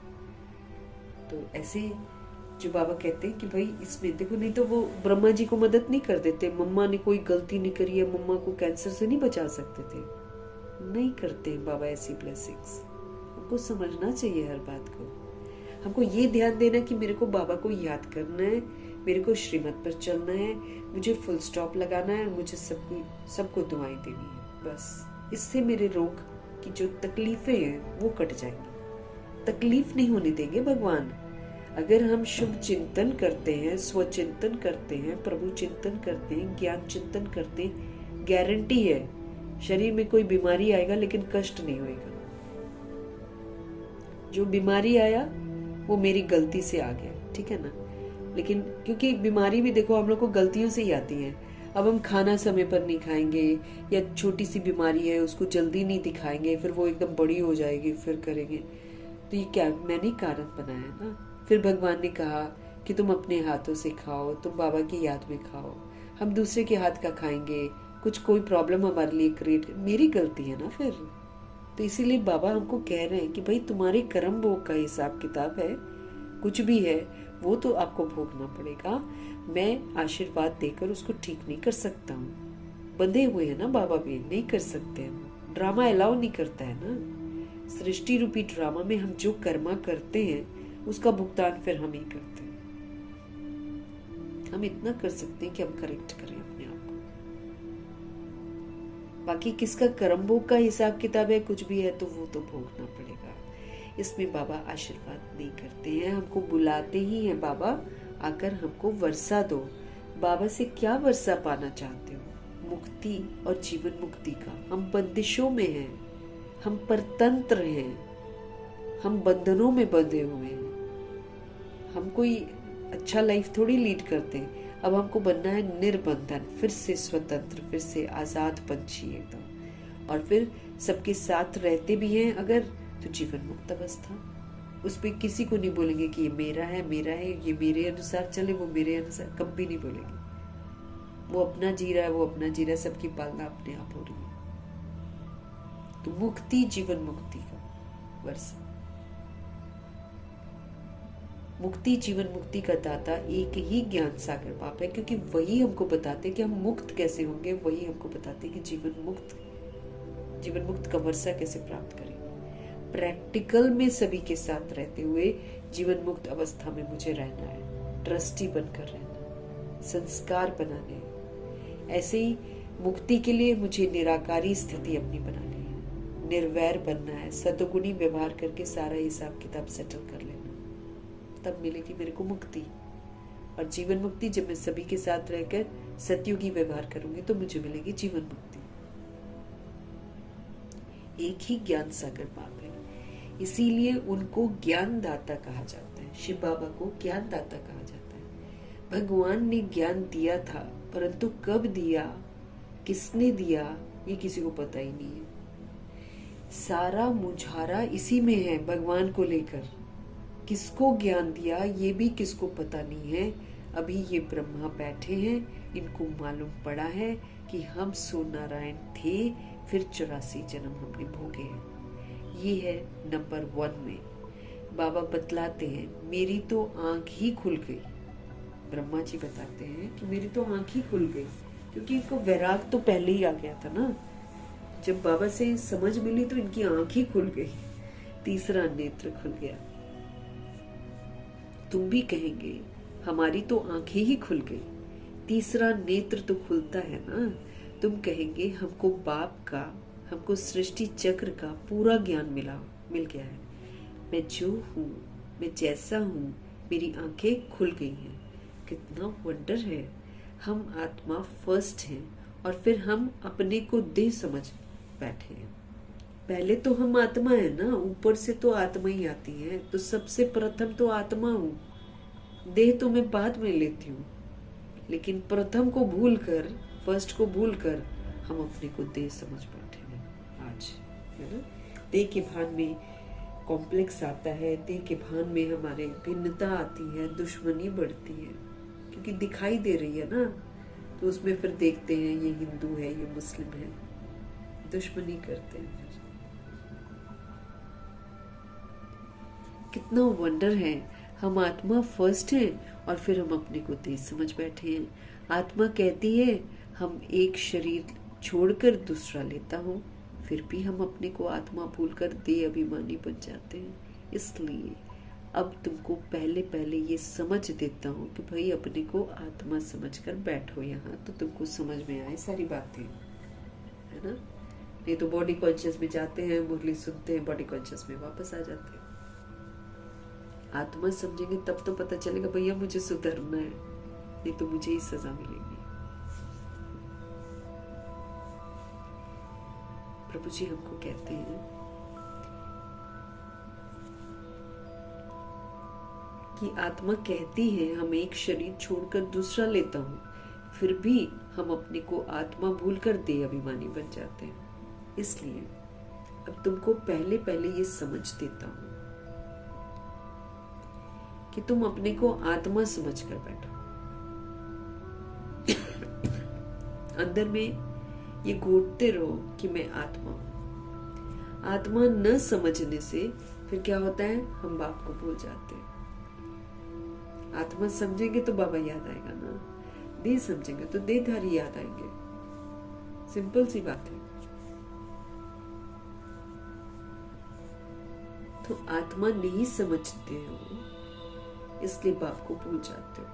तो ऐसे जो बाबा कहते हैं कि भाई इसमें देखो, नहीं तो वो ब्रह्मा जी को मदद नहीं कर देते, मम्मा ने कोई गलती नहीं करी है, मम्मा को कैंसर से नहीं बचा सकते थे, नहीं करते हैं बाबा ऐसी ब्लेसिंग्स। हमको समझना चाहिए हर बात को, हमको ये ध्यान देना कि मेरे को बाबा को याद करना है, मेरे को श्रीमत पर चलना है, मुझे फुल स्टॉप लगाना है, मुझे सबको दुआएं देनी है। बस इससे मेरे रोग की जो तकलीफें हैं वो कट जाएंगी। तकलीफ नहीं होने देंगे भगवान। अगर हम शुभ चिंतन करते हैं, स्वचिंतन करते हैं, प्रभु चिंतन करते हैं, ज्ञान चिंतन करते हैं, गारंटी है शरीर में कोई बीमारी आएगा लेकिन कष्ट नहीं होएगा। जो बीमारी आया वो मेरी गलती से आ गया, ठीक है ना, लेकिन क्योंकि बीमारी भी देखो हम लोग को गलतियों से ही आती है। अब हम खाना समय पर नहीं खाएंगे, या छोटी सी बीमारी है उसको जल्दी नहीं दिखाएंगे, फिर वो एकदम बड़ी हो जाएगी, फिर करेंगे, तो ये क्या मैंने कारण बनाया ना। फिर भगवान ने कहा कि तुम अपने हाथों से खाओ, तुम बाबा की याद में खाओ। हम दूसरे के हाथ का खाएंगे, कुछ कोई प्रॉब्लम हमारे लिए क्रिएट, मेरी गलती है ना फिर। तो इसीलिए बाबा हमको कह रहे हैं कि भाई तुम्हारे कर्म भोग का हिसाब किताब है, कुछ भी है वो तो आपको भोगना पड़ेगा। मैं आशीर्वाद देकर उसको ठीक नहीं कर सकता हूँ, बंधे हुए हैं ना बाबा भी, नहीं कर सकते हैं, ड्रामा अलाउ नहीं करता है ना। सृष्टि रूपी ड्रामा में हम जो कर्मा करते हैं उसका भुगतान फिर हम ही करते हैं। हम इतना कर सकते हैं कि हम करेक्ट करें अपने आप को, बाकी किसका कर्म भोग का हिसाब किताब है, कुछ भी है तो वो तो भोगना पड़ेगा। इसमें बाबा आशीर्वाद नहीं करते हैं, हमको बुलाते ही हैं, बाबा आकर हमको वर्षा दो। बाबा से क्या वर्षा पाना चाहते हो? मुक्ति और जीवन मुक्ति का। हम बंदिशों में हैं, हम परतंत्र हैं, हम बंधनों में बंधे हुए हैं, हम कोई अच्छा लाइफ थोड़ी लीड करते हैं। अब हमको बनना है निर्बंधन, फिर से स्वतंत्र, फिर से आजाद पंछी एकदम, और फिर सबके साथ रहते भी हैं अगर, तो जीवन मुक्त अवस्था। उस पर किसी को नहीं बोलेंगे कि ये मेरा है, ये मेरे अनुसार चले, वो मेरे अनुसार, कभी नहीं बोलेंगे। वो अपना जी रहा है, वो अपना जी रहा है, सबकी पालना अपने आप हो रही है। तो मुक्ति, जीवन मुक्ति का वर्षा। मुक्ति जीवन मुक्ति का दाता एक ही ज्ञान सागर बाप है, क्योंकि वही हमको बताते कि हम मुक्त कैसे होंगे, वही हमको बताते कि जीवन मुक्त का वर्षा कैसे प्राप्त करेंगे। प्रैक्टिकल में सभी के साथ रहते हुए जीवन मुक्त अवस्था में मुझे रहना है, ट्रस्टी बनकर रहना, संस्कार बनाने हैं। ऐसे ही मुक्ति के लिए मुझे निराकारी स्थिति अपनी बनानी है, निर्वैर बनना है, सतगुणी व्यवहार करके सारा हिसाब किताब सेटल कर लेना, तब मिलेगी मेरे को मुक्ति। और जीवन मुक्ति जब मैं सभी के साथ रहकर सतयुगी व्यवहार करूंगी तो मुझे मिलेगी जीवन मुक्ति। एक ही ज्ञान सागर बाप है, इसीलिए उनको ज्ञानदाता कहा जाता है। शिव बाबा को ज्ञानदाता कहा जाता है। भगवान ने ज्ञान दिया था, परंतु कब दिया, किसने दिया, ये किसी को पता ही नहीं है। सारा मुझारा इसी में है भगवान को लेकर। किसको ज्ञान दिया ये भी किसको पता नहीं है। अभी ये ब्रह्मा बैठे हैं, इनको मालूम पड़ा है कि हम सूर्यनारायण थे, फिर 84 जन्म हमने भोगे हैं। ये है नंबर 1 में। बाबा बतलाते हैं मेरी तो आंख ही खुल गई। ब्रह्मा जी बताते हैं कि मेरी तो आंख ही खुल गई, क्योंकि इनको वैराग तो पहले ही आ गया था ना। जब बाबा से समझ मिली तो इनकी आंखें खुल गई, तीसरा नेत्र खुल गया। तुम भी कहेंगे हमारी तो आंखें ही खुल गई, तीसरा नेत्र तो खुलता है ना। तुम कहेंगे हमको बाप का, हमको सृष्टि चक्र का पूरा ज्ञान मिल गया है। मैं जो हूँ, मैं जैसा हूँ, मेरी आंखें खुल गई हैं। कितना वंडर है। हम आत्मा फर्स्ट हैं और फिर हम अपने को देह समझ बैठे हैं। पहले तो हम आत्मा है ना, ऊपर से तो आत्मा ही आती है। तो सबसे प्रथम तो आत्मा हूँ, देह तो मैं बाद में लेती हूँ। लेकिन प्रथम को भूलकर, फर्स्ट को भूलकर हम अपने को देह समझ बैठे हैं आज, है ना। देह के भान में कॉम्प्लेक्स आता है, देह के भान में हमारे भिन्नता आती है, दुश्मनी बढ़ती है, क्योंकि दिखाई दे रही है ना। तो उसमें फिर देखते हैं ये हिंदू है, ये मुस्लिम है, दुश्मनी करते हैं। कितना वंडर है। हम आत्मा फर्स्ट हैं और फिर हम अपने को देह समझ बैठे हैं। आत्मा कहती है हम एक शरीर छोड़कर दूसरा लेता हूँ, फिर भी हम अपने को आत्मा भूलकर देह अभिमानी बन जाते हैं। इसलिए अब तुमको पहले पहले ये समझ देता हूँ कि भाई अपने को आत्मा समझकर बैठो यहाँ, तो तुमको समझ में आए सारी बातें, है ना। नहीं तो बॉडी कॉन्शियस में जाते हैं, मुरली सुनते हैं, बॉडी कॉन्शियस में वापस आ जाते हैं। आत्मा समझेंगे तब तो पता चलेगा भैया मुझे सुधरना है, नहीं तो मुझे ही सजा मिलेगी। प्रभु जी हमको कहते हैं कि आत्मा कहती है हम एक शरीर छोड़कर दूसरा लेता हूं, फिर भी हम अपने को आत्मा भूलकर देह अभिमानी बन जाते हैं। इसलिए अब तुमको पहले पहले ये समझ देता हूं कि तुम अपने को आत्मा समझकर बैठो। अंदर में ये घोटते रहो कि मैं आत्मा हूं। आत्मा न समझने से फिर क्या होता है, हम बाप को भूल जाते हैं। आत्मा समझेंगे तो बाबा याद आएगा ना, देह समझेंगे तो देहधारी याद आएंगे। सिंपल सी बात है। तो आत्मा नहीं समझते हो, इसलिए बाप को भूल जाते हो।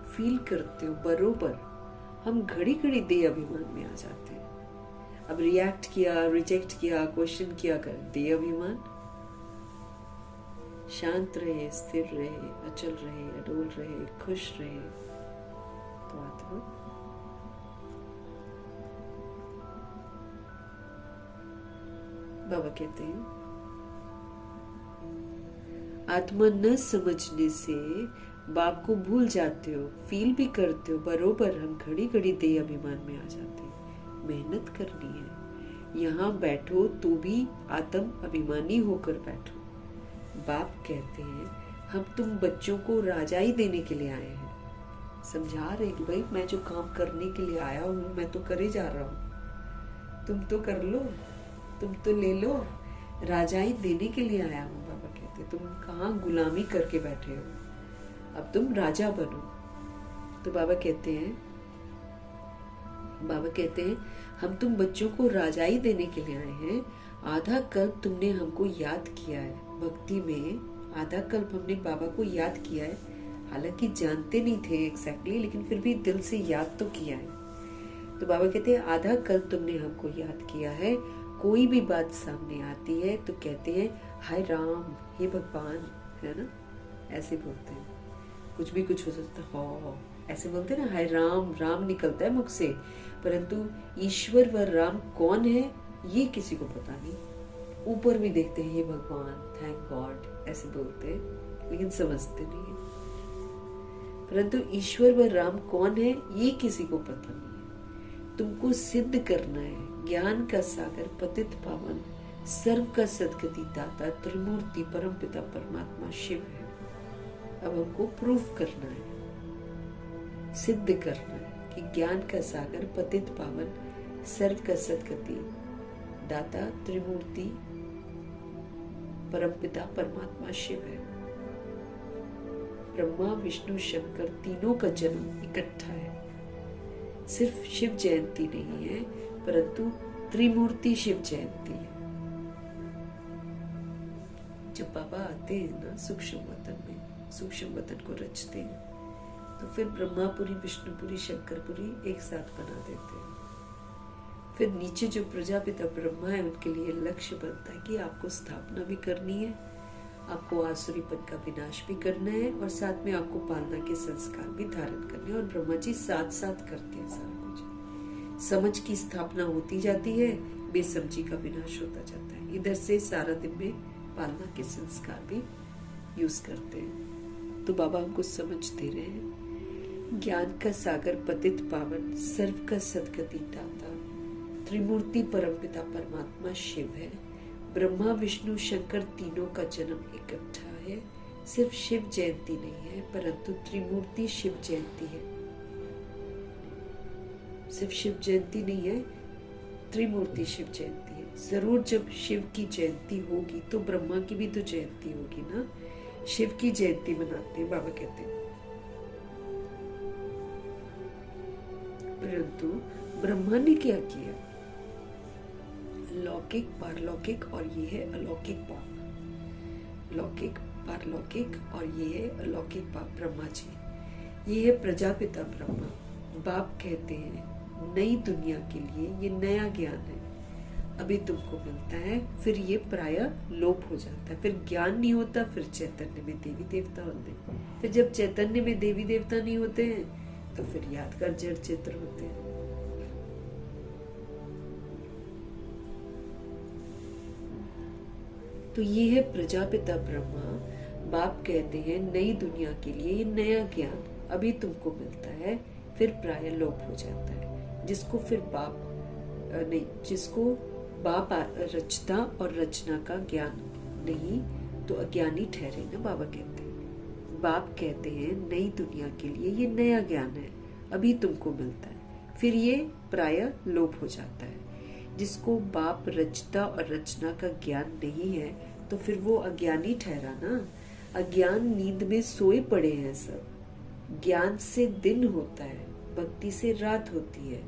फील करते हो बरोबर, हम घड़ी घड़ी देह अभिमान में आ जाते हैं। अब रिएक्ट किया, रिजेक्ट किया, क्वेश्चन किया कर देह अभिमान। शांत रहे, स्थिर रहे, अचल रहे, अडोल रहे, खुश रहे, तो आत्मा बाबा कहते हैं आत्मा न समझने से बाप को भूल जाते हो, फील भी करते हो बरोबर, हम घड़ी घड़ी देह अभिमान में आ जाते हैं। मेहनत करनी है, यहाँ बैठो तो भी आत्म अभिमानी होकर बैठो। बाप कहते हैं हम तुम बच्चों को राजाई देने के लिए आए हैं। समझा रहे कि भाई मैं जो काम करने के लिए आया हूँ मैं तो करे जा रहा हूँ, तुम तो कर लो, तुम तो ले लो, राजाई देने के लिए आया हूँ। बाबा कहते तुम कहाँ गुलामी करके बैठे हो, अब तुम राजा बनो। तो बाबा कहते हैं हम तुम बच्चों को राजाई देने के लिए आए हैं। आधा कल्प तुमने हमको याद किया है, भक्ति में आधा कल्प हमने बाबा को याद किया है, हालांकि जानते नहीं थे एग्जैक्टली, लेकिन फिर भी दिल से याद तो किया है। तो बाबा कहते हैं आधा कल्प तुमने हमको याद किया है। कोई भी बात सामने आती है तो कहते हैं हाय राम, हे भगवान, है ना, ऐसे बोलते हैं। कुछ भी कुछ हो सकता है, ऐसे बोलते हैं ना, हाय राम, राम निकलता है मुख से, परंतु ईश्वर व राम कौन है ये किसी को पता नहीं। ऊपर भी देखते हैं हे भगवान, थैंक गॉड, ऐसे बोलते हैं, लेकिन समझते नहीं है। परंतु ईश्वर व राम कौन है ये किसी को पता नहीं है। तुमको सिद्ध करना है, ज्ञान का सागर, पतित पावन, सर्व का सदगति दाता, त्रिमूर्ति परम पिता परमात्मा शिव है। अब हमको प्रूफ करना है, सिद्ध करना है कि ज्ञान का सागर, पतित पावन, सर्व का सदगति दाता, त्रिमूर्ति परमपिता परमात्मा शिव है। ब्रह्मा विष्णु शंकर तीनों का जन्म इकट्ठा है। सिर्फ शिव जयंती नहीं है, परंतु त्रिमूर्ति शिव जयंती है। जब बाबा आते हैं ना सूक्ष्म वतन में, सूक्ष्म वतन को रचते हैं, तो फिर ब्रह्मापुरी, विष्णुपुरी, शंकरपुरी एक साथ बना देते हैं। फिर नीचे जो प्रजापिता ब्रह्मा है उनके लिए लक्ष्य बनता है कि आपको स्थापना भी करनी है, आपको आसुरीपन का विनाश भी करना है, और साथ में आपको पालना के संस्कार भी धारण करने हैं। और ब्रह्मा जी साथ साथ करते हैं सारा कुछ। समझ की स्थापना होती जाती है, बेसमझी का विनाश होता जाता है। इधर से सारा दिन में पालना के संस्कार भी यूज करते हैं। तो बाबा हमको समझ दे रहे हैं, ज्ञान का सागर पतित पावन, सर्व का सदगति दाता, त्रिमूर्ति परमपिता परमात्मा शिव है। ब्रह्मा विष्णु शंकर तीनों का जन्म इकट्ठा है। सिर्फ शिव जयंती नहीं है, परंतु त्रिमूर्ति शिव जयंती है। सिर्फ शिव जयंती नहीं है, त्रिमूर्ति शिव जयंती है। जरूर जब शिव की जयंती होगी तो ब्रह्मा की भी तो जयंती होगी ना। शिव की जयंती मनाते हैं बाबा कहते हैं, परंतु ब्रह्मा ने क्या किया? लौकिक पारलौकिक और ये है अलौकिक पाप। लौकिक पारलौकिक और ये है अलौकिक पाप। ब्रह्मा जी, ये है प्रजापिता ब्रह्मा। बाप कहते हैं नई दुनिया के लिए ये नया ज्ञान है, अभी तुमको मिलता है, फिर ये प्रायः लोप हो जाता है। फिर ज्ञान नहीं होता, फिर चैतन्य में देवी देवता होते हैं। फिर जब चैतन्य में देवी देवता नहीं होते हैं तो फिर यादगार जड़ चित्र होते हैं। तो ये है प्रजापिता ब्रह्मा। बाप कहते हैं नई दुनिया के लिए ये नया ज्ञान अभी तुमको मिलता है, फिर प्रायः लोप हो जाता है। जिसको फिर बाप नहीं, जिसको बाप रचता और रचना का ज्ञान नहीं तो अज्ञानी ठहरे ना, बाबा कहते हैं। बाप कहते हैं नई दुनिया के लिए ये नया ज्ञान है, अभी तुमको मिलता है, फिर ये प्रायः लोप हो जाता है। जिसको बाप रचता और रचना का ज्ञान नहीं है तो फिर वो अज्ञानी ठहरा ना। अज्ञान नींद में सोए पड़े हैं सब। ज्ञान से दिन होता है, भक्ति से रात होती है।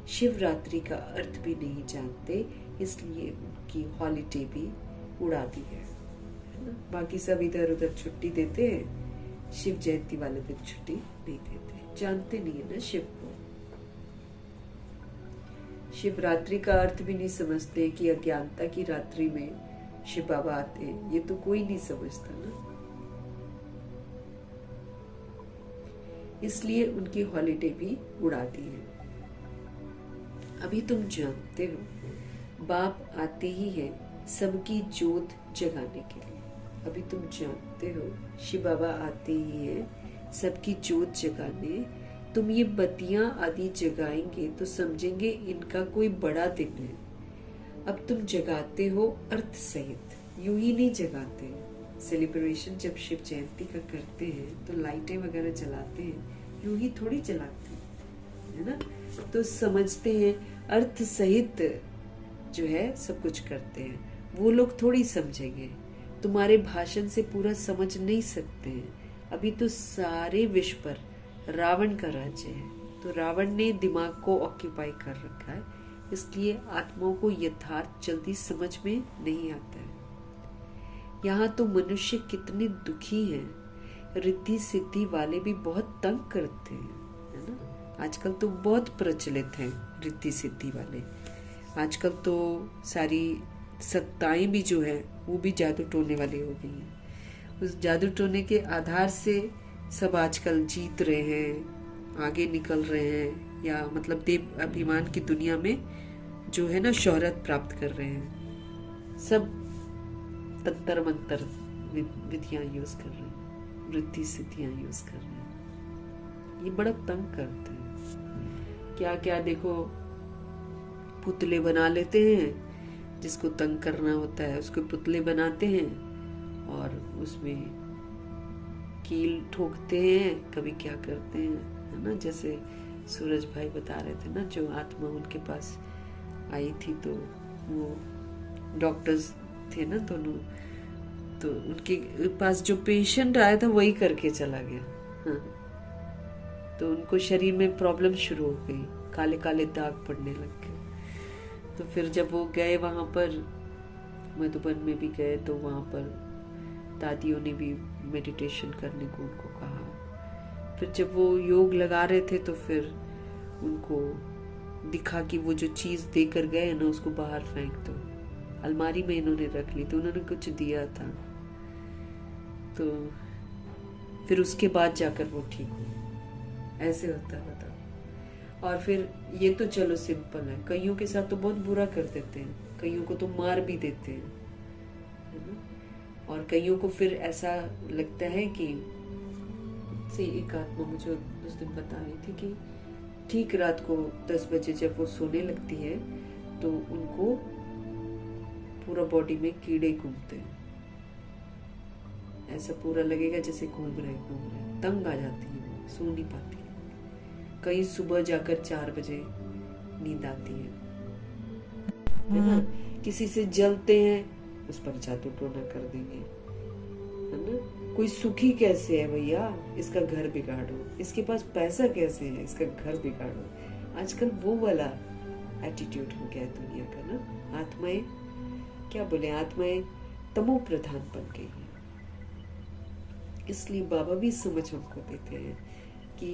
शिवरात्रि का अर्थ भी नहीं जानते, इसलिए उनकी हॉलीडे भी उड़ा दी है ना। बाकी सब इधर उधर छुट्टी देते हैं, शिव जयंती वाले दिन छुट्टी नहीं देते, जानते नहीं है ना शिव को। शिवरात्रि का अर्थ भी नहीं समझते कि अज्ञानता की रात्रि में शिव बाबा आते हैं, ये तो कोई नहीं समझता ना। इसलिए उनकी हॉलीडे भी उड़ा दी है। अभी तुम जानते हो बाप आते ही है सबकी जोत जगाने के लिए। अभी तुम जानते हो शिव बाबा आते ही है सबकी जोत जगाने। तुम ये बत्तियां आदि जगाएंगे तो समझेंगे इनका कोई बड़ा दिन है। अब तुम जगाते हो अर्थ सहित, यूं ही नहीं जगाते। सेलिब्रेशन जब शिव जयंती का करते हैं तो लाइटें वगैरह जलाते हैं, यूं ही थोड़ी जलाते हैं, है ना। तो समझते हैं अर्थ सहित जो है सब कुछ करते हैं। वो लोग थोड़ी समझेंगे, तुम्हारे भाषण से पूरा समझ नहीं सकते हैं। अभी तो सारे विश्व पर रावण का राज्य है, तो रावण ने दिमाग को ऑक्यूपाई कर रखा है, इसलिए आत्माओं को यथार्थ जल्दी समझ में नहीं आता है। यहाँ तो मनुष्य कितने दुखी हैं। रिद्धि सिद्धि वाले भी बहुत तंग करते हैं, है ना। आजकल तो बहुत प्रचलित हैं रिद्धि सिद्धि वाले। आजकल तो सारी सत्ताएं भी जो है वो भी जादू टोने वाली हो गई हैं। उस जादू टोने के आधार से सब आजकल जीत रहे हैं, आगे निकल रहे हैं, या मतलब देव अभिमान की दुनिया में जो है ना शोहरत प्राप्त कर रहे हैं। सब तंत्र मंत्र विधियां यूज कर रहे हैं, वृद्धि सिद्धियां यूज कर रहे हैं। ये बड़ा तंग करते हैं। क्या क्या देखो पुतले बना लेते हैं, जिसको तंग करना होता है उसको पुतले बनाते हैं और उसमें कील ठोकते हैं, कभी क्या करते हैं, है ना। जैसे सूरज भाई बता रहे थे ना, जो आत्मा उनके पास आई थी तो वो डॉक्टर्स थे ना दोनों, तो उनके पास जो पेशेंट आया था वही करके चला गया। हाँ, तो उनको शरीर में प्रॉब्लम शुरू हो गई, काले काले दाग पड़ने लग गए। तो फिर जब वो गए वहाँ पर, मधुबन में भी गए, तो वहाँ पर दादियों ने भी मेडिटेशन करने को उनको कहा। फिर जब वो योग लगा रहे थे तो फिर उनको दिखा कि वो जो चीज़ देकर गए ना उसको बाहर फेंक दो। अलमारी में इन्होंने रख ली, तो उन्होंने कुछ दिया था। तो फिर उसके बाद जाकर वो ठीक हुई। ऐसे होता है, बताओ। और फिर ये तो चलो सिंपल है, कईयों के साथ तो बहुत बुरा कर देते हैं, कईयों को तो मार भी देते हैं, है ना। और कईयों को फिर ऐसा लगता है कि से एक आत्मा मुझे उस दिन बता रही थी कि ठीक रात को 10 बजे जब वो सोने लगती है तो उनको पूरा बॉडी में कीड़े घूमते हैं, ऐसा पूरा लगेगा जैसे घूम रहे, तंग आ जाती है, सो नहीं पाती है। कई सुबह जाकर 4 बजे नींद आती है ना। किसी से जलते हैं, उस पर जादू टोना कर देंगे, है ना। कोई सुखी कैसे है भैया, इसका घर बिगाड़ो, इसके पास पैसा कैसे है, इसका घर बिगाड़ो। आजकल वो वाला एटीट्यूड हो गया है दुनिया का ना। आत्माएं क्या बोले, आत्माएं तमो प्रधान बन गई है। इसलिए बाबा भी समझ हमको देते हैं कि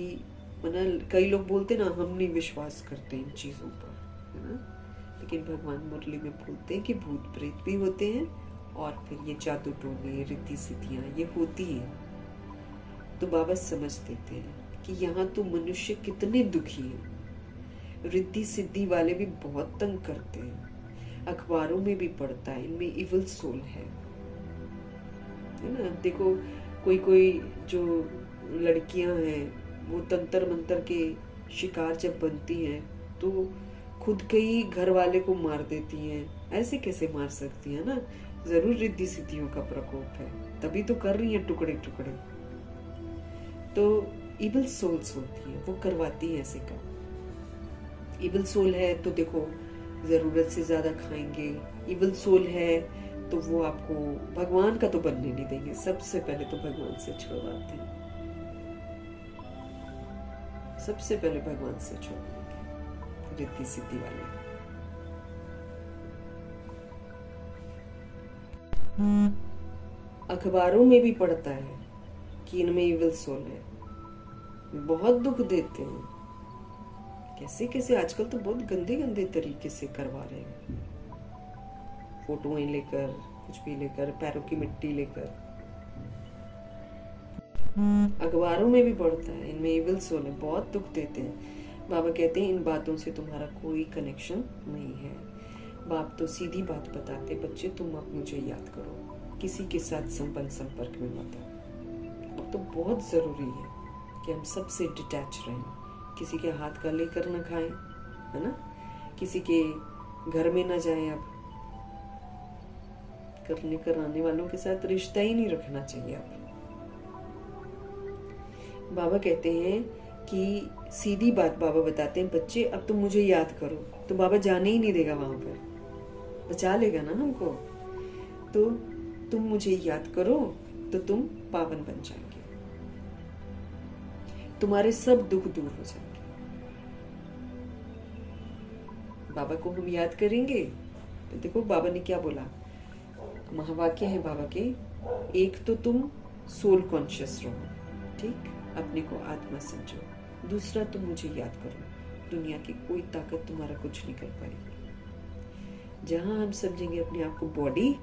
मना, कई लोग बोलते ना हम नहीं विश्वास करते इन चीजों पर, है ना। लेकिन भगवान मुरली में बोलते हैं कि भूत प्रेत भी होते हैं और फिर ये जादू टोने, रिद्धि सिद्धियां ये होती हैं। तो बाबा समझ देते हैं कि यहाँ तो मनुष्य कितने दुखी हैं। रिद्धि सिद्धि वाले भी बहुत तंग करते हैं, अखबारों में भी पढ़ता है इनमें इविल सोल है ना। देखो कोई कोई जो लड़कियां हैं वो तंत्र मंत्र के शिकार जब बनती हैं तो खुद के ही घर वाले को मार देती हैं। ऐसे कैसे मार सकती है ना, जरूर रिद्धि सिद्धियों का प्रकोप है, तभी तो कर रही है टुकड़े टुकड़े। तो इविल सोल्स होती है, वो करवाती है ऐसे काम। इविल सोल है तो देखो जरूरत से ज्यादा खाएंगे, इविल सोल है तो वो आपको भगवान का तो बनने नहीं देंगे, सबसे पहले तो भगवान से छुड़वाते हैं, सबसे पहले भगवान से छुड़वाएंगे रिद्धि सिद्धि वाले। अखबारों में भी पढ़ता है कि इनमें इविल सोल है, बहुत दुख देते हैं। कैसे कैसे आजकल तो बहुत गंदे गंदे तरीके से करवा रहे हैं, फोटोएं लेकर, कुछ भी लेकर, पैरों की मिट्टी लेकर। अखबारों में भी पढ़ता है इनमें इविल सोल है, बहुत दुख देते हैं। बाबा कहते हैं इन बातों से तुम्हारा कोई कनेक्शन नहीं है। बाप तो सीधी बात बताते, बच्चे तुम अब मुझे याद करो, किसी के साथ संपर्क में मत आओ। अब तो बहुत जरूरी है कि हम सबसे डिटैच रहें, किसी के हाथ का लेकर न खाएं, है ना, किसी के घर में न जाएं। अब करने कराने वालों के साथ रिश्ता ही नहीं रखना चाहिए। अब बाबा कहते हैं कि सीधी बात बाबा बताते हैं, बच्चे अब तुम मुझे याद करो, तो बाबा जाने ही नहीं देगा वहां पर, बचा लेगा ना हमको। तो तुम मुझे याद करो तो तुम पावन बन जाएंगे, तुम्हारे सब दुख दूर हो जाएंगे। बाबा को हम याद करेंगे तो देखो बाबा ने क्या बोला, महावाक्य है बाबा के, एक तो तुम सोल कॉन्शियस रहो, ठीक, अपने को आत्मा समझो। दूसरा तुम मुझे याद करो, दुनिया की कोई ताकत तुम्हारा कुछ नहीं कर पाएगी। जहां हम समझेंगे अपने आप को बॉडी,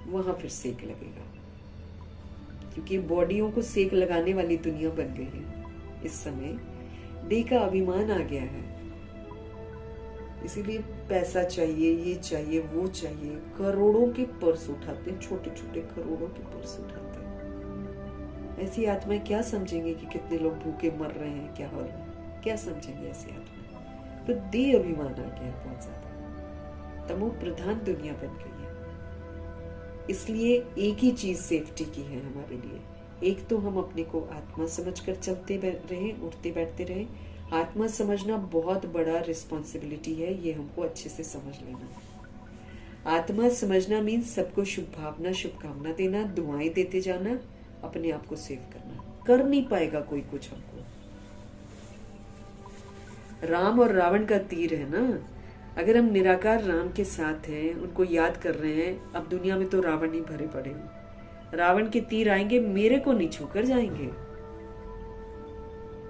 वहां फिर सेक लगेगा, क्योंकि बॉडियों को सेक लगाने वाली दुनिया बन गई है इस समय। देह का अभिमान आ गया है, इसीलिए पैसा चाहिए, ये चाहिए, वो चाहिए, करोड़ों के पर्स उठाते हैं, छोटे छोटे करोड़ों के पर्स उठाते हैं। ऐसी आत्माएं क्या समझेंगे कि कितने लोग भूखे मर रहे हैं, क्या हो रहा है, क्या समझेंगे ऐसी आत्माएं। तो देह अभिमान आ गया है बहुत ज्यादा, तमो प्रधान दुनिया बन गई है। इसलिए एक ही चीज सेफ्टी की है हमारे लिए, एक तो हम अपने को आत्मा समझकर चलते रहे, उठते बैठते रहे। आत्मा समझना बहुत बड़ा रिस्पॉन्सिबिलिटी है, ये हमको अच्छे से समझ लेना। आत्मा समझना मीन्स सबको शुभ भावना, शुभकामना देना, दुआएं देते जाना, अपने आप को सेव करना। कर नहीं पाएगा कोई कुछ हमको, राम और रावण का तीर है ना। अगर हम निराकार राम के साथ हैं, उनको याद कर रहे हैं, अब दुनिया में तो रावण ही भरे पड़े हैं। रावण के तीर आएंगे, मेरे को नहीं छूकर जाएंगे।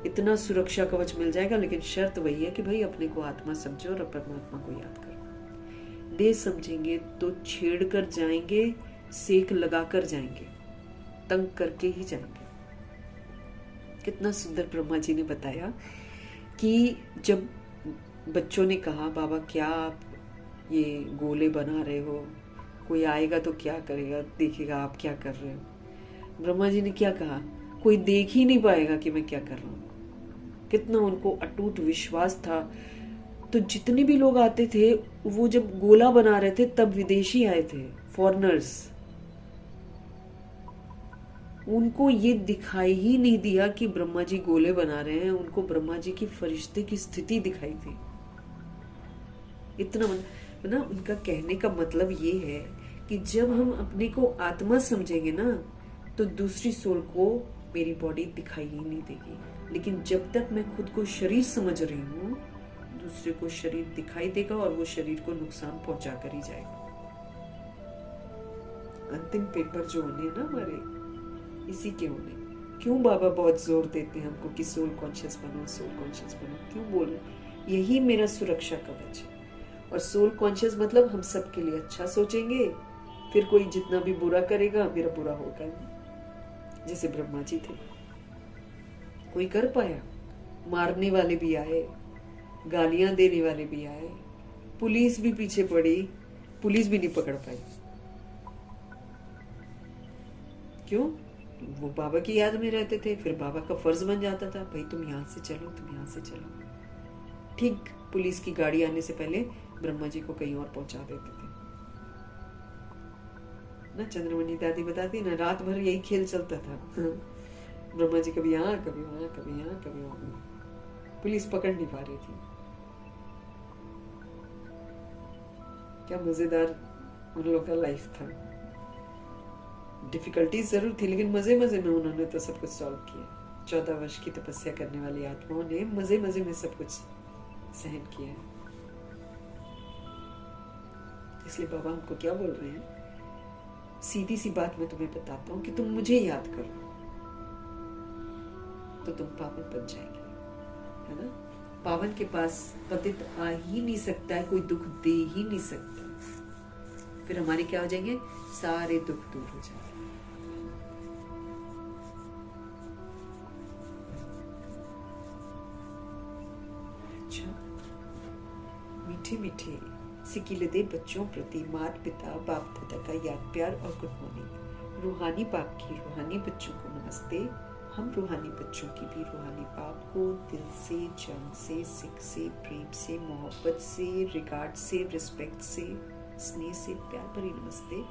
इतना सुरक्षा कवच मिल जाएगा, लेकिन शर्त वही है कि भाई अपने को आत्मा समझो और परमात्मा को याद करो। देह समझेंगे तो छेड़ कर जाएंगे, सेक लगाकर जाएंगे, तंग करके ही जाएंगे। कितना सुंदर ब्रह्मा जी ने बताया कि जब बच्चों ने कहा, बाबा क्या आप ये गोले बना रहे हो, कोई आएगा तो क्या करेगा, देखेगा आप क्या कर रहे हो। ब्रह्मा जी ने क्या कहा, कोई देख ही नहीं पाएगा कि मैं क्या कर रहा हूँ। कितना उनको अटूट विश्वास था। तो जितने भी लोग आते थे, वो जब गोला बना रहे थे तब विदेशी आए थे, फॉरेनर्स, उनको ये दिखाई ही नहीं दिया कि ब्रह्मा जी गोले बना रहे हैं। उनको ब्रह्मा जी की फरिश्ते की स्थिति दिखाई थी। इतना ना, उनका कहने का मतलब ये है कि जब हम अपने को आत्मा समझेंगे ना, तो दूसरी सोल को मेरी बॉडी दिखाई ही नहीं देगी। लेकिन जब तक मैं खुद को शरीर समझ रही हूँ, दूसरे को शरीर दिखाई देगा और वो शरीर को नुकसान पहुंचा कर ही जाएगा। अंतिम पेपर जो होने ना हमारे, इसी के होने। क्यों बाबा बहुत जोर देते हैं हमको कि सोल कॉन्शियस बनो, सोल कॉन्शियस बनो, क्यों बोल रहे? यही मेरा सुरक्षा कवच है। और सोल कॉन्शियस मतलब हम सबके लिए अच्छा सोचेंगे, फिर कोई जितना भी बुरा करेगा मेरा बुरा होगा नहीं। जैसे ब्रह्मा जी थे, कोई कर पाया? मारने वाले भी आए, गालियां देने वाले भी आए, पुलिस भी पीछे पड़ी, पुलिस भी नहीं पकड़ पाई। क्यों? वो बाबा की याद में रहते थे। फिर बाबा का फर्ज बन जाता था, भाई तुम यहाँ से चलो, तुम यहाँ से चलो। ठीक पुलिस की गाड़ी आने से पहले ब्रह्मा जी को कहीं और पहुंचा देते थे ना। चंद्रमणि दादी बताती ना, रात भर यही खेल चलता था। ब्रह्मा जी कभी यहाँ, कभी वहां, कभी यहाँ, कभी वहां। पुलिस पकड़ नहीं पा रही थी। क्या मजेदार उन लोगों का लाइफ था। डिफिकल्टीज जरूर थी, लेकिन मजे मजे में उन्होंने तो सब कुछ सॉल्व किया। 14 वर्ष की तपस्या करने वाली आत्माओं ने मजे मजे में सब कुछ सहन किया है। इसलिए बाबा हमको क्या बोल रहे हैं, सीधी सी बात मैं तुम्हें बताता हूँ कि तुम मुझे याद करो तो तुम पावन बन जाएंगे, है ना। पावन के पास पतित आ ही नहीं सकता है, कोई दुख दे ही नहीं सकता। फिर हमारे क्या हो जाएंगे, सारे दुख दूर हो जाएंगे। अच्छा, मीठे मीठे सिकिलदे बच्चों प्रति माता पिता बाप दादा का याद प्यार और गुड मॉर्निंग। रूहानी बाप की रूहानी बच्चों को नमस्ते। हम रूहानी बच्चों की भी रूहानी बाप को दिल से, जान से, सिक से, प्रेम से, मोहब्बत से, रिगार्ड से, रिस्पेक्ट से, स्नेह से, प्यार भरी नमस्ते।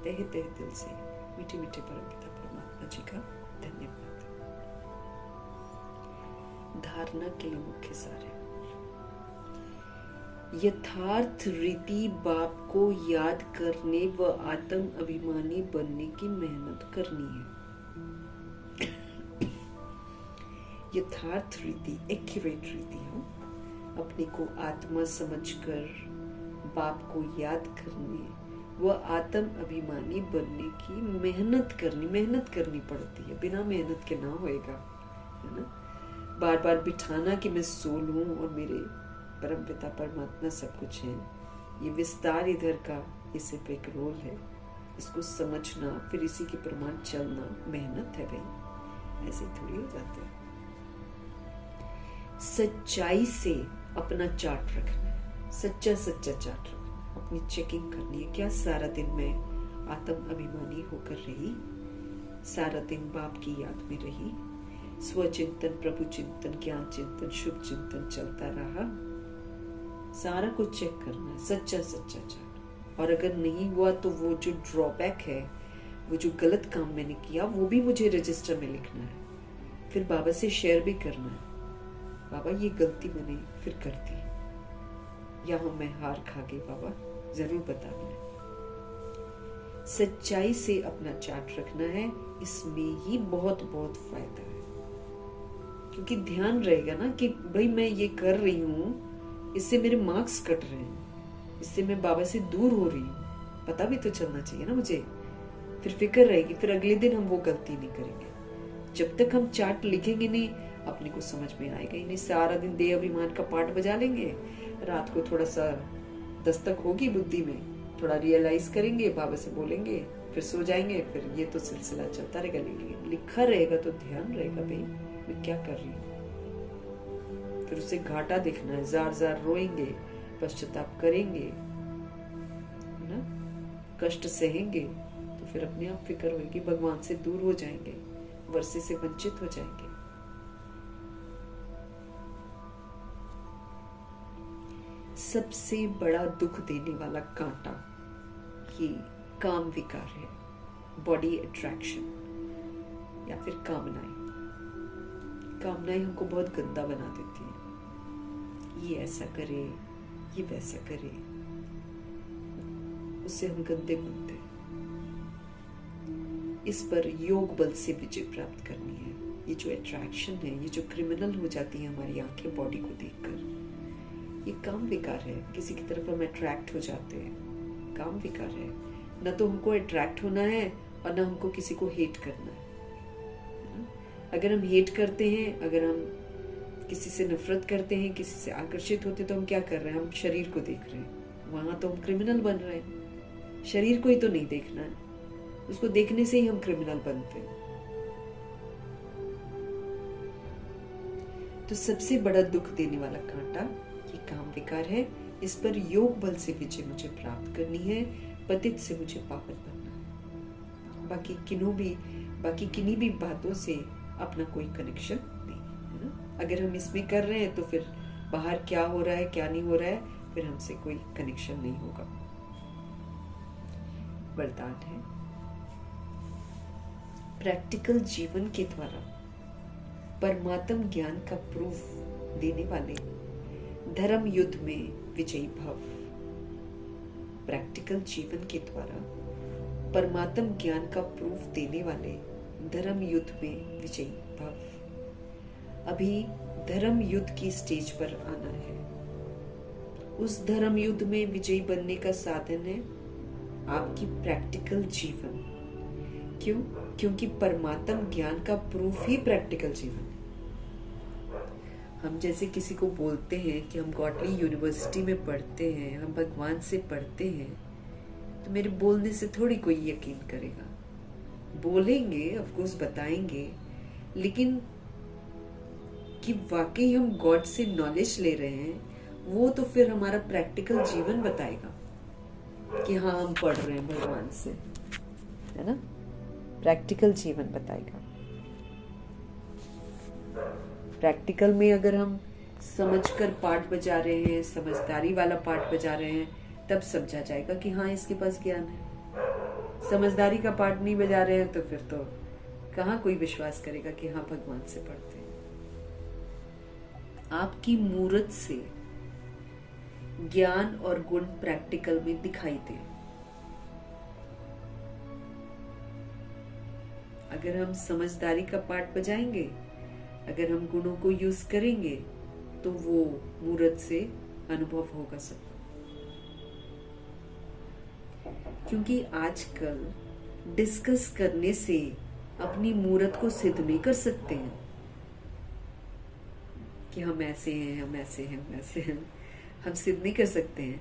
तहे तहे दिल से मीठे मीठे परमपिता परमात्मा जी का धन्यवाद। धारणा के लिए मुख्य सार है, यथार्थ रीति बाप को याद करने व आत्म अभिमानी बनने की मेहनत करनी है। यथार्थ रीति, एक्यूरेट रीति हो, अपने को आत्मा समझकर बाप को याद करने व आत्म अभिमानी बनने की मेहनत करनी पड़ती है। बिना मेहनत के ना होएगा, है ना। बार बार बिठाना कि मैं सोल हूँ और मेरे परमपिता परमात्मा सब कुछ है, ये विस्तार इधर का, ये सिर्फ एक रोल है। इसको समझना, फिर इसी के प्रमाण चलना मेहनत है भाई, ऐसे थोड़ी हो जाते हैं। सच्चाई से अपना चार्ट रखना है, सच्चा चार्ट रखना, अपनी चेकिंग करनी है। क्या सारा दिन मैं आत्म अभिमानी होकर रही, सारा दिन बाप की याद में रही, स्वचिंतन, प्रभु चिंतन, ज्ञान चिंतन, शुभ चिंतन चलता रहा। सारा कुछ चेक करना है, सच्चा चार्ट। और अगर नहीं हुआ तो वो जो ड्रॉबैक है, वो जो गलत काम मैंने किया, वो भी मुझे रजिस्टर में लिखना है। फिर बाबा से शेयर भी करना है, बाबा ये गलती मैंने फिर कर दी, यहाँ मैं हार खा गई, बाबा जरूर बताना है। सच्चाई से अपना चार्ट रखना है, इसमें ही बहुत बहुत फायदा है। क्योंकि ध्यान रहेगा ना कि भाई मैं ये कर रही हूँ, इससे मेरे मार्क्स कट रहे हैं, इससे मैं बाबा से दूर हो रही हूँ, पता भी तो चलना चाहिए ना मुझे। फिर फिक्र रहेगी, फिर अगले दिन हम वो गलती नहीं करेंगे। जब तक हम चार्ट लिखेंगे नहीं, अपने को समझ में आएगा ही नहीं। सारा दिन देह अभिमान का पाठ बजा लेंगे, रात को थोड़ा सा दस्तक होगी बुद्धि में, थोड़ा रियलाइज करेंगे, बाबा से बोलेंगे, फिर सो जाएंगे। फिर ये तो सिलसिला चलता रहेगा। लिखा रहेगा तो ध्यान रहेगा भाई मैं क्या कर रही हूँ। फिर उसे घाटा दिखना है, जार जार रोएंगे, पश्चाताप करेंगे ना, कष्ट सहेंगे, तो फिर अपने आप फिक्र होगी, भगवान से दूर हो जाएंगे, वर्षे से वंचित हो जाएंगे। सबसे बड़ा दुख देने वाला कांटा ये काम विकार है, बॉडी अट्रैक्शन या फिर कामनाएं। कामनाएं हमको बहुत गंदा बना देती हैं। ये ऐसा करे, ये वैसा करे, उससे हम गंदे बनते हैं। इस पर योग बल से विजय प्राप्त करनी है। ये जो अट्रैक्शन है, ये जो क्रिमिनल हो जाती है हमारी आंखें बॉडी को देखकर, ये काम विकार है। किसी की तरफ हम अट्रैक्ट हो जाते हैं, काम विकार है। न तो हमको अट्रैक्ट होना है और न हमको किसी को हेट करना है। अगर हम हेट करते हैं, अगर हम किसी से नफरत करते हैं, किसी से आकर्षित होते, तो हम क्या कर रहे हैं? हम शरीर को देख रहे हैं। वहां तो हम क्रिमिनल बन रहे हैं। शरीर को ही तो नहीं देखना है, उसको देखने से ही हम क्रिमिनल बनते हैं। तो सबसे बड़ा दुख देने वाला कांटा ये काम विकार है। इस पर योग बल से विजय मुझे प्राप्त करनी है, पतित से मुझे पावन बनना है। बाकी किन्हीं भी बातों से अपना कोई कनेक्शन नहीं है ना। अगर हम इसमें कर रहे हैं तो फिर बाहर क्या हो रहा है, क्या नहीं हो रहा है, फिर हमसे कोई कनेक्शन नहीं होगा। वरदान है, प्रैक्टिकल जीवन के द्वारा परमात्म ज्ञान का प्रूफ देने वाले धर्म युद्ध में विजयी भव। प्रैक्टिकल जीवन के द्वारा परमात्म ज्ञान का प्रूफ देने वाले धर्म युद्ध में विजयी भव। अभी धर्म युद्ध की स्टेज पर आना है। उस धर्म युद्ध में विजयी बनने का साधन है आपकी प्रैक्टिकल जीवन। क्यों? क्योंकि परमात्म ज्ञान का प्रूफ ही प्रैक्टिकल जीवन है। हम जैसे किसी को बोलते हैं कि हम गॉडली यूनिवर्सिटी में पढ़ते हैं, हम भगवान से पढ़ते हैं, तो मेरे बोलने से थोड़ी कोई यकीन करेगा। बोलेंगे, ऑफ कोर्स बताएंगे, लेकिन कि वाकई हम गॉड से नॉलेज ले रहे हैं, वो तो फिर हमारा प्रैक्टिकल जीवन बताएगा कि हाँ हम पढ़ रहे हैं भगवान से, है ना। प्रैक्टिकल जीवन बताएगा। प्रैक्टिकल में अगर हम समझकर पाठ बजा रहे हैं, समझदारी वाला पाठ बजा रहे हैं, तब समझा जाएगा कि हाँ इसके पास ज्ञान है। समझदारी का पाठ नहीं बजा रहे हैं तो फिर तो कहाँ कोई विश्वास करेगा कि हाँ भगवान से पढ़ते हैं। आपकी मूर्त से ज्ञान और गुण प्रैक्टिकल में दिखाई दे। अगर हम समझदारी का पाठ बजाएंगे, अगर हम गुणों को यूज करेंगे, तो वो मूर्त से अनुभव होगा सब। क्योंकि आजकल डिस्कस करने से अपनी मूर्त को सिद्ध नहीं कर सकते हैं कि हम ऐसे हैं, हम ऐसे हैं, हम ऐसे हैं, हम सिद्ध नहीं कर सकते हैं।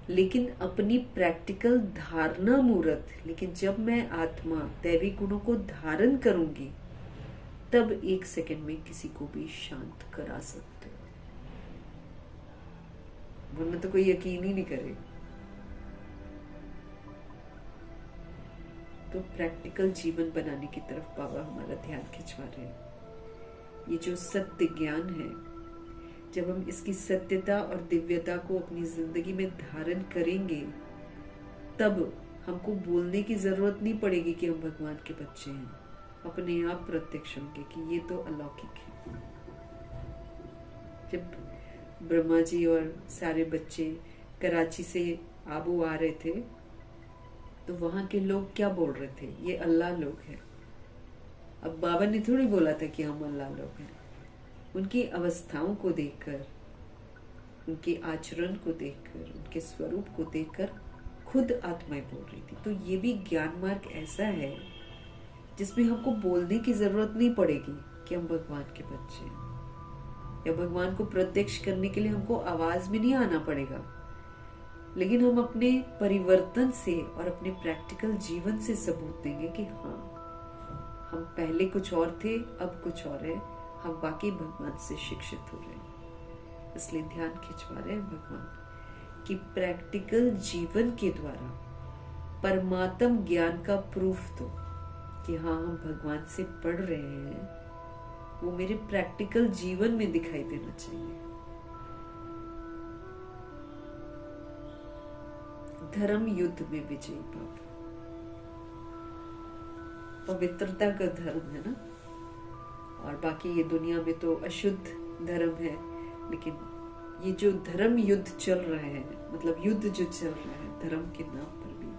लेकिन अपनी प्रैक्टिकल धारणा मूर्त, लेकिन जब मैं आत्मा दैवी गुणों को धारण करूंगी, तब 1 सेकंड में किसी को भी शांत करा सकते हो, वरना तो कोई यकीन ही नहीं करेगा। तो प्रैक्टिकल जीवन बनाने की तरफ बाबा हमारा ध्यान खिंचवा रहे हैं। ये जो सत्य ज्ञान है, जब हम इसकी सत्यता और दिव्यता को अपनी जिंदगी में धारण करेंगे, तब हमको बोलने की जरूरत नहीं पड़ेगी कि हम भगवान के बच्चे हैं। अपने आप प्रत्यक्ष होंगे कि ये तो अलौकिक है। जब ब्रह्मा जी और सारे बच्चे कराची से आबू आ रहे थे, तो वहां के लोग क्या बोल रहे थे? ये अल्लाह लोग हैं। अब बाबा ने थोड़ी बोला था कि हम अल्लाह लोग हैं। उनकी अवस्थाओं को देखकर, उनके आचरण को देखकर, उनके स्वरूप को देखकर खुद आत्माएं बोल रही थी। तो ये भी ज्ञान मार्ग ऐसा है जिसमें हमको बोलने की जरूरत नहीं पड़ेगी कि हम भगवान के बच्चे हैं, या भगवान को प्रत्यक्ष करने के लिए हमको आवाज में नहीं आना पड़ेगा, लेकिन हम अपने परिवर्तन से और अपने प्रैक्टिकल जीवन से सबूत देंगे कि हाँ, हम पहले कुछ और थे, अब कुछ और है, हम वाकई भगवान से शिक्षित हो रहे हैं। इसलिए ध्यान खिंचवा रहे हैं भगवान कि प्रैक्टिकल जीवन के द्वारा परमात्म ज्ञान का प्रूफ दो कि हाँ, हम भगवान से पढ़ रहे हैं, वो मेरे प्रैक्टिकल जीवन में दिखाई देना चाहिए। धर्म युद्ध में विजयी भाव, पवित्रता का धर्म है ना, और बाकी ये दुनिया में तो अशुद्ध धर्म है, लेकिन ये जो धर्म युद्ध चल रहा है, मतलब युद्ध जो चल रहा है धर्म के नाम पर भी,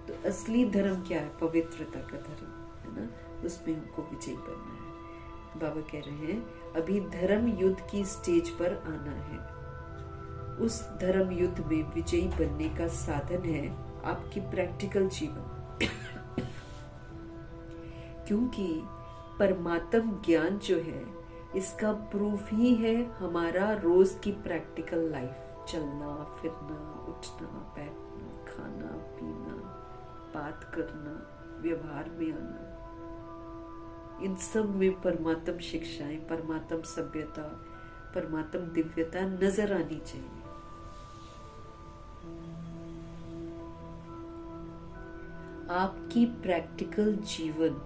तो असली धर्म क्या है? पवित्रता का धर्म है ना, उसमें हमको विजयी बनना है। बाबा कह रहे हैं अभी धर्म युद्ध की स्टेज पर आना है। उस धर्म युद्ध में विजयी बनने का साधन है आपकी प्रैक्टिकल जीवन क्योंकि परमात्म ज्ञान जो है इसका प्रूफ ही है हमारा रोज की प्रैक्टिकल लाइफ, चलना फिरना, उठना बैठना, खाना पीना, बात करना, व्यवहार में आना, इन सब में परमात्म शिक्षाएं, परमात्म सभ्यता, परमात्म दिव्यता नजर आनी चाहिए। आपकी प्रैक्टिकल जीवन,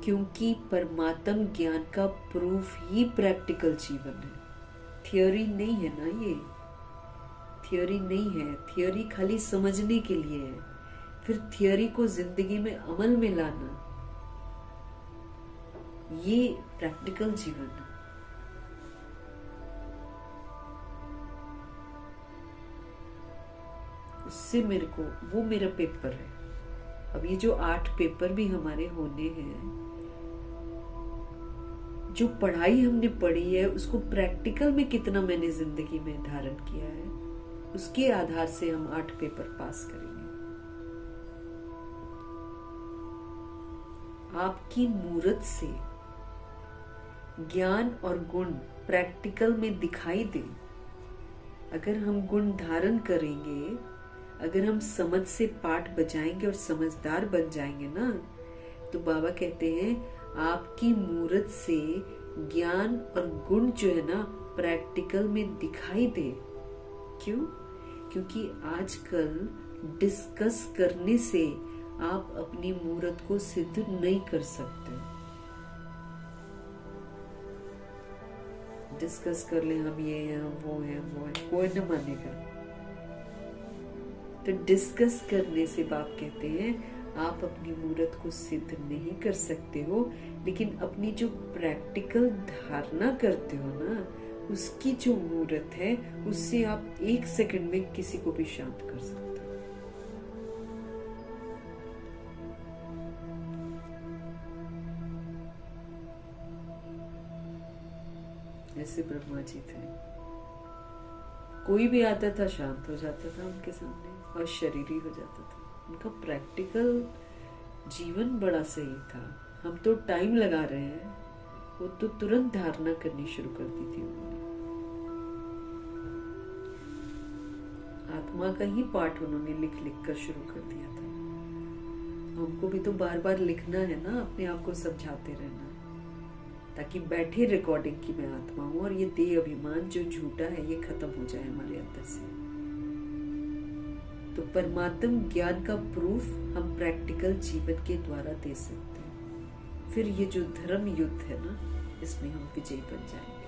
क्योंकि परमात्म ज्ञान का प्रूफ ही प्रैक्टिकल जीवन है, थियोरी नहीं है ना, ये थियोरी नहीं है। थियोरी खाली समझने के लिए है, फिर थियोरी को जिंदगी में अमल में लाना, ये प्रैक्टिकल जीवन है। उससे मेरे को, वो मेरा पेपर है। अब ये जो 8 पेपर भी हमारे होने हैं, जो पढ़ाई हमने पढ़ी है उसको प्रैक्टिकल में कितना मैंने जिंदगी में धारण किया है, उसके आधार से हम 8 पेपर पास करेंगे। आपकी मूर्त से ज्ञान और गुण प्रैक्टिकल में दिखाई दे। अगर हम गुण धारण करेंगे, अगर हम समझ से पाठ बजाएंगे और समझदार बन जाएंगे ना, तो बाबा कहते हैं आपकी मूर्त से ज्ञान और गुण जो है ना प्रैक्टिकल में दिखाई दे। क्यों? क्योंकि आजकल डिस्कस करने से आप अपनी मूर्त को सिद्ध नहीं कर सकते। डिस्कस कर ले, हम ये हैं, हम वो हैं, वो है, कोई न मानेगा। तो डिस्कस करने से बाप कहते हैं आप अपनी मूर्त को सिद्ध नहीं कर सकते हो, लेकिन अपनी जो प्रैक्टिकल धारणा करते हो ना, उसकी जो मूर्त है उससे आप 1 सेकंड में किसी को भी शांत कर सकते हो। ऐसे ब्रह्मा जी थे, कोई भी आता था शांत हो जाता था उनके सामने और शरीरी हो जाता था। उनका प्रैक्टिकल जीवन बड़ा सही था। हम तो टाइम लगा रहे हैं, वो तो तुरंत धारणा करनी शुरू कर दी थी उन्होंने। आत्मा का ही पाठ उन्होंने लिख लिख कर शुरू कर दिया था। हमको भी तो बार बार लिखना है ना, अपने आप को समझाते रहना, ताकि बैठे रिकॉर्डिंग की मैं आत्मा हूं और ये देह अभिमान जो झूठा है ये खत्म हो जाए हमारे अंदर से। तो परमात्म ज्ञान का प्रूफ हम प्रैक्टिकल जीवन के द्वारा दे सकते हैं। फिर ये जो धर्म युद्ध है ना, इसमें हम विजयी बन जाएंगे।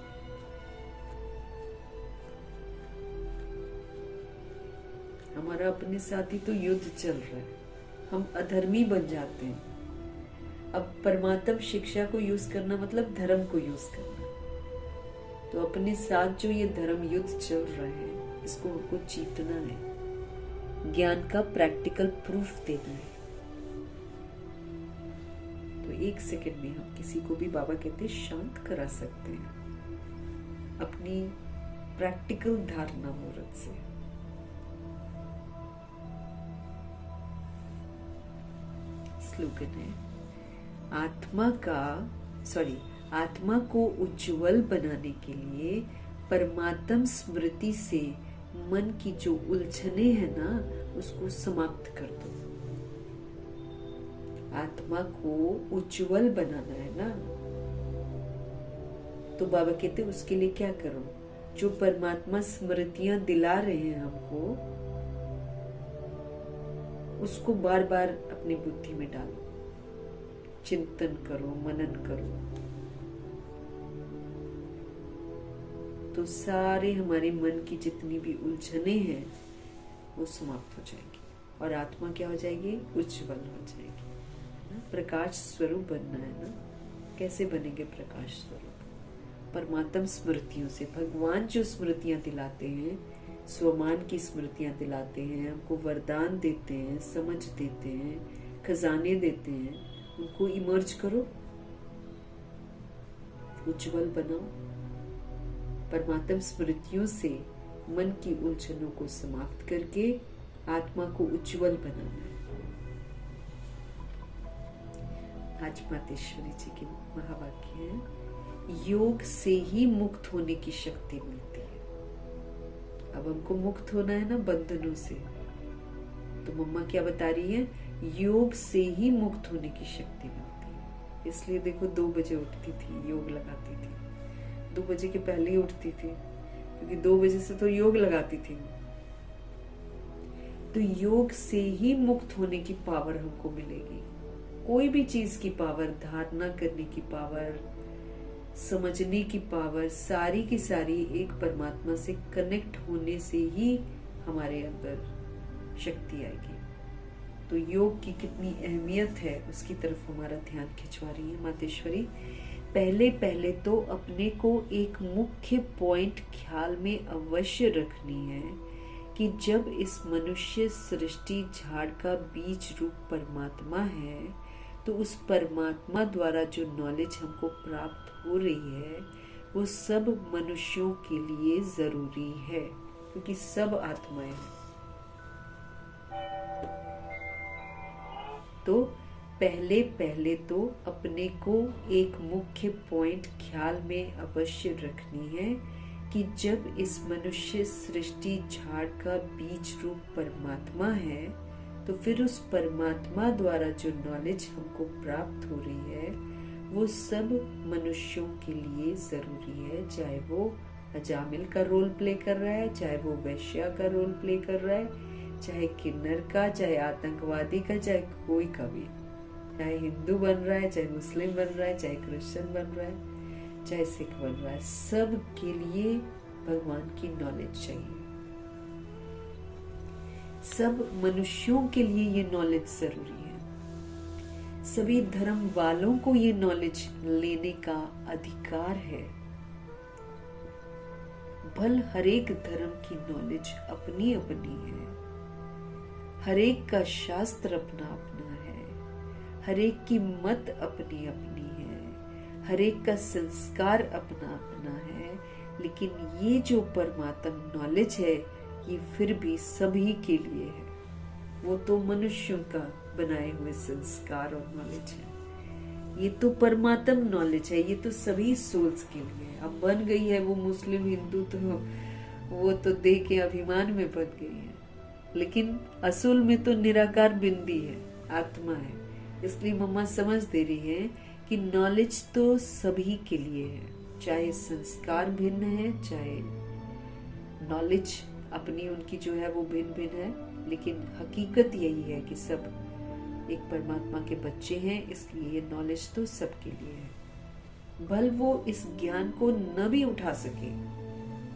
हमारा अपने साथ ही तो युद्ध चल रहा है, हम अधर्मी बन जाते हैं। अब परमात्म शिक्षा को यूज करना मतलब धर्म को यूज करना। तो अपने साथ जो ये धर्म युद्ध चल रहा है, इसको हमको जीतना है, ज्ञान का प्रैक्टिकल प्रूफ देना है। तो 1 सेकंड में हम किसी को भी, बाबा कहते हैं, शांत करा सकते हैं। अपनी प्रैक्टिकल धारणा मुहूर्त से। स्लोगन है, आत्मा को उज्जवल बनाने के लिए परमात्म स्मृति से मन की जो उलझने हैं ना, उसको समाप्त कर दो। आत्मा को उज्जवल बनाना है ना, तो बाबा कहते उसके लिए क्या करो? जो परमात्मा स्मृतियां दिला रहे हैं हमको, उसको बार बार अपनी बुद्धि में डालो, चिंतन करो, मनन करो, तो सारे हमारे मन की जितनी भी उलझने हैं वो समाप्त हो जाएगी और आत्मा क्या हो जाएगी? उज्जवल हो जाएगी ना। प्रकाश स्वरूप बनना है ना। कैसे बनेंगे प्रकाश स्वरूप? परमात्म स्मृतियों से। भगवान जो स्मृतियां दिलाते हैं, स्वमान की स्मृतियां दिलाते हैं, हमको वरदान देते हैं, समझ देते हैं, खजाने देते हैं, उनको इमर्ज करो, उज्जवल बनाओ। परमात्म स्मृतियों से मन की उलझनों को समाप्त करके आत्मा को उज्जवल बनाना है। आज मातेश्वरी जी के महावाक्य है, योग से ही मुक्त होने की शक्ति मिलती है। अब हमको मुक्त होना है ना बंधनों से, तो मम्मा क्या बता रही है? योग से ही मुक्त होने की शक्ति मिलती है। इसलिए देखो 2 बजे उठती थी, योग लगाती थी। 2 बजे के पहले ही उठती थी, क्योंकि 2 बजे से तो योग लगाती थी। तो योग से ही मुक्त होने की पावर हमको मिलेगी। कोई भी चीज की पावर, धारणा करने की पावर, समझने की पावर, सारी की सारी एक परमात्मा से कनेक्ट होने से ही हमारे अंदर शक्ति आएगी। तो योग की कितनी अहमियत है उसकी तरफ हमारा ध्यान खिंचवा रही है मातेश्वरी। पहले तो अपने को एक मुख्य पॉइंट ख्याल में अवश्य रखनी है कि जब इस मनुष्य सृष्टि झाड़ का बीज रूप परमात्मा है, तो उस परमात्मा द्वारा जो नॉलेज हमको प्राप्त हो रही है वो सब मनुष्यों के लिए जरूरी है, क्योंकि सब आत्माएं हैं। तो पहले तो अपने को एक मुख्य पॉइंट ख्याल में अवश्य रखनी है कि जब इस मनुष्य सृष्टि झाड़ का बीज रूप परमात्मा है, तो फिर उस परमात्मा द्वारा जो नॉलेज हमको प्राप्त हो रही है वो सब मनुष्यों के लिए जरूरी है। चाहे वो अजामिल का रोल प्ले कर रहा है, चाहे वो वैश्या का रोल प्ले कर रहा है, चाहे किन्नर का, चाहे आतंकवादी का, चाहे कोई का भी, चाहे हिंदू बन रहा है, चाहे मुस्लिम बन रहा है, चाहे क्रिश्चियन बन रहा है, चाहे सिख बन रहा है, सब के लिए भगवान की नॉलेज चाहिए। सब मनुष्यों के लिए ये नॉलेज जरूरी है। सभी धर्म वालों को ये नॉलेज लेने का अधिकार है। भल हर एक धर्म की नॉलेज अपनी अपनी है, हर एक का शास्त्र अपना अपना है, हर एक की मत अपनी अपनी है, हर एक का संस्कार अपना अपना है, लेकिन ये जो परमात्म नॉलेज है ये फिर भी सभी के लिए है। वो तो मनुष्यों का बनाए हुए संस्कार और नॉलेज है, ये तो परमात्म नॉलेज है, ये तो सभी सोल्स के लिए है। अब बन गई है वो मुस्लिम हिंदू, तो वो तो देह के अभिमान में बन गई है, लेकिन असूल में तो निराकार बिंदी है, आत्मा है। इसलिए मम्मा समझ दे रही है कि नॉलेज तो सभी के लिए है, चाहे संस्कार भिन्न है, चाहे नॉलेज अपनी उनकी जो है वो भिन्न भिन्न है, लेकिन हकीकत यही है कि सब एक परमात्मा के बच्चे हैं। इसलिए ये नॉलेज तो सबके लिए है, भल वो इस ज्ञान को न भी उठा सके।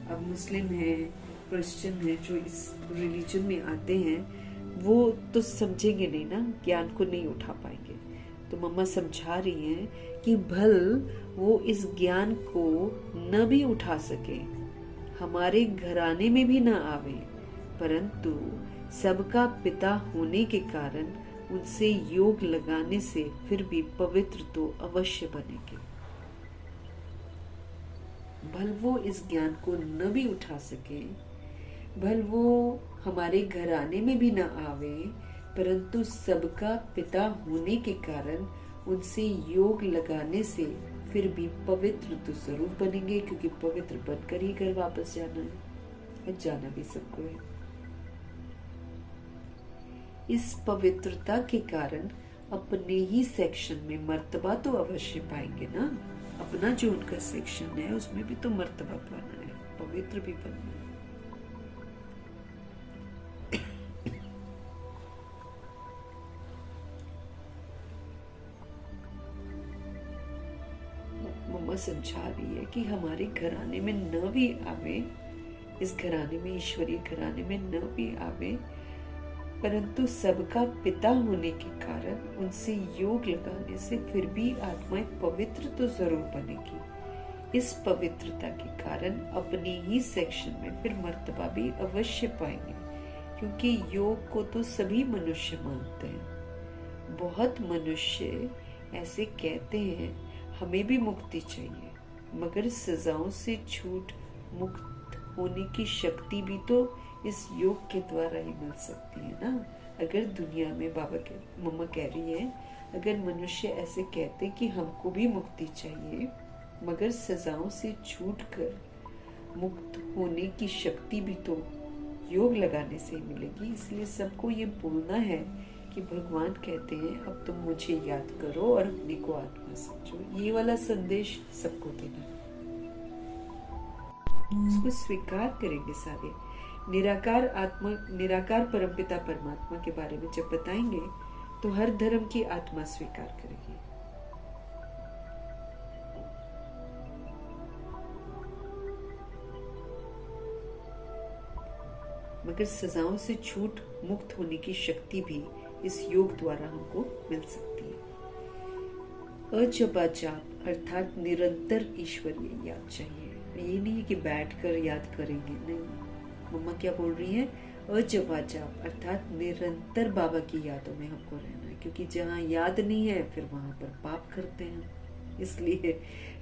अब मुस्लिम है, क्रिश्चियन है, जो इस रिलीजन में आते हैं, वो तो समझेंगे नहीं ना, ज्ञान को नहीं उठा पाएंगे। तो मम्मा समझा रही हैं कि भल वो इस ज्ञान को न भी उठा सके, हमारे घराने में भी ना आवे, परंतु सबका पिता होने के कारण उनसे योग लगाने से फिर भी पवित्र तो अवश्य बनेंगे। भल वो इस ज्ञान को न भी उठा सके, भल वो हमारे घराने में भी न आवे, परंतु सबका पिता होने के कारण उनसे योग लगाने से फिर भी पवित्र तो जरूर बनेंगे, क्योंकि पवित्र बनकर ही घर वापस जाना है, जाना भी सबको है। इस पवित्रता के कारण अपने ही सेक्शन में मर्तबा तो अवश्य पाएंगे ना। अपना जो उनका सेक्शन है उसमें भी तो मर्तबा पाना है, पवित्र भी बनना है। मम्मा समझा रही है कि हमारे घराने में न भी आवे, इस घराने में, ईश्वरीय घराने में न भी आवे, परंतु सबका पिता होने के कारण उनसे योग लगाने से फिर भी आत्माएं पवित्र तो जरूर बनेगी। इस पवित्रता के कारण अपने ही सेक्शन में फिर मर्तबा भी अवश्य पाएंगे, क्योंकि योग को तो सभी मनुष्य मानते हैं। बहुत मनुष्य ऐसे कहते हैं हमें भी मुक्ति चाहिए, मगर सजाओं से छूट मुक्त होने की शक्ति भी तो इस योग के द्वारा ही मिल सकती है ना। अगर दुनिया में मम्मा कह रही है, अगर मनुष्य ऐसे कहते कि हमको भी मुक्ति चाहिए, मगर सजाओं से छूट कर मुक्त होने की शक्ति भी तो योग लगाने से ही मिलेगी। इसलिए सबको ये बोलना है कि भगवान कहते हैं अब तुम मुझे याद करो और अपने को आत्मा समझो। ये वाला संदेश सबको देना, उसको स्वीकार करेंगे सारे। निराकार आत्मा, निराकार परमपिता परमात्मा के बारे में जब बताएंगे तो हर धर्म की आत्मा स्वीकार करेगी। मगर सजाओं से छूट मुक्त होने की शक्ति भी इस योग द्वारा हमको मिल सकती है। अजपा जाप अर्थात निरंतर ईश्वरीय याद चाहिए। ये नहीं है कि बैठकर याद करेंगे, नहीं। मम्मा क्या बोल रही है, अजपा जाप अर्थात निरंतर बाबा की यादों में हमको रहना है, क्योंकि जहाँ याद नहीं है फिर वहां पर पाप करते हैं, इसलिए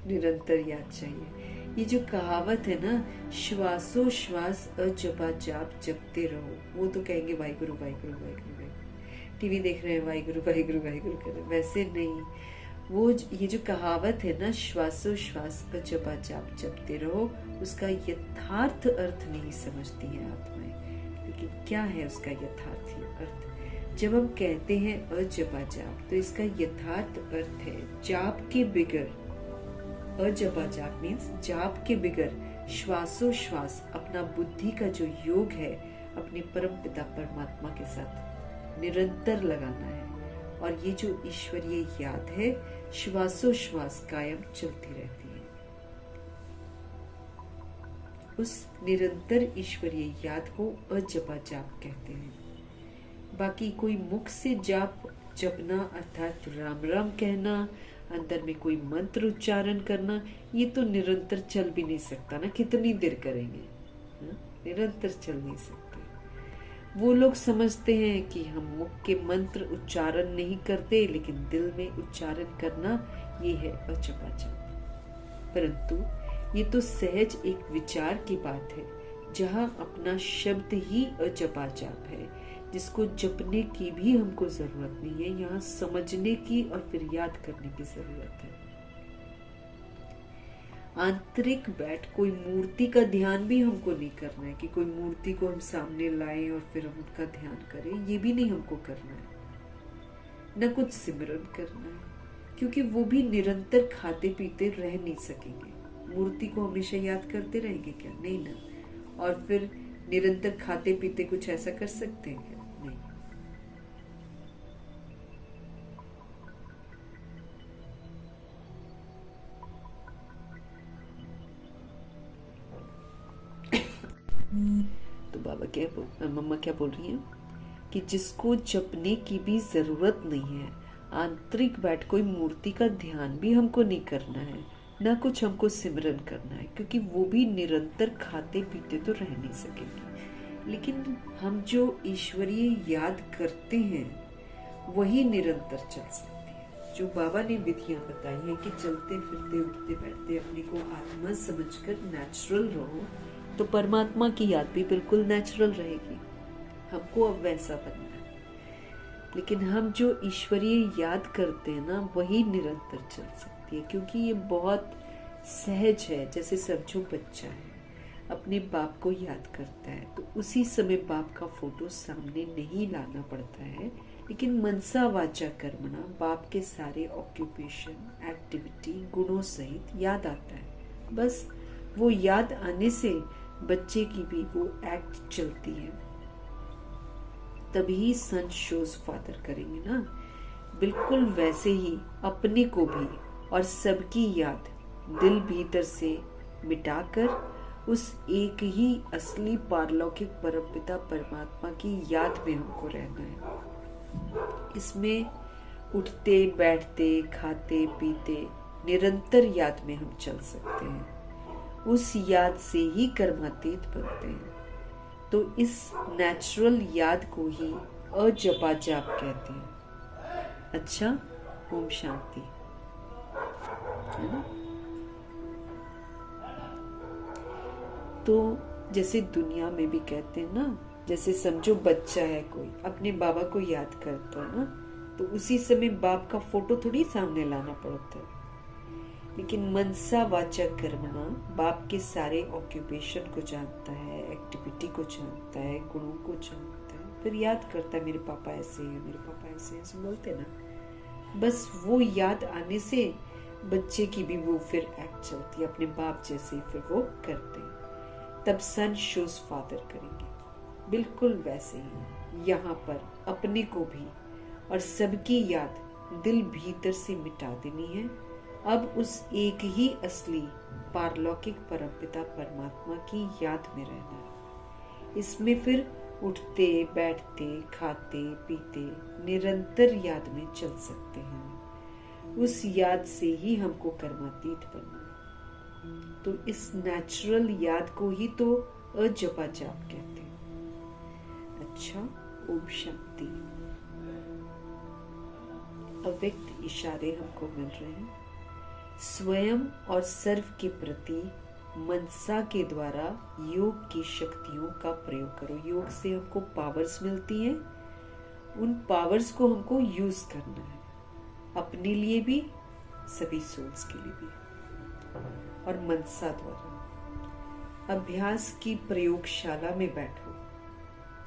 निरंतर याद चाहिए। ये जो कहावत है ना, श्वासो श्वास अजपा जाप जपते रहो, वो तो कहेंगे वाहिगुरु वाहिगुरु वाहिगुरु वाहिगुरु, टीवी देख रहे हैं वाहिगुरु वाहिगुरु वाहिगुरु कर रहे हैं, वैसे नहीं। वो ये जो कहावत है ना, श्वासो श्वास अजपा जाप जपते रहो, उसका यथार्थ अर्थ नहीं समझती हैं आत्माएं। लेकिन क्या है उसका यथार्थ अर्थ? जब हम कहते हैं अजपा जाप, तो इसका यथार्थ अर्थ है जाप के बिगर। अजपा जाप मीन्स जाप के बिगर श्वासो श्वास अपना बुद्धि का जो योग है अपने परम पिता परमात्मा के साथ निरंतर लगाना है। और ये जो ईश्वरीय याद है श्वासो श्वास कायम चलती रहती है। उस निरंतर ईश्वरीय याद को अजपा जाप कहते हैं। बाकी कोई मुख से जाप जपना अर्थात राम राम कहना, अंदर में कोई मंत्र उच्चारण करना, ये तो निरंतर चल भी नहीं सकता ना। कितनी देर करेंगे, निरंतर चल नहीं सकते। वो लोग समझते हैं कि हम मुख के मंत्र उच्चारण नहीं करते, लेकिन दिल में उच्चारण करना ये है अजपा जाप। परंतु ये तो सहज एक विचार की बात है, जहाँ अपना शब्द ही अजपा जाप है, जिसको जपने की भी हमको जरूरत नहीं है, यहाँ समझने की और फिर याद करने की जरूरत है। आंतरिक बैठ कोई मूर्ति का ध्यान भी हमको नहीं करना है कि कोई मूर्ति को हम सामने लाएं और फिर हम उनका ध्यान करें, ये भी नहीं हमको करना है। न कुछ सिमरन करना है, क्योंकि वो भी निरंतर खाते पीते रह नहीं सकेंगे। मूर्ति को हमेशा याद करते रहेंगे क्या? नहीं ना। और फिर निरंतर खाते पीते कुछ ऐसा कर सकते हैं क्या? नहीं। तो मम्मा क्या बोल रही है कि जिसको जपने की भी जरूरत नहीं है, आंतरिक बैठ कोई मूर्ति का ध्यान भी हमको नहीं करना है, ना कुछ हमको सिमरन करना है, क्योंकि वो भी निरंतर खाते पीते तो रह नहीं सकेंगे। लेकिन हम जो ईश्वरीय याद करते हैं वही निरंतर चल सकती है। जो बाबा ने विधियां बताई हैं कि चलते फिरते उठते बैठते अपने को आत्मा समझकर नेचुरल रहो, तो परमात्मा की याद भी बिल्कुल नेचुरल रहेगी। हमको अब वैसा बनना है। लेकिन हम जो ईश्वरीय याद करते हैं ना, वही निरंतर चल सकती है, क्योंकि ये बहुत सहज है। जैसे समझो बच्चा है, अपने बाप को याद करता है, तो उसी समय बाप का फोटो सामने नहीं लाना पड़ता है, लेकिन मनसा वाचा कर्मणा बाप के सारे ऑक्यूपेशन, एक्टिविटी, गुणों सहित याद आता है। बस वो याद आने से बच्चे की भी वो एक्ट चलती है। तभी सन शोज फादर करेंगे ना। बिल्कुल वैसे ही अपने को भी और सबकी याद दिल भीतर से मिटाकर उस एक ही असली पारलौकिक परमपिता परमात्मा की याद में हमको रहना है। इसमें उठते बैठते खाते पीते निरंतर याद में हम चल सकते हैं। उस याद से ही कर्मातीत बनते हैं। तो इस नेचुरल याद को ही अजपा जाप कहते हैं। अच्छा, ओम शांति। है ना? तो जैसे दुनिया में भी कहते हैं ना, जैसे समझो बच्चा है, कोई अपने बाबा को याद करता है ना, तो उसी समय बाप का फोटो थोड़ी सामने लाना पड़ता है। लेकिन मनसा वाचा कर्मणा बाप के सारे ऑक्यूपेशन को जानता है, एक्टिविटी को जानता है, गुणों को जानता है, फिर याद करता है मेरे पापा ऐसे हैं, मेरे पापा ऐसे हैं, ऐसे बोलते ना। बस वो याद आने से बच्चे की भी वो फिर एक्ट चलती है, अपने बाप जैसे ही फिर वो करते हैं। तब सन शोज फादर करेंगे। बिल्कुल वैसे ही यहाँ पर अपने को भी और सबकी याद दिल भीतर से मिटा देनी है। अब उस एक ही असली पारलौकिक परमपिता परमात्मा की याद में रहना है। इसमें फिर उठते बैठते खाते पीते निरंतर याद में चल सकते हैं। उस याद से ही हमको कर्मातीत बनना है। तो इस नेचुरल याद को ही तो अजपा जाप कहते हैं। अच्छा, ओम शांति। अव्यक्त इशारे हमको मिल रहे हैं। स्वयं और सर्व के प्रति मनसा के द्वारा योग की शक्तियों का प्रयोग करो। योग से हमको पावर्स मिलती हैं। उन पावर्स को हमको यूज करना है, अपने लिए भी, सभी सोल्स के लिए भी। और मनसा द्वारा अभ्यास की प्रयोगशाला में बैठो,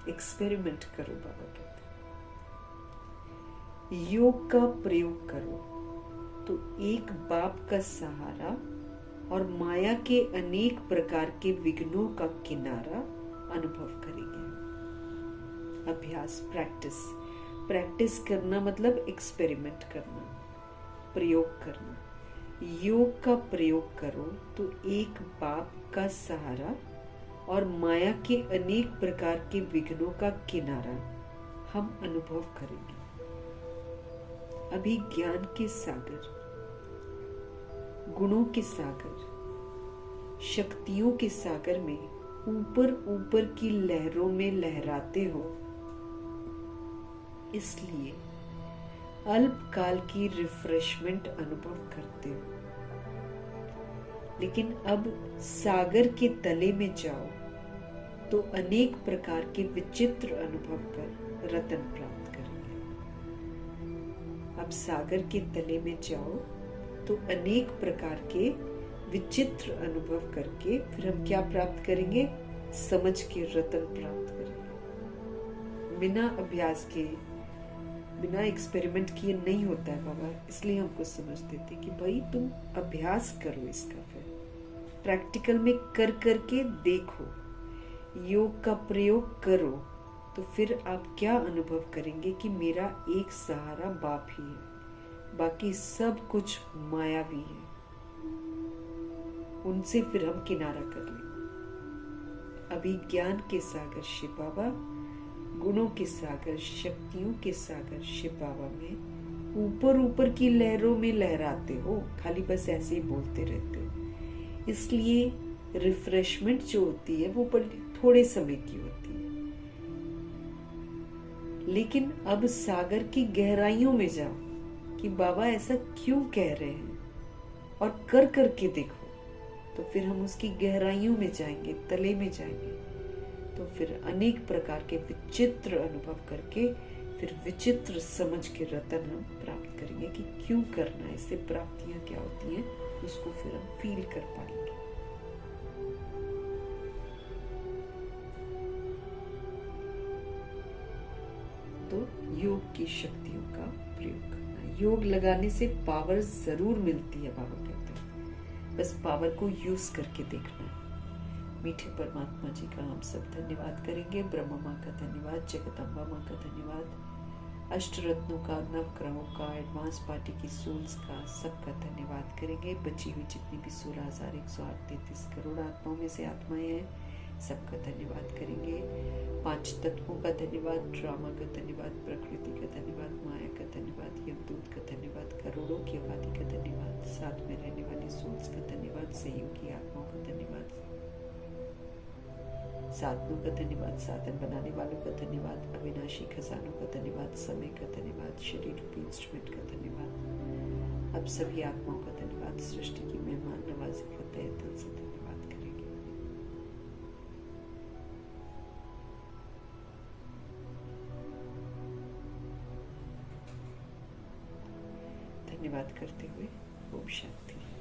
एक्सपेरिमेंट करो। बाबा कहते हैं योग का प्रयोग करो तो एक बाप का सहारा और माया के अनेक प्रकार के विघ्नों का किनारा अनुभव करेंगे। अभ्यास, प्रैक्टिस करना मतलब एक्सपेरिमेंट करना, प्रयोग करना। योग का प्रयोग करो तो एक बाप का सहारा और माया के अनेक प्रकार के विघ्नों का किनारा हम अनुभव करेंगे। अभी ज्ञान के सागर, गुणों के सागर, शक्तियों के सागर में ऊपर ऊपर की लहरों में लहराते हो, इसलिए अल्पकाल की रिफ्रेशमेंट अनुभव करते हो। लेकिन अब सागर के तले में जाओ तो अनेक प्रकार के विचित्र अनुभव कर रतन प्राप्त करेंगे। अब सागर के तले में जाओ तो अनेक प्रकार के विचित्र अनुभव करके फिर हम क्या प्राप्त करेंगे? समझ के रतन प्राप्त करेंगे। बिना अभ्यास के, बिना एक्सपेरिमेंट किए नहीं होता है बाबा। इसलिए हमको समझ देते कि भाई तुम अभ्यास करो, इसका फिर प्रैक्टिकल में कर करके देखो, योग का प्रयोग करो, तो फिर आप क्या अनुभव करेंगे कि मेरा एक सहारा बाप ही है, बाकी सब कुछ मायावी है। उनसे फिर हम किनारा कर लेंगे। अभी ज्ञान के सागर शिव बाबा, गुणों के सागर, शक्तियों के सागर शिव बाबा में ऊपर ऊपर की लहरों में लहराते हो, खाली बस ऐसे ही बोलते रहते हो। इसलिए रिफ्रेशमेंट जो होती है वो थोड़े समय की होती है। लेकिन अब सागर की गहराइयों में जाओ कि बाबा ऐसा क्यों कह रहे हैं, और कर करके देखो, तो फिर हम उसकी गहराइयों में जाएंगे, तले में जाएंगे, तो फिर अनेक प्रकार के विचित्र अनुभव करके फिर विचित्र समझ के रतन हम प्राप्त करेंगे कि क्यों करना है, इससे प्राप्तियां क्या होती हैं, उसको फिर हम फील कर पाएंगे। तो योग की शक्तियों का प्रयोग करना, योग लगाने से पावर जरूर मिलती है, बाबा कहते हैं, बस पावर को यूज करके देखना है। मीठे परमात्मा जी का हम सब धन्यवाद करेंगे। ब्रह्मा माँ का धन्यवाद, जगदम्बा माँ का धन्यवाद, अष्टरत्नों का, नवग्रहों का, एडवांस पार्टी की सोल्स का, सबका धन्यवाद करेंगे। बची हुई जितनी भी 16,133 करोड़ आत्माओं में से आत्माएं हैं, सबका धन्यवाद करेंगे। 5 तत्वों का धन्यवाद, ड्रामा का धन्यवाद, प्रकृति का धन्यवाद, माया का धन्यवाद, यमदूत का धन्यवाद, करोड़ों की आबादी का धन्यवाद, साथ में रहने वाली सोल्स का धन्यवाद, सहयोगी आत्माओं का धन्यवाद, साधनों का धन्यवाद, साधन बनाने वालों का धन्यवाद, अविनाशी खजानों का धन्यवाद, समय का धन्यवाद, शरीर रूपी इंस्ट्रूमेंट का धन्यवाद, अब सभी आत्माओं का धन्यवाद, सृष्टि की मेहमान नवाजी का तहे दिल से धन्यवाद करेंगे। धन्यवाद करते हुए ओम शांति।